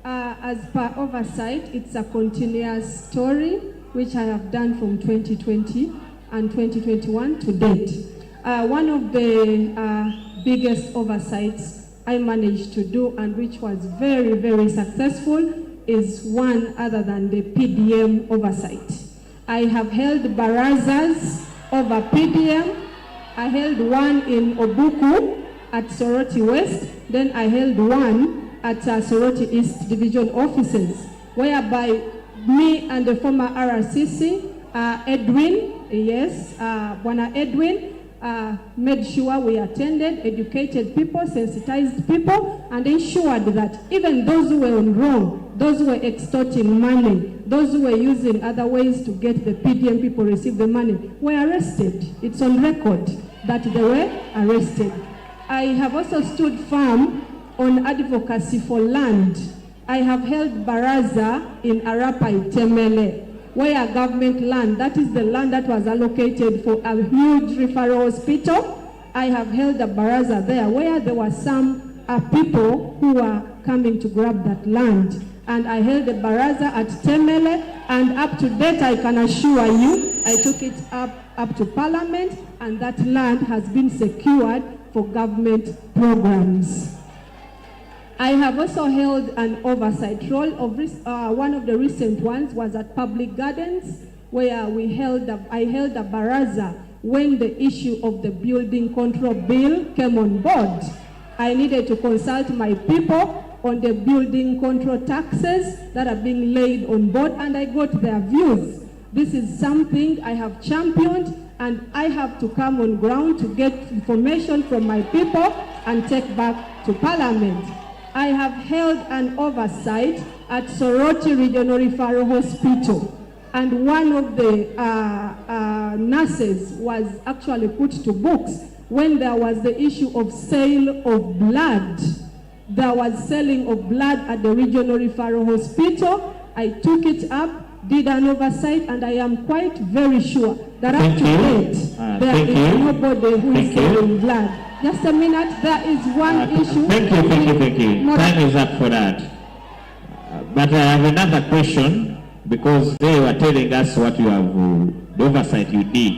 As per oversight, it's a continuous story, which I have done from 2020 and 2021 to date. One of the biggest oversights I managed to do, and which was very, very successful, is one other than the PDM oversight. I have held barazas over PDM. I held one in Obuku at Soroti West, then I held one at Soroti East Division offices, whereby me and the former RRCC, Edwin, Bwana Edwin, made sure we attended, educated people, sensitized people, and ensured that even those who were wrong, those who were extorting money, those who were using other ways to get the PDM people receive the money, were arrested. It's on record that they were arrested. I have also stood firm on advocacy for land. I have held baraza in Arapai Temele, where government land, that is the land that was allocated for a huge referral hospital. I have held a baraza there where there were some people who were coming to grab that land. And I held a baraza at Temele, and up to date, I can assure you, I took it up to Parliament, and that land has been secured for government programs. I have also held an oversight role of one of the recent ones was at Public Gardens, where I held a baraza when the issue of the building control bill came on board. I needed to consult my people on the building control taxes that are being laid on board, and I got their views. This is something I have championed, and I have to come on ground to get information from my people and take back to Parliament. I have held an oversight at Soroti Regional Referral Hospital, and one of the nurses was actually put to books when there was the issue of sale of blood. There was selling of blood at the Regional Referral Hospital. I took it up, did an oversight, and I am quite very sure that up to date, there is nobody who is selling blood. Just a minute, there is one issue. Thank you. Time is up for that. But I have another question, because they were telling us what you have, the oversight you did.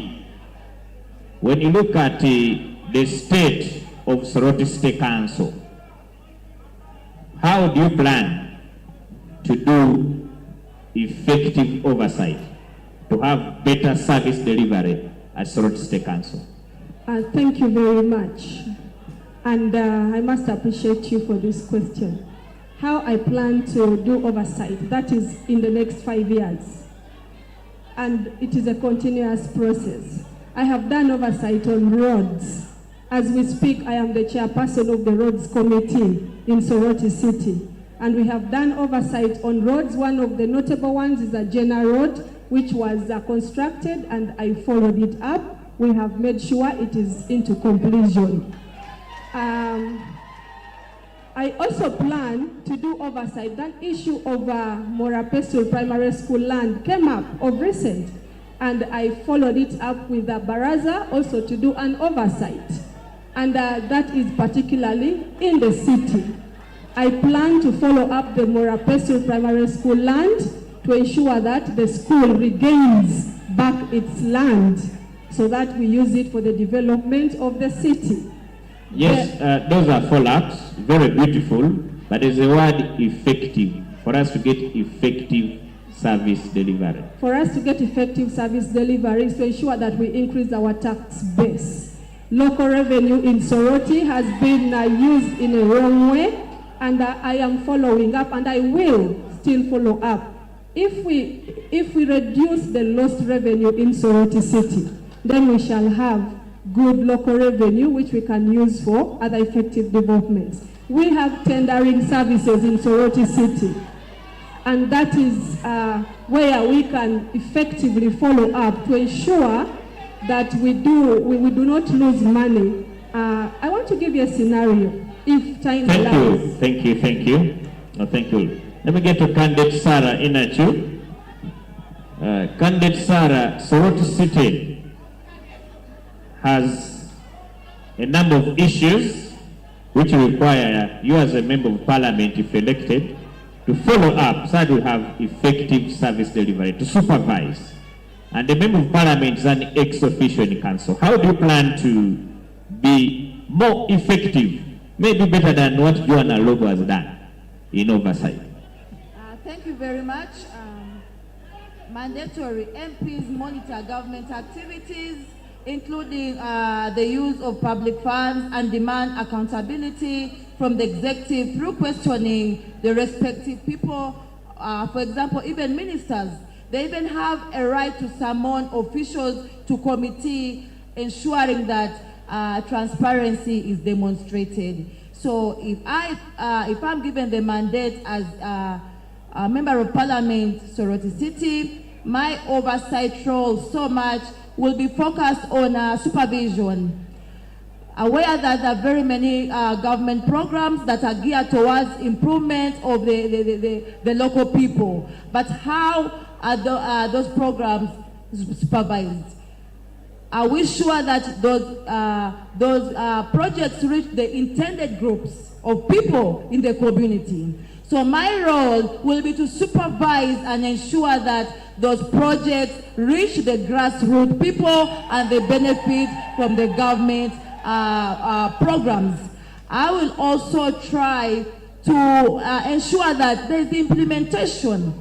When you look at the state of Soroti State Council, how do you plan to do effective oversight to have better service delivery at Soroti State Council? Thank you very much. And I must appreciate you for this question. How I plan to do oversight, that is in the next 5 years. And it is a continuous process. I have done oversight on roads. As we speak, I am the chairperson of the Roads Committee in Soroti City. And we have done oversight on roads. One of the notable ones is a Jenna Road, which was constructed, and I followed it up. We have made sure it is into completion. I also plan to do oversight. That issue of Morapesul Primary School land came up of recent, and I followed it up with the baraza also to do an oversight. And that is particularly in the city. I plan to follow up the Morapesul Primary School land to ensure that the school regains back its land, so that we use it for the development of the city. Yes, those are follow-ups, very beautiful, but there's a word effective, for us to get effective service delivery. For us to get effective service delivery is to ensure that we increase our tax base. Local revenue in Soroti has been used in a wrong way, and I am following up, and I will still follow up. If we reduce the lost revenue in Soroti City, then we shall have good local revenue which we can use for other effective developments. We have tendering services in Soroti City, and that is where we can effectively follow up to ensure that we do not lose money. I want to give you a scenario, if time allows. Thank you. No, thank you. Let me get to candidate Sarah Inachu. Candidate Sarah, Soroti City has a number of issues which require you as a member of parliament, if elected, to follow up so that we have effective service delivery, to supervise. And the member of parliament is an ex-officio in council. How do you plan to be more effective, maybe better than what Joanna Lobo has done in oversight? Thank you very much. Mandatory MPs monitor government activities, including the use of public funds, and demand accountability from the executive through questioning the respective people. For example, even ministers, they even have a right to summon officials to committee, ensuring that transparency is demonstrated. So if I'm given the mandate as a member of parliament, Soroti City, my oversight role so much will be focused on supervision. Aware that there are very many government programs that are geared towards improvement of the local people. But how are those programs supervised? Are we sure that those projects reach the intended groups of people in the community? So my role will be to supervise and ensure that those projects reach the grassroots people and they benefit from the government programs. I will also try to ensure that there's implementation.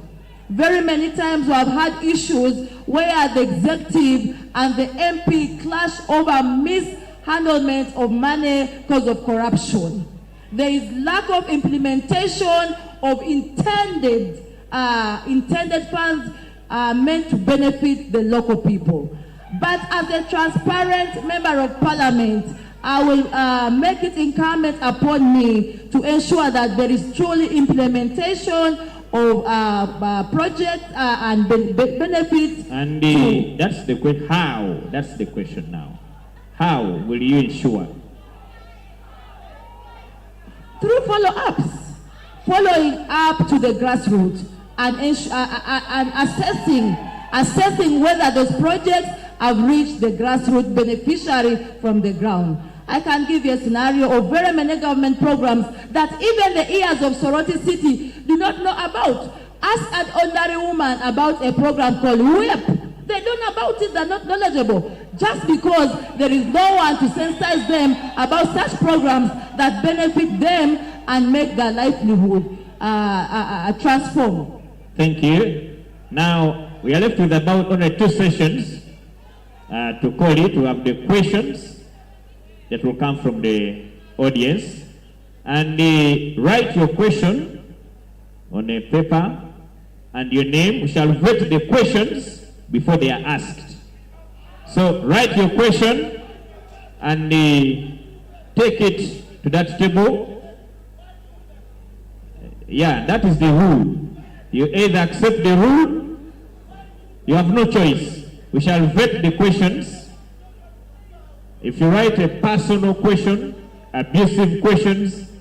Very many times we have had issues where the executive and the MP clash over mishandlement of money because of corruption. There is lack of implementation of intended funds meant to benefit the local people. But as a transparent member of parliament, I will make it incumbent upon me to ensure that there is truly implementation of projects and benefits. And that's the question. How? That's the question now. How will you ensure? Through follow-ups, following up to the grassroots and assessing whether those projects have reached the grassroots beneficiary from the ground. I can give you a scenario of very many government programs that even the ears of Soroti City do not know about. Ask an ordinary woman about a program called WHIP. They don't know about it, they're not knowledgeable. Just because there is no one to sensitize them about such programs that benefit them and make their livelihood transform. Thank you. Now, we are left with about only 2 sessions to call it. We have the questions that will come from the audience. And write your question on a paper and your name. We shall vet the questions before they are asked. So write your question and take it to that table. Yeah, that is the rule. You either accept the rule, you have no choice. We shall vet the questions. If you write a personal question, abusive questions,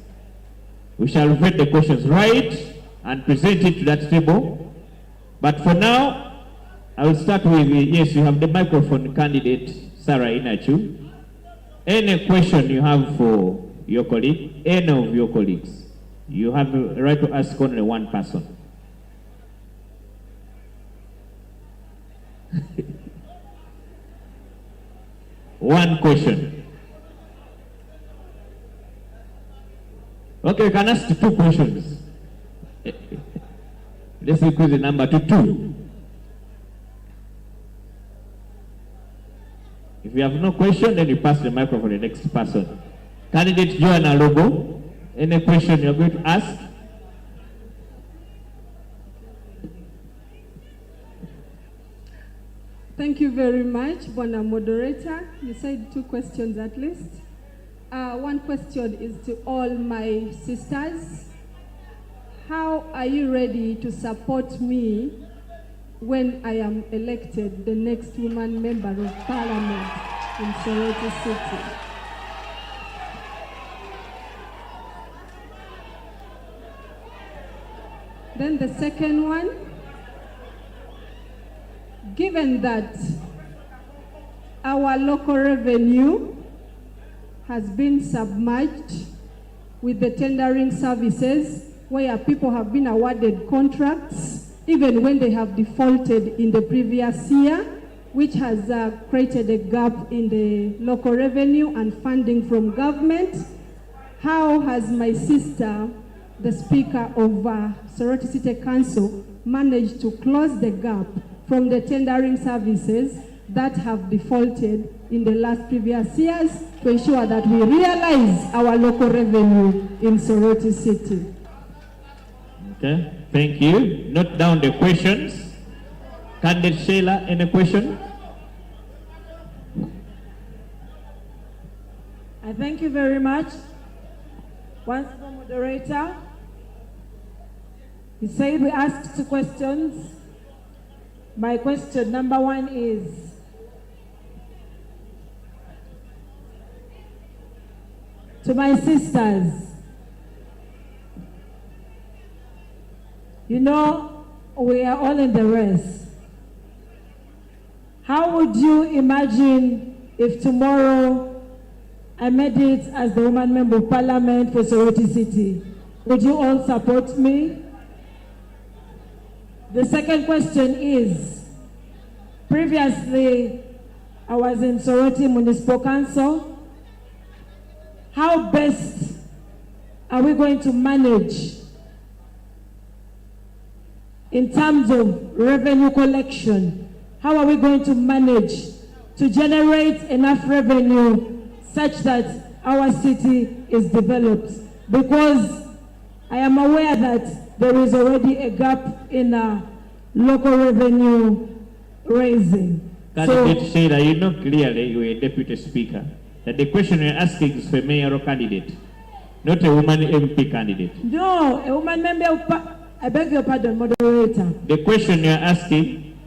we shall vet the questions. Write and present it to that table. But for now, I will start with, yes, you have the microphone, candidate Sarah Inachu. Any question you have for your colleague, any of your colleagues, you have the right to ask only one person. One question. Okay, you can ask 2 questions. Let's increase the number to 2. If you have no question, then you pass the microphone to the next person. Candidate Joanna Lobo, any question you're going to ask? Thank you very much, Bwana Moderator. You said 2 questions at least. One question is to all my sisters. How are you ready to support me when I am elected the next woman member of parliament in Soroti City. Then the second one, given that our local revenue has been submerged with the tendering services where people have been awarded contracts even when they have defaulted in the previous year, which has created a gap in the local revenue and funding from government. How has my sister, the Speaker of Soroti City Council, managed to close the gap from the tendering services that have defaulted in the last previous years to ensure that we realize our local revenue in Soroti City? Okay, thank you. Note down the questions. Candidate Sheila, any question? I thank you very much. Once the moderator, he said we asked 2 questions. My question number 1 is, to my sisters, you know, we are all in the race. How would you imagine if tomorrow I made it as the woman member of parliament for Soroti City? Would you all support me? The second question is, previously I was in Soroti Municipal Council. How best are we going to manage in terms of revenue collection? How are we going to manage to generate enough revenue such that our city is developed? Because I am aware that there is already a gap in local revenue raising. Candidate Sheila, you know clearly you are a deputy speaker that the question you're asking is for mayoral candidate, not a woman MP candidate. No, a woman member of I beg your pardon, moderator. The question you're asking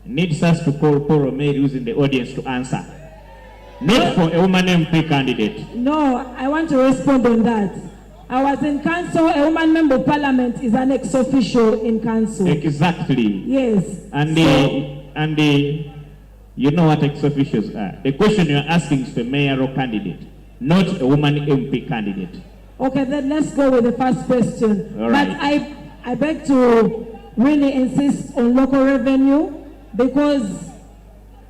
needs us to call Paul Romero who's in the audience to answer. Not for a woman MP candidate. No, I want to respond on that. I was in council, a woman member of parliament is an ex-official in council. Exactly. Yes. And you know what ex-officials are. The question you're asking is for mayoral candidate, not a woman MP candidate. Okay, then let's go with the first question. All right. But I beg to really insist on local revenue, because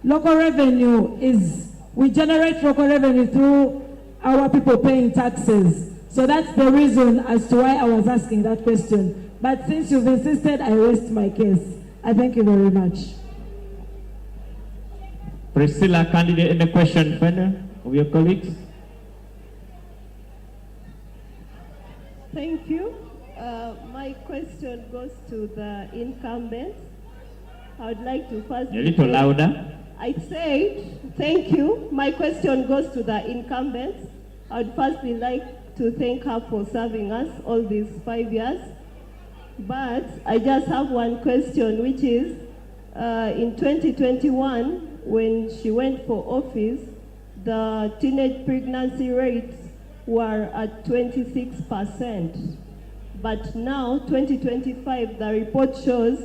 local revenue is, we generate local revenue through our people paying taxes. So that's the reason as to why I was asking that question. But since you've insisted, I rest my case. I thank you very much. Priscilla, candidate, any question further of your colleagues? Thank you. My question goes to the incumbents. I would like to first... A little louder. I said, thank you. My question goes to the incumbents. I would firstly like to thank her for serving us all these 5 years. But I just have one question, which is, in 2021, when she went for office, the teenage pregnancy rates were at 26%. But now, 2025, the report shows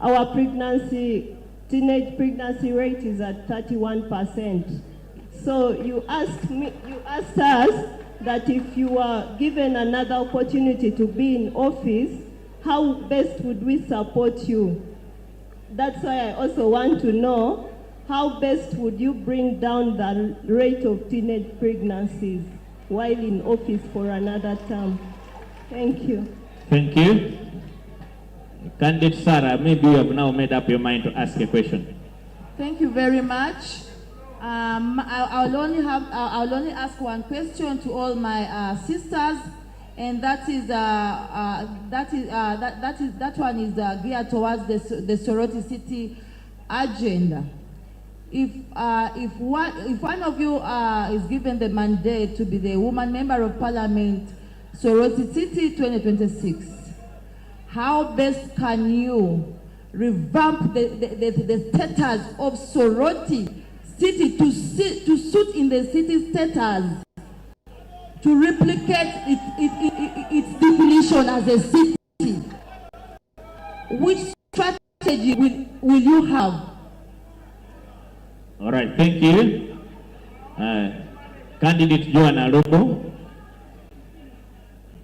our teenage pregnancy rate is at 31%. So you asked us that if you were given another opportunity to be in office, how best would we support you? That's why I also want to know, how best would you bring down the rate of teenage pregnancies while in office for another term? Thank you. Thank you. Candidate Sarah, maybe you have now made up your mind to ask a question. Thank you very much. I'll only ask one question to all my sisters, and that one is geared towards the Soroti City agenda. If one of you is given the mandate to be the woman member of parliament, Soroti City 2026, how best can you revamp the status of Soroti city to suit in the city status, to replicate its definition as a city. Which strategy will you have? All right, thank you. Candidate Joanna Lobo,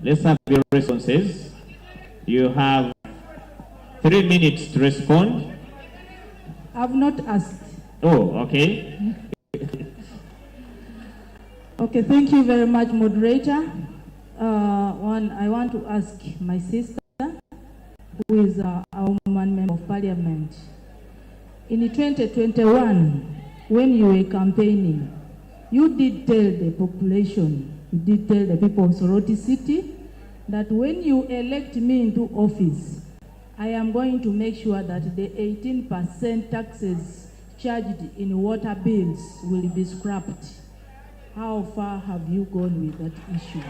let's have your responses. You have 3 minutes to respond. I've not asked. Oh, okay. Okay, thank you very much, moderator. I want to ask my sister, who is our woman member of parliament. In 2021, when you were campaigning, you did tell the population, you did tell the people of Soroti City that when you elect me into office, I am going to make sure that the 18% taxes charged in water bills will be scrapped. How far have you gone with that issue?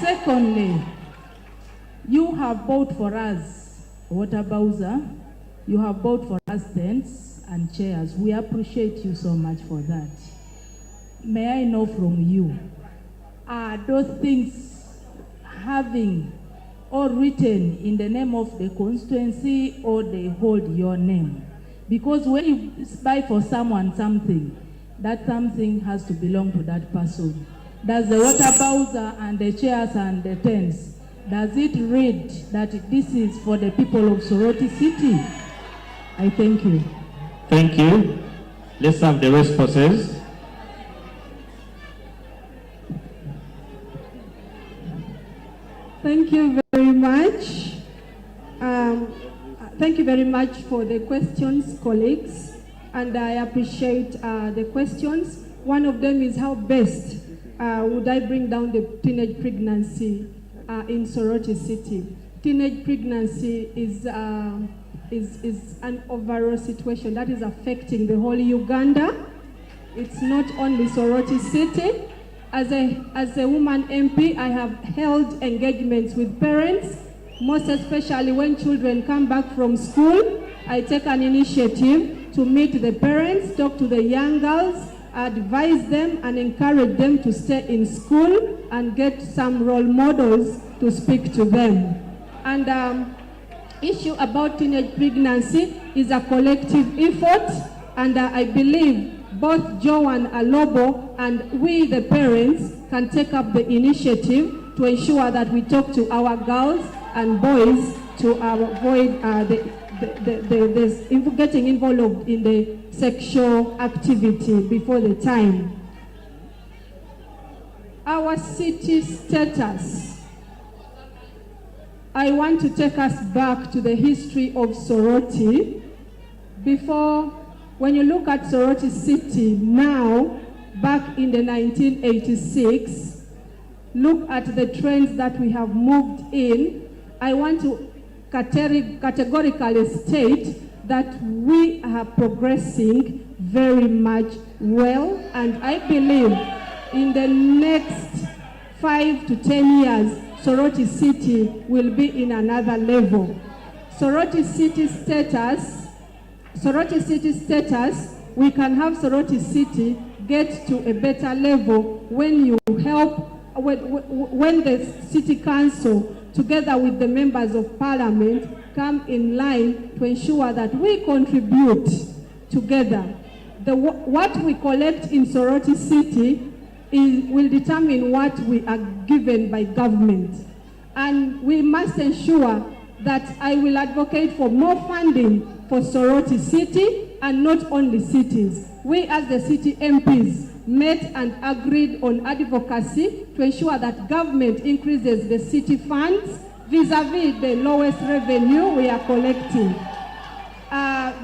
Secondly, you have bought for us water bowser, you have bought for us tents and chairs. We appreciate you so much for that. May I know from you, are those things having or written in the name of the constituency, or they hold your name? Because when you buy for someone something, that something has to belong to that person. Does the water bowser and the chairs and the tents, does it read that this is for the people of Soroti City? I thank you. Thank you. Let's have the responses. Thank you very much. Thank you very much for the questions, colleagues, and I appreciate the questions. One of them is how best would I bring down the teenage pregnancy in Soroti City. Teenage pregnancy is an overall situation that is affecting the whole Uganda. It's not only Soroti City. As a woman MP, I have held engagements with parents, most especially when children come back from school. I take an initiative to meet the parents, talk to the young girls, advise them and encourage them to stay in school and get some role models to speak to them. And issue about teenage pregnancy is a collective effort, and I believe both Joan Alobo and we, the parents, can take up the initiative to ensure that we talk to our girls and boys to avoid getting involved in the sexual activity before the time. Our city status. I want to take us back to the history of Soroti. When you look at Soroti City now, back in the 1986, look at the trends that we have moved in. I want to categorically state that we are progressing very much well, and I believe in the next 5 to 10 years, Soroti City will be in another level. Soroti City status, we can have Soroti City get to a better level when you help, when the City Council, together with the members of Parliament, come in line to ensure that we contribute together. What we collect in Soroti City will determine what we are given by government. And we must ensure that I will advocate for more funding for Soroti City, and not only cities. We as the city MPs met and agreed on advocacy to ensure that government increases the city funds vis-a-vis the lowest revenue we are collecting.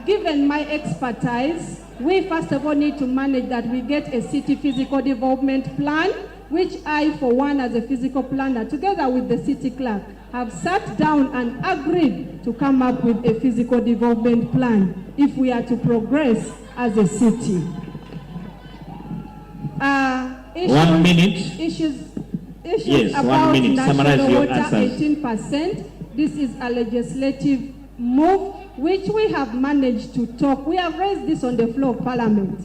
Given my expertise, we first of all need to manage that we get a city physical development plan, which I, for one, as a physical planner, together with the city clerk, have sat down and agreed to come up with a physical development plan if we are to progress as a city. 1 minute. Issues yes, about 1 minute. Summarize national your water, answers. 18%. This is a legislative move, which we have managed to talk. We have raised this on the floor of Parliament.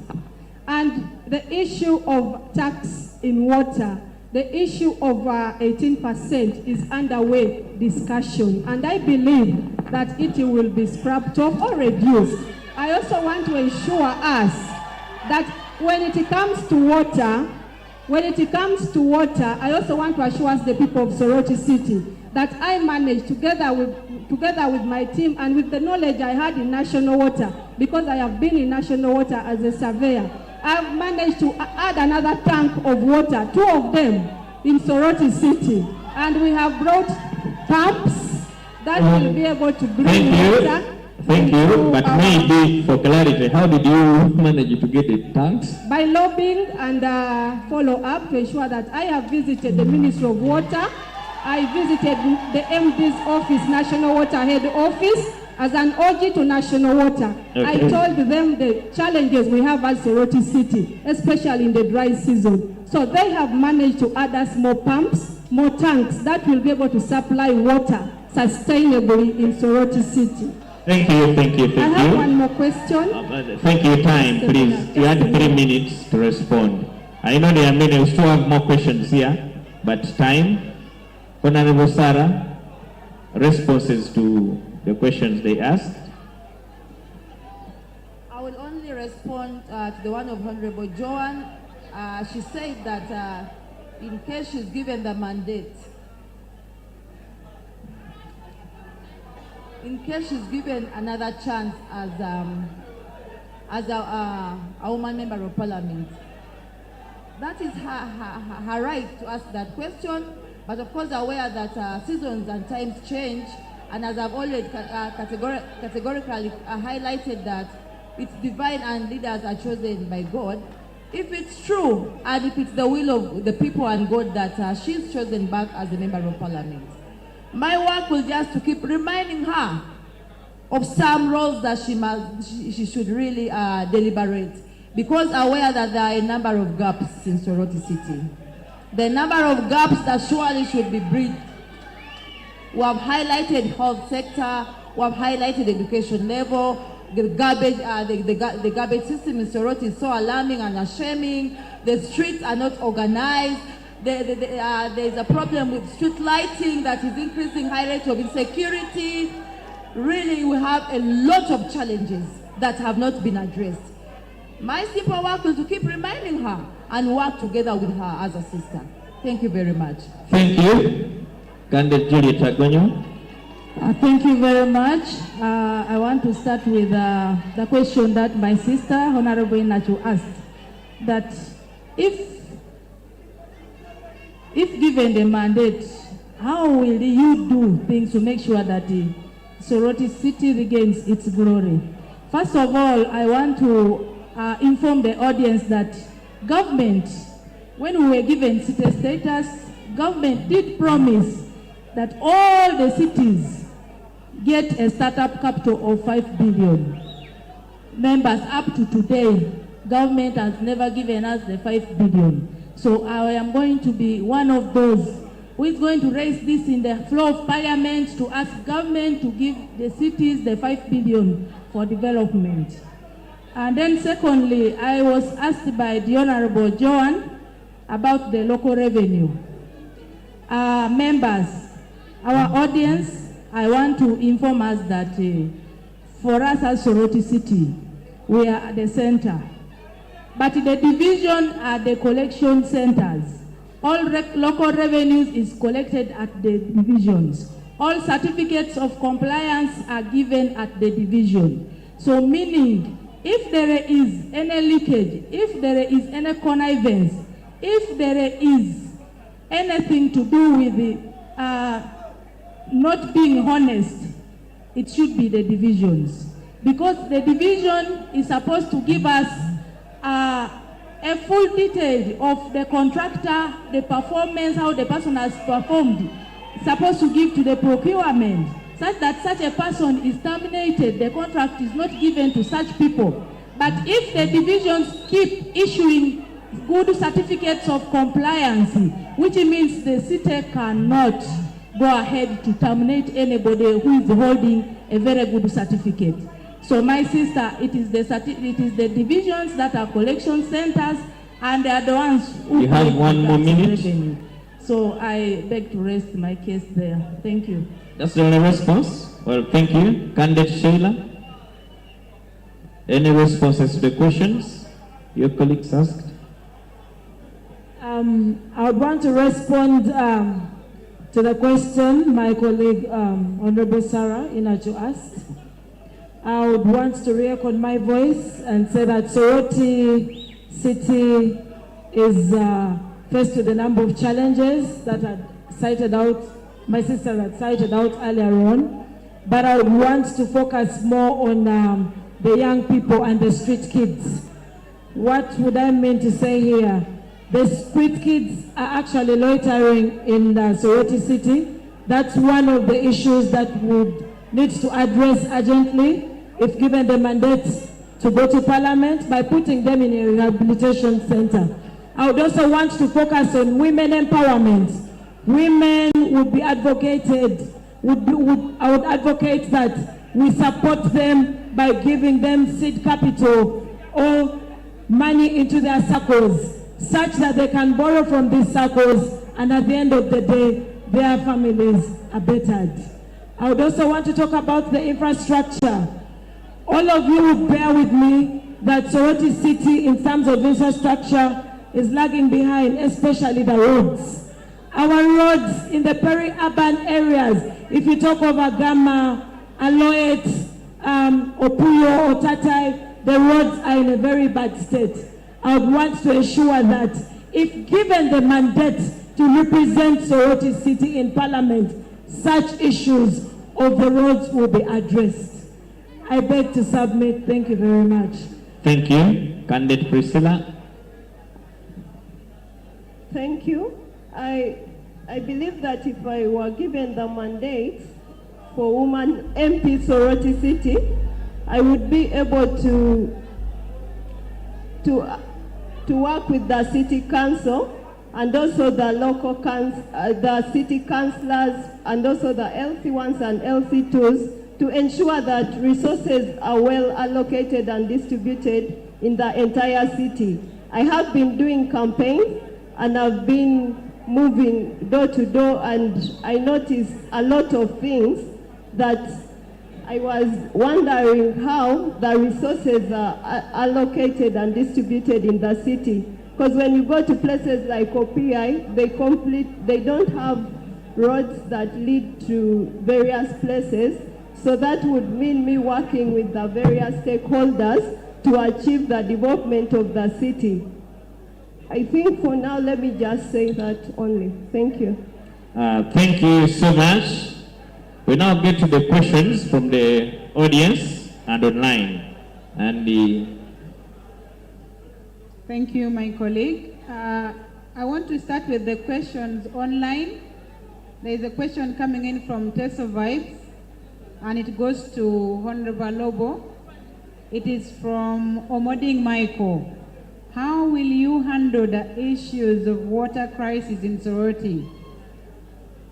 And the issue of tax in water, the issue of 18% is underway discussion. And I believe that it will be scrapped off or reduced. I also want to ensure us that when it comes to water, I also want to assure us, the people of Soroti City, that I managed together with my team and with the knowledge I had in national water, because I have been in national water as a surveyor, I've managed to add another tank of water, 2 of them in Soroti City. And we have brought pumps that will be able to bring water. Thank you, but maybe for clarity, how did you manage to get the tanks? By lobbying and follow-up to ensure that I have visited the Ministry of Water. I visited the MD's office, National Water Head Office, as an OG to National Water. Okay. I told them the challenges we have at Soroti City, especially in the dry season. So they have managed to add us more pumps, more tanks that will be able to supply water sustainably in Soroti City. Thank you. I have one more question. Thank you. Time, please. You had 3 minutes to respond. I know there are many. We still have more questions here, but time. Honorable Sarah, responses to the questions they asked. I will only respond to the one of Honorable Joan. She said that in case she's given the mandate, in case she's given another chance as a woman member of Parliament, that is her right to ask that question. But of course, aware that seasons and times change, and as I've always categorically highlighted that it's divine and leaders are chosen by God. If it's true, and if it's the will of the people and God that she's chosen back as a member of Parliament, my work will just to keep reminding her of some roles that she should really deliberate, because aware that there are a number of gaps in Soroti City. The number of gaps that surely should be bridged. We have highlighted health sector, we have highlighted education level, the garbage system in Soroti is so alarming and ashamed. The streets are not organized. There's a problem with street lighting that is increasing high rate of insecurity. Really, we have a lot of challenges that have not been addressed. My simple work is to keep reminding her and work together with her as a sister. Thank you very much. Thank you. Candidate Juliet Agonyo. Thank you very much. I want to start with the question that my sister, Honorable Inachu, asked. That if given the mandate, how will you do things to make sure that the Soroti City regains its glory? First of all, I want to inform the audience that government, when we were given city status, government did promise that all the cities get a startup capital of 5 billion. Members, up to today, government has never given us the 5 billion. So I am going to be one of those who is going to raise this in the floor of Parliament to ask government to give the cities the 5 billion for development. And then secondly, I was asked by the Honorable Joan about the local revenue. Members, our audience, I want to inform us that for us as Soroti City, we are at the center. But the division are the collection centers. All local revenues is collected at the divisions. All certificates of compliance are given at the division. So meaning, if there is any leakage, if there is any connivance, if there is anything to do with the not being honest, it should be the divisions. Because the division is supposed to give us a full detail of the contractor, the performance, how the person has performed. It's supposed to give to the procurement, such that such a person is terminated, the contract is not given to such people. But if the divisions keep issuing good certificates of compliance, which means the city cannot go ahead to terminate anybody who is holding a very good certificate. So my sister, it is the divisions that are collection centers, and they are the ones who you have 1 more minute. revenue. So I beg to rest my case there. Thank you. That's the only response. Well, thank you. Candidate Sheila. Any responses to the questions your colleagues asked? I would want to respond to the question my colleague, Honorable Sarah Inacho asked. I would want to re-echo my voice and say that Soroti City is faced with a number of challenges that are cited out, my sister had cited out earlier on, but I would want to focus more on the young people and the street kids. What would I mean to say here? The street kids are actually loitering in Soroti City. That's one of the issues that would need to address urgently if given the mandate to go to Parliament by putting them in a rehabilitation center. I would also want to focus on women empowerment. Women would be advocated, I would advocate that we support them by giving them seed capital or money into their circles, such that they can borrow from these circles, and at the end of the day, their families are bettered. I would also want to talk about the infrastructure. All of you would bear with me that Soroti City, in terms of infrastructure, is lagging behind, especially the roads. Our roads in the peri-urban areas, if you talk of Agama, Aloet, Opuyo, or Tatai, the roads are in a very bad state. I would want to ensure that if given the mandate to represent Soroti City in Parliament, such issues of the roads will be addressed. I beg to submit. Thank you very much. Thank you. Candidate Priscilla. Thank you. I believe that if I were given the mandate for woman MP Soroti City, I would be able to work with the city council and also the local the city councillors and also the LC1s and LC2s to ensure that resources are well allocated and distributed in the entire city. I have been doing campaigns and I've been moving door to door, and I noticed a lot of things that I was wondering how the resources are allocated and distributed in the city. Because when you go to places like OPI, they don't have roads that lead to various places. So that would mean me working with the various stakeholders to achieve the development of the city. I think for now, let me just say that only. Thank you. Thank you so much. We now get to the questions from the audience and online. And Thank you, my colleague. I want to start with the questions online. There is a question coming in from Teso Vibes, and it goes to Honorable Lobo. It is from Omoding Michael. How will you handle the issues of water crisis in Soroti?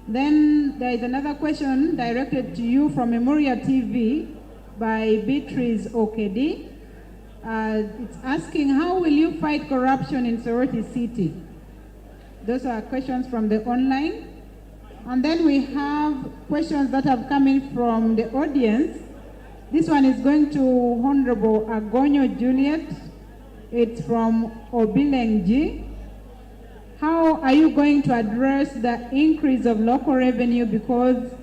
Then there is another question directed to you from Emuria TV by Beatrice Okedi. It's asking, how will you fight corruption in Soroti City? Those are questions from the online. And then we have questions that have come in from the audience. This one is going to Honorable Agonyo Juliet. It's from Obilengji. How are you going to address the increase of local revenue, because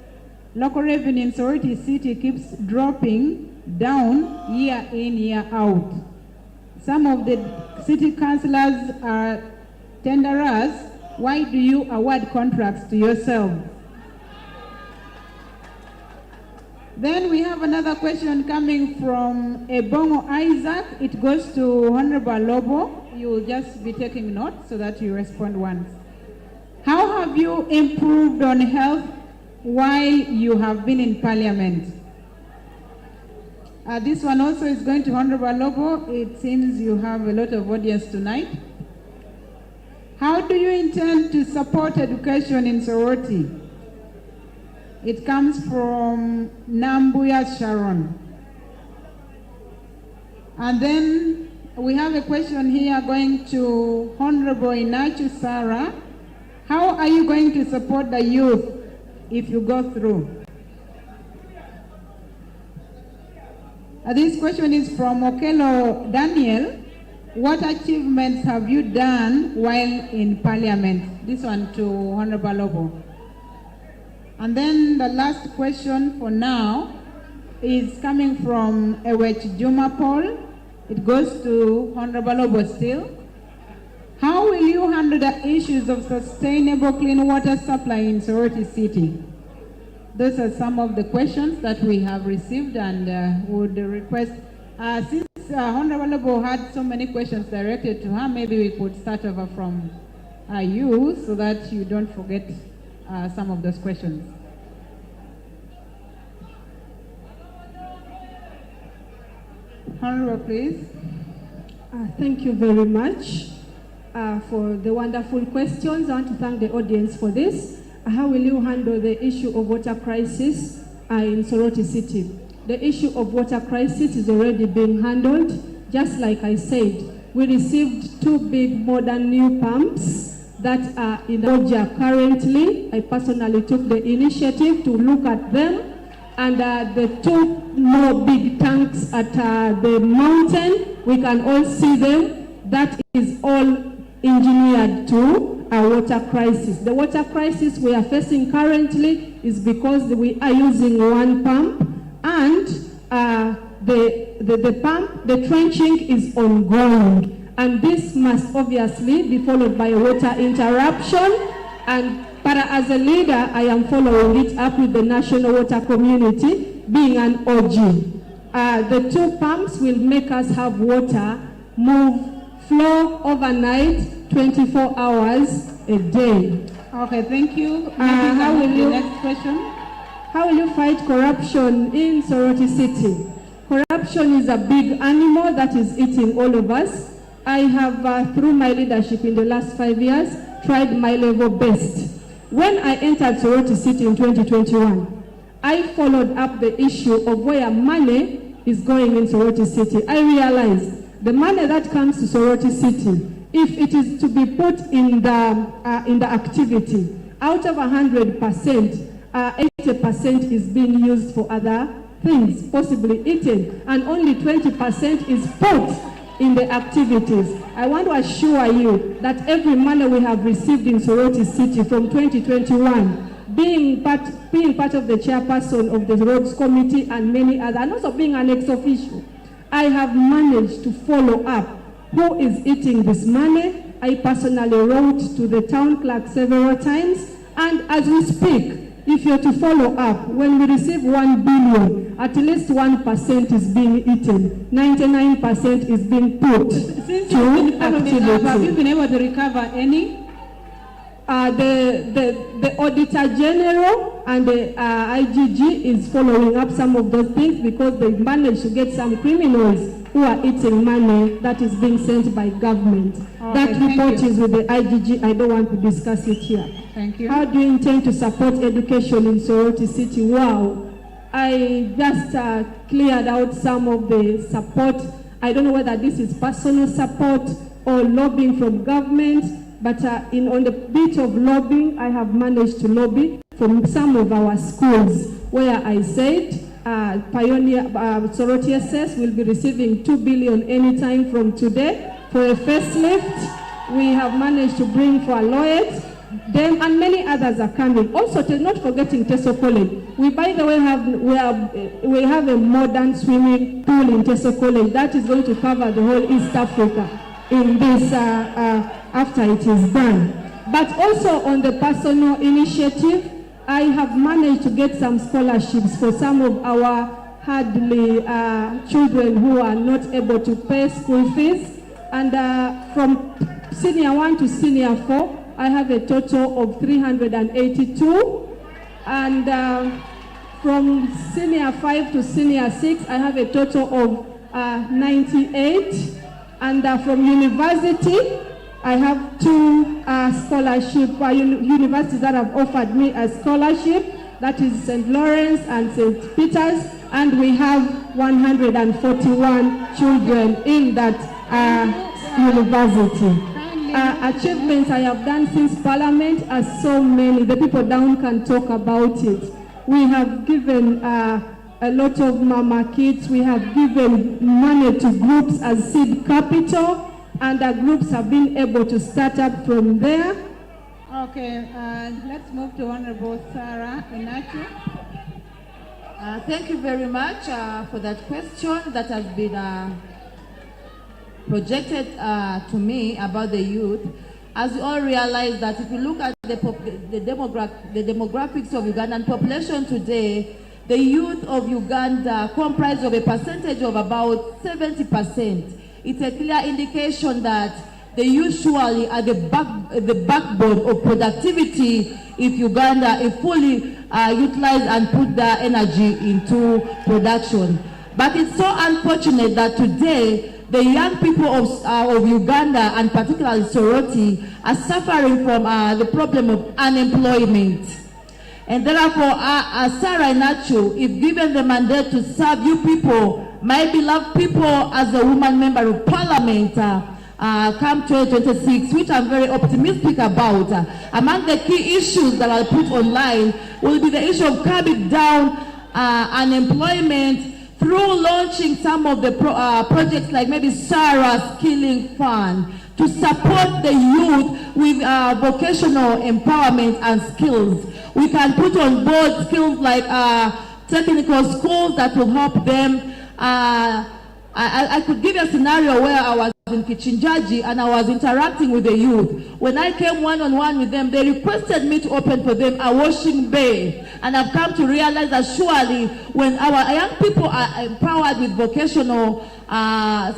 local revenue in Soroti City keeps dropping down year in, year out? Some of the city councillors are tenderers. Why do you award contracts to yourself? Then we have another question coming from Ebongo Isaac. It goes to Honorable Lobo. You will just be taking notes so that you respond once. How have you improved on health while you have been in Parliament? This one also is going to Honorable Lobo. It seems you have a lot of audience tonight. How do you intend to support education in Soroti? It comes from Nambuya Sharon. And then we have a question here going to Honorable Inachu Sarah. How are you going to support the youth if you go through? This question is from Okelo Daniel. What achievements have you done while in Parliament? This one to Honorable Lobo. And then the last question for now is coming from Ewech Juma Paul. It goes to Honorable Lobo still. How will you handle the issues of sustainable clean water supply in Soroti City? Those are some of the questions that we have received and would request, since Honorable Lobo had so many questions directed to her, maybe we could start over from you so that you don't forget some of those questions. Honorable, please. Thank you very much for the wonderful questions. I want to thank the audience for this. How will you handle the issue of water crisis in Soroti City? The issue of water crisis is already being handled. Just like I said, we received 2 big modern new pumps that are in Emuria currently. I personally took the initiative to look at them. And the 2 more big tanks at the mountain, we can all see them. That is all engineered to a water crisis. The water crisis we are facing currently is because we are using 1 pump, and the trenching is ongoing. And this must obviously be followed by a water interruption. But as a leader, I am following it up with the national water community, being an OG. The 2 pumps will make us have water flow overnight, 24 hours a day. Okay, thank you. How will you, next question? How will you fight corruption in Soroti City? Corruption is a big animal that is eating all of us. I have, through my leadership in the last 5 years, tried my level best. When I entered Soroti City in 2021, I followed up the issue of where money is going in Soroti City. I realized the money that comes to Soroti City, if it is to be put in the activity, out of 100%, 80% is being used for other things, possibly eaten, and only 20% is put in the activities. I want to assure you that every money we have received in Soroti City from 2021, being part of the chairperson of the roads committee and many others, and also being an ex-official, I have managed to follow up who is eating this money. I personally wrote to the town clerk several times, and as we speak, if you're to follow up, when we receive 1 billion, at least 1% is being eaten, 99% is being put to activity. Have you been able to recover any? The Auditor General and the IGG is following up some of those things because they managed to get some criminals who are eating money that is being sent by government. Okay, that report is with the IGG. I don't want to discuss it here. Thank you. How do you intend to support education in Soroti City? Wow. I just cleared out some of the support. I don't know whether this is personal support or lobbying from government, but on the bit of lobbying, I have managed to lobby from some of our schools where I said Pioneer Soroti SS will be receiving 2 billion anytime from today for a facelift. We have managed to bring for a Lloyd, them and many others are coming. Also, not forgetting Teso College. We, by the way, we have a modern swimming pool in Teso College that is going to cover the whole East Africa in this after it is done. But also on the personal initiative, I have managed to get some scholarships for some of our hardly children who are not able to pay school fees. And from senior 1 to senior 4, I have a total of 382. And from senior 5 to senior 6, I have a total of 98. And from university, I have 2 scholarship universities that have offered me a scholarship. that is St. Lawrence and St. Peter's, and we have 141 children in that university. Achievements I have done since Parliament are so many. The people down can talk about it. We have given a lot of mama kits. We have given money to groups as seed capital, and the groups have been able to start up from there. Okay, let's move to Honorable Sarah Inachu. Thank you very much for that question that has been projected to me about the youth. As you all realize that if you look at the demographics of Ugandan population today, the youth of Uganda comprise of a percentage of about 70%. It's a clear indication that they usually are the backbone of productivity if Uganda is fully utilized and put their energy into production. But it's so unfortunate that today the young people of Uganda, and particularly Soroti, are suffering from the problem of unemployment. And therefore, Sarah Inachu, if given the mandate to serve you people, my beloved people, as a woman member of Parliament, come 2026, which I'm very optimistic about. Among the key issues that I'll put online will be the issue of curbing down unemployment through launching some of the projects like maybe Sarah Skilling Fund to support the youth with vocational empowerment and skills. We can put on board skills like technical schools that will help them. I could give a scenario where I was in Kichinjaji and I was interacting with the youth. When I came one-on-one with them, they requested me to open for them a washing bay. And I've come to realize that surely when our young people are empowered with vocational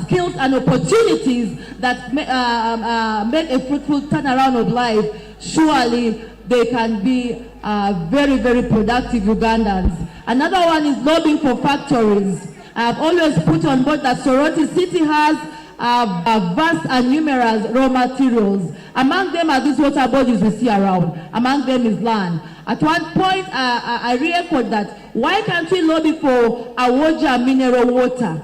skills and opportunities that make a fruitful turnaround of life, surely they can be very, very productive Ugandans. Another one is lobbying for factories. I've always put on board that Soroti City has vast and numerous raw materials. Among them are these water bodies we see around. Among them is land. At one point, I re-echoed that, why can't we lobby for Awoja mineral water?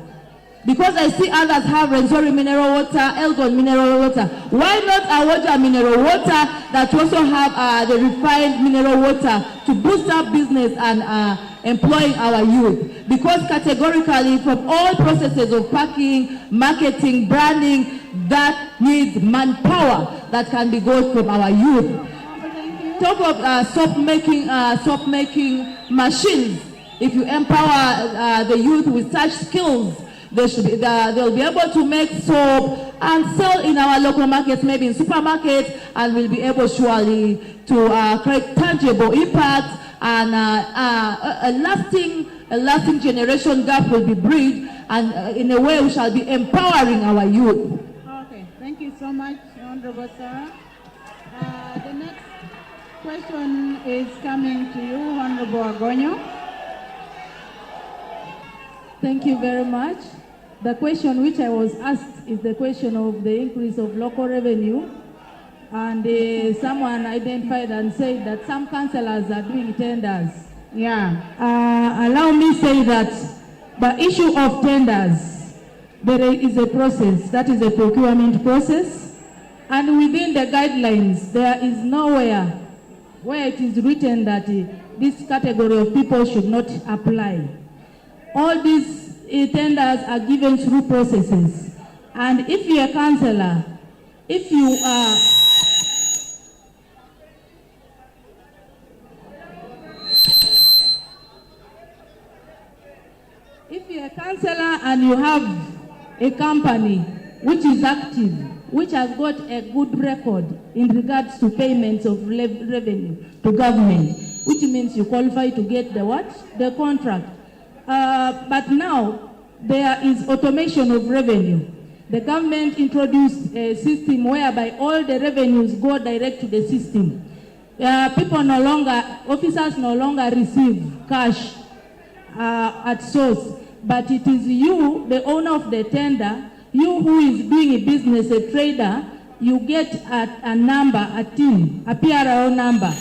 Because I see others have Renzori mineral water, Elgon mineral water. Why not Awoja mineral water that also have the refined mineral water to boost up business and employing our youth? Because categorically, from all processes of packing, marketing, branding, that needs manpower that can be got from our youth. Talk of soap making machines. If you empower the youth with such skills, they'll be able to make soap and sell in our local markets, maybe in supermarkets, and will be able surely to create tangible impact, and a lasting generation gap will be bridged, and in a way we shall be empowering our youth. Okay, thank you so much, Honorable Sarah. The next question is coming to you, Honorable Agonyo. Thank you very much. The question which I was asked is the question of the increase of local revenue. And someone identified and said that some councillors are doing tenders. Yeah. Allow me to say that the issue of tenders, there is a process, that is a procurement process. And within the guidelines, there is nowhere where it is written that this category of people should not apply. All these tenders are given through processes. And if you're a councillor, if you are a councillor and you have a company which is active, which has got a good record in regards to payments of revenue to government, which means you qualify to get the what? The contract. But now there is automation of revenue. The government introduced a system whereby all the revenues go direct to the system. Officers no longer receive cash at source, but it is you, the owner of the tender, you who is doing a business, a trader, you get a number, a TIN, a PRO number,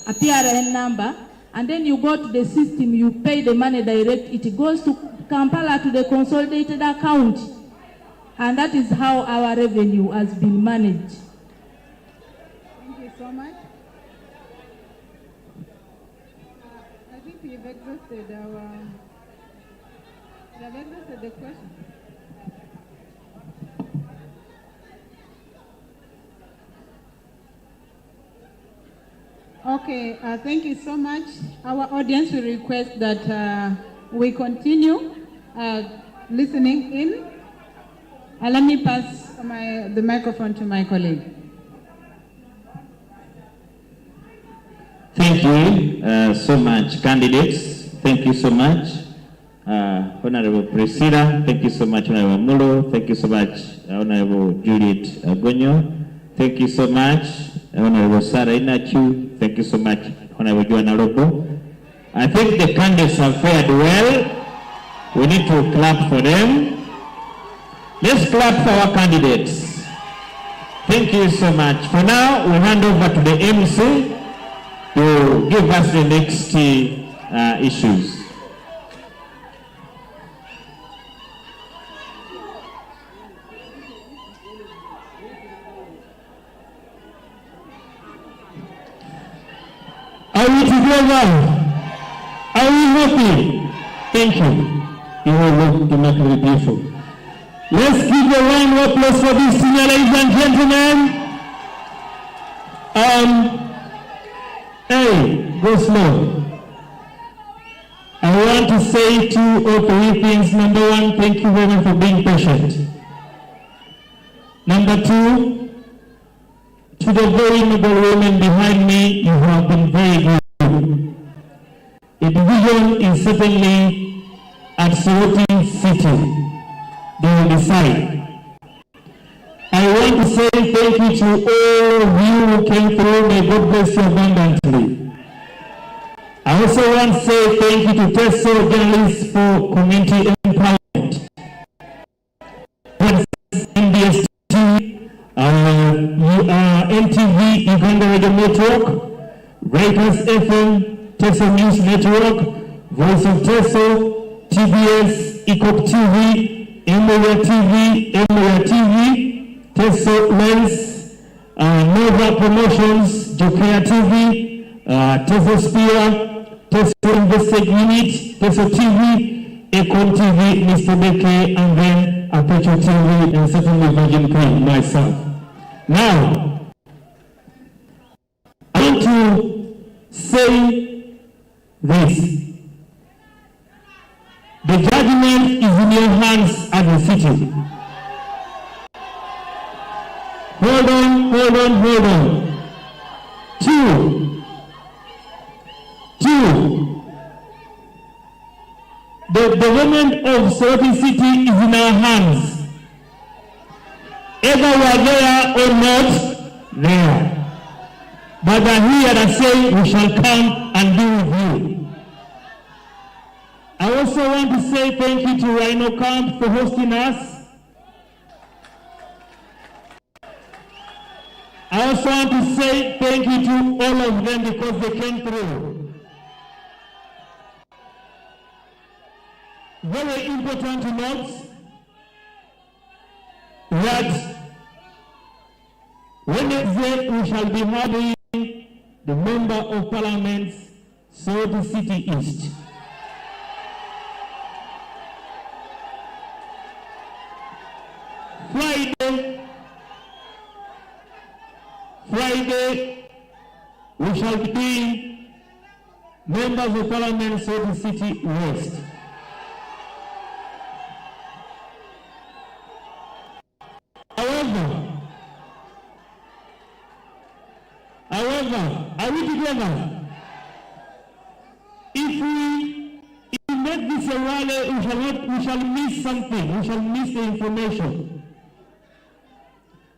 a PRN number, and then you go to the system, you pay the money direct, it goes to Kampala to the consolidated account. And that is how our revenue has been managed. Thank you so much. I think we've exhausted the question. Okay, thank you so much. Our audience will request that we continue listening in. Let me pass the microphone to my colleague. Thank you so much, candidates. Thank you so much. Honorable Priscilla, thank you so much, Honorable Mulo. Thank you so much, Honorable Juliet Agonyo. Thank you so much, Honorable Sarah Inachu. Thank you so much, Honorable Joanna Robo. I think the candidates have fared well. We need to clap for them. Let's clap for our candidates. Thank you so much. For now, we'll hand over to the MC to give us the next issues. Are we together? Are we happy? Thank you. You all look remarkably beautiful. Let's give a round of applause for these senior ladies and gentlemen. Hey, go slow. I want to say 2 or 3 things. Number 1, thank you very much for being patient. Number 2, to the very noble women behind me, you have been very good. A division is certainly at Soroti City. They will decide. I want to say thank you to all of you who came through. May God bless you abundantly. I also want to say thank you to TESO journalists for community empowerment. NBS TV, NTV Uganda Radio Network, Breakers FM, TESO News Network, Voice of TESO, TBS, ECOP TV, Emuria TV, TESO Lens, Nova Promotions, Jokea TV, TESO Spear, TESO Invested Unit, TESO TV, Econ TV, Mr. Beke, and then Aperture TV, and certainly Virgin Queen, myself. Now, I want to say this. The judgment is in your hands as a city. Hold on. 2. The government of Soroti City is in our hands. Either we are there or not, there. But here I say we shall come and be with you. I also want to say thank you to Rhino Camp for hosting us. I also want to say thank you to all of them because they came through. Very important to note that Wednesday we shall be having the Member of Parliament, Soroti City East. Friday, we shall be doing Members of Parliament, Soroti City West. However, are we together? If we make this a rally, we shall miss something. We shall miss the information.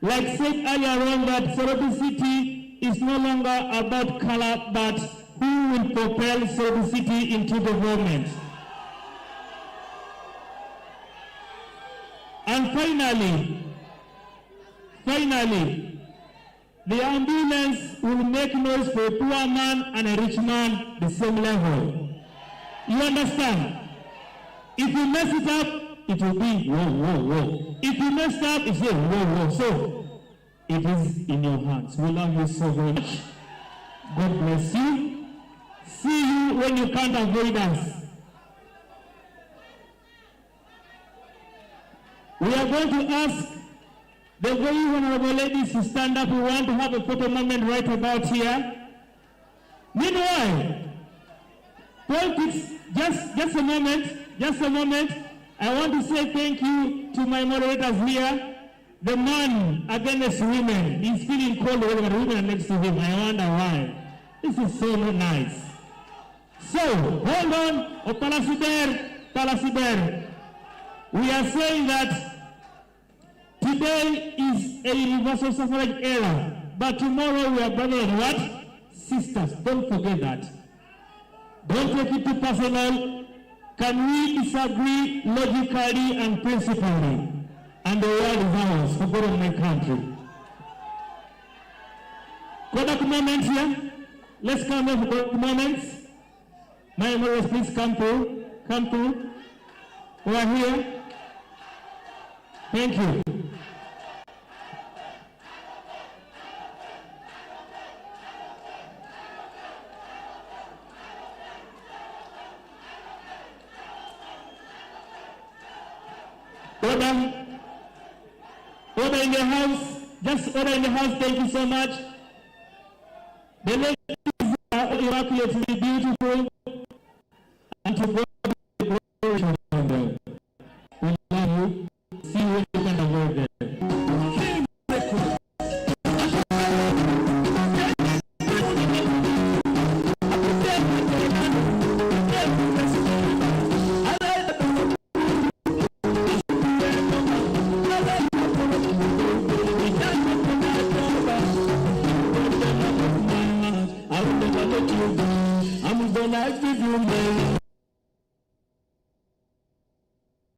Like said earlier on, that Soroti City is no longer about color, but who will propel Soroti City into development. And finally, the ambulance will make noise for a poor man and a rich man the same level. You understand? If you mess it up, it will be whoa, whoa, whoa. If you mess up, it's a whoa, whoa. So, it is in your hands. We love you so much. God bless you. See you when you can't avoid us. We are going to ask the very honorable ladies to stand up. We want to have a photo moment right about here. Meanwhile, politics, just a moment. I want to say thank you to my moderators here. The man against women, he's feeling cold over the women next to him. I wonder why. This is so nice. So, hold on, Palasiber. We are saying that today is a universal suffrage era, but tomorrow we are brothers and what? Sisters. Don't forget that. Don't take it too personal. Can we disagree logically and principally? And the world is ours for good of my country. Kodak moment here. Let's come up for Kodak moments. My members, please come through. We are here. Thank you. Order in the house. Just order in the house. Thank you so much. The ladies are miraculously beautiful. And to God be the glory for them. We love you. See you when you can avoid them. I'm gonna give you